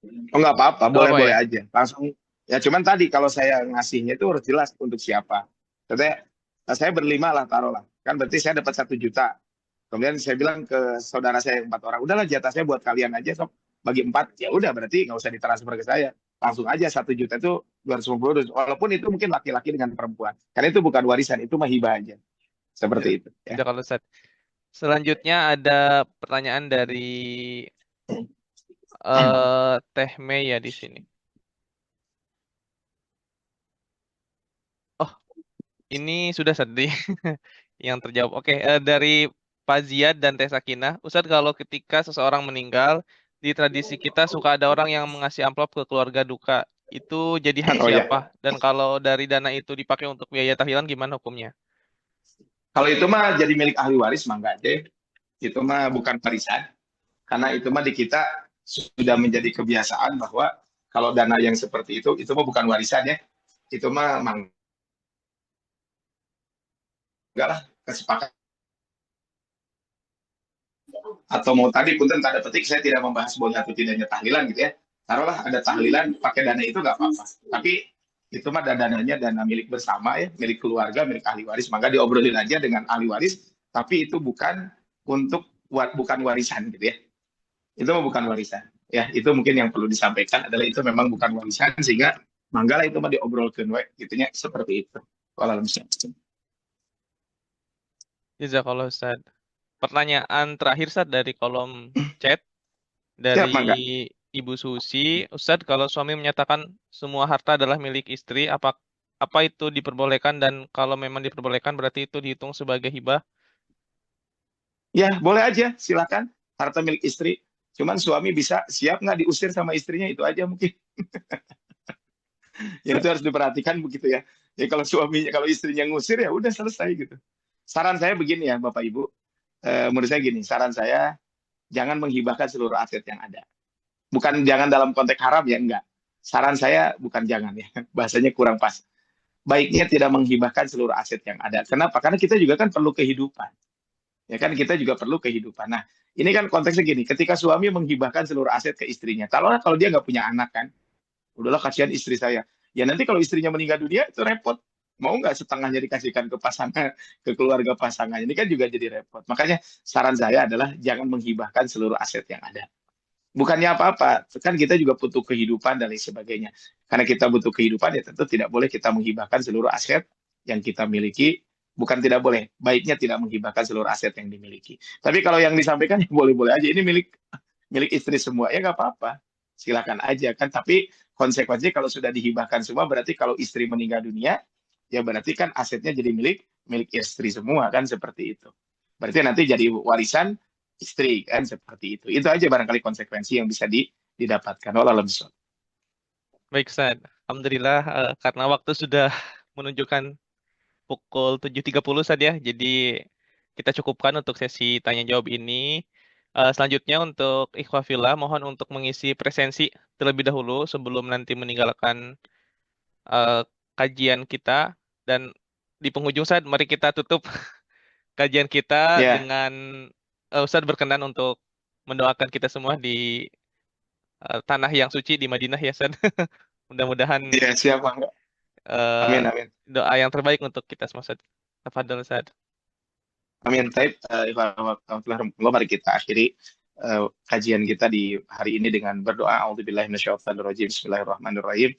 Oh, nggak apa-apa, nggak apa ya. boleh-boleh aja. Langsung. Ya, cuman tadi kalau saya ngasihnya itu harus jelas untuk siapa. Contohnya, saya berlima lah, taruhlah. Kan berarti saya dapat 1 juta. Kemudian saya bilang ke saudara saya 4 orang, udahlah jatah saya buat kalian aja, sob. Bagi 4, ya udah berarti nggak usah ditransfer ke saya. Langsung aja 1 juta itu 250. Walaupun itu mungkin laki-laki dengan perempuan. Karena itu bukan warisan, itu mah hibah aja. Seperti itu. Ya. Kalau Ustaz. Selanjutnya ada pertanyaan dari Teh Mei ya di sini. Oh, ini sudah tadi yang terjawab. Oke, dari Pak Ziad dan Teh Sakinah. Ustadz, kalau ketika seseorang meninggal, di tradisi kita suka ada orang yang mengasih amplop ke keluarga duka. Itu jadi hak Oh ya. siapa? Dan kalau dari dana itu dipakai untuk biaya tahlilan, gimana hukumnya? Kalau itu mah jadi milik ahli waris, mah enggak deh. Itu mah bukan warisan. Karena itu mah di kita sudah menjadi kebiasaan bahwa kalau dana yang seperti itu mah bukan warisan ya. Itu mah enggak lah, kesepakatan. Atau mau tadi punten tanda petik saya tidak membahas boleh atau tidaknya tahlilan gitu ya. Taruhlah ada tahlilan pakai dana itu nggak apa-apa. Tapi itu mah dananya dana milik bersama ya, milik keluarga, milik ahli waris. Maka diobrolin aja dengan ahli waris. Tapi itu bukan bukan warisan gitu ya. Itu mah bukan warisan. Ya, itu mungkin yang perlu disampaikan adalah itu memang bukan warisan sehingga manggala itu mah diobrolkan we gitunya seperti itu. Waalaikumsalam. Jazakallah Ustaz. Pertanyaan terakhir Ustaz dari kolom chat Siap, Mangga. dari Ibu Susi. Ustadz, kalau suami menyatakan semua harta adalah milik istri, apa itu diperbolehkan, dan kalau memang diperbolehkan berarti itu dihitung sebagai hibah? Ya, boleh aja, silakan. Harta milik istri. Cuman suami bisa siap nggak diusir sama istrinya, itu aja mungkin. Ya itu harus diperhatikan begitu ya. Ya kalau kalau istrinya ngusir ya udah selesai gitu. Saran saya begini ya Bapak Ibu. Menurut saya gini, saran saya jangan menghibahkan seluruh aset yang ada. Bukan jangan dalam konteks haram ya, enggak. Saran saya bukan jangan ya, bahasanya kurang pas. Baiknya tidak menghibahkan seluruh aset yang ada. Kenapa? Karena kita juga kan perlu kehidupan. Ya kan kita juga perlu kehidupan. Nah, ini kan konteksnya gini, ketika suami menghibahkan seluruh aset ke istrinya, kalau dia nggak punya anak kan, udahlah kasihan istri saya. Ya nanti kalau istrinya meninggal dunia itu repot. Mau nggak setengahnya dikasihkan ke pasangan, ke keluarga pasangan. Ini kan juga jadi repot. Makanya saran saya adalah jangan menghibahkan seluruh aset yang ada. Bukannya apa-apa, kan kita juga butuh kehidupan dan lain sebagainya. Karena kita butuh kehidupan, ya tentu tidak boleh kita menghibahkan seluruh aset yang kita miliki bukan tidak boleh, baiknya tidak menghibahkan seluruh aset yang dimiliki. Tapi kalau yang disampaikan ya boleh-boleh aja, ini milik milik istri semua, ya nggak apa-apa, silakan aja kan. Tapi konsekuensinya kalau sudah dihibahkan semua, berarti kalau istri meninggal dunia, ya berarti kan asetnya jadi milik milik istri semua kan, seperti itu. Berarti nanti jadi warisan istri kan, seperti itu. Itu aja barangkali konsekuensi yang bisa didapatkan. Wallahu a'lam bishawab. Baik, Ustaz. Alhamdulillah, karena waktu sudah menunjukkan pukul 7.30 Ustaz ya. Jadi kita cukupkan untuk sesi tanya jawab ini. Selanjutnya untuk ikhwafillah mohon untuk mengisi presensi terlebih dahulu sebelum nanti meninggalkan eh, kajian kita. Dan di penghujung Ustaz, mari kita tutup kajian kita Ya, dengan Ustaz berkenan untuk mendoakan kita semua di tanah yang suci di Madinah ya Ustaz. Mudah-mudahan ya siapa enggak? eh, Amin, amin. doa yang terbaik untuk kita semua Ustaz. Tafadhol Ustaz. Amin. Taib, mari kita akhiri kajian kita di hari ini dengan berdoa. A'udzubillahi minasyaitonirrajim. Bismillahirrahmanirrahim.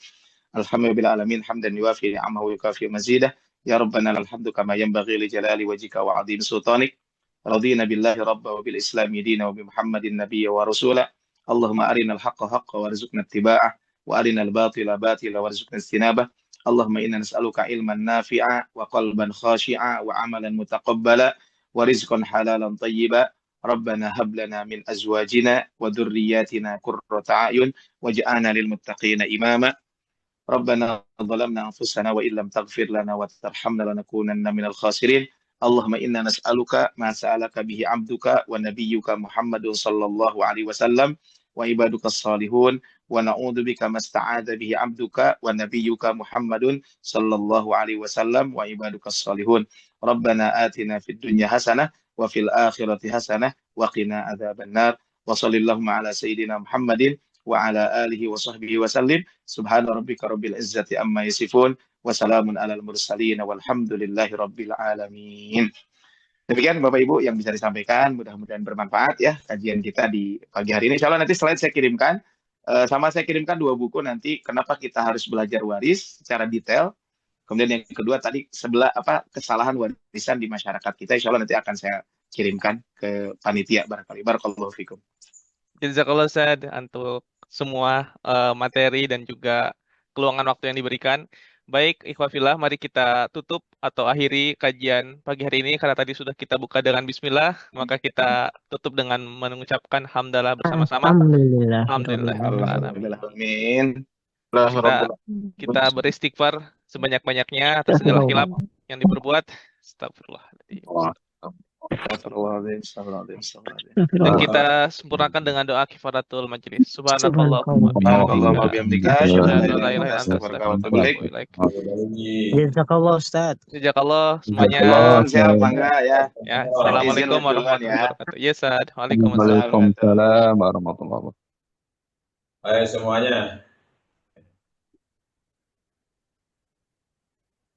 Alhamdulillah alamin hamdan yuwafi ni'amahu wa yukafi mazidah. Ya Rabbana alhamdu kama yanbaghi li jalali wajhika wa 'azimi sultanik. Radina billahi rabba wa bil islami dina wa bi Muhammadin nabiyya wa rasula. Allahumma arinal haqqa haqqa warzuqna ittiba'ah wa arinal batila batila warzuqna istinabah. Allahumma inna nas'aluka ilman nafi'a wa qalban khashi'a wa amalan mutaqabbala ورزقا حلالا طيبا ربنا هب لنا من أزواجنا وذرياتنا قرة أعين واجعلنا للمتقين إماما ربنا ظلمنا أنفسنا وإن لم تغفر لنا وترحمنا لنكونن من الخاسرين اللهم إنا نسألك ما سألك به عبدك ونبيك محمد صلى الله عليه وسلم وعبادك الصالحون ونعوذ بك ما استعاذ به عبدك ونبيك محمد صلى الله عليه وسلم وعبادك الصالحون ربنا آتنا في الدنيا حسنة وفي الآخرة حسنة وقنا عذاب النار وصل اللهم على سيدنا محمد وعلى آله وصحبه وسلم سبحان ربك رب العزة أما يصفون وسلام على المرسلين والحمد لله رب العالمين. Demikian Bapak Ibu yang bisa disampaikan, mudah-mudahan bermanfaat ya kajian kita di pagi hari ini. Insya Allah nanti slide saya kirimkan, sama saya kirimkan 2 buku nanti, kenapa kita harus belajar waris secara detail. Kemudian yang kedua tadi kesalahan warisan di masyarakat kita, insya Allah nanti akan saya kirimkan ke panitia barangkali. Barakallahu fikum. Jazakallah Ustaz untuk semua materi dan juga keluangan waktu yang diberikan. Baik, ikhwafillah, mari kita tutup atau akhiri kajian pagi hari ini karena tadi sudah kita buka dengan bismillah, maka kita tutup dengan mengucapkan hamdalah bersama-sama. Alhamdulillah. Alhamdulillah. Alhamdulillah. Amin. Kita beristighfar sebanyak-banyaknya atas segala khilaf yang diperbuat. Astagfirullahaladzim. Dan kita sempurnakan dengan doa kifaratul majelis. Subhanallah wa bihamdika asyhadu an la ilaha illa anta astaghfiruka wa atubu ilaik. Jazakallah Ustaz. Jazakallah semuanya. Siapa enggak ya? Ya, assalamualaikum warahmatullahi wabarakatuh. Yes, Ustaz. Waalaikumsalam. Waalaikumsalam warahmatullahi wabarakatuh. Baik semuanya.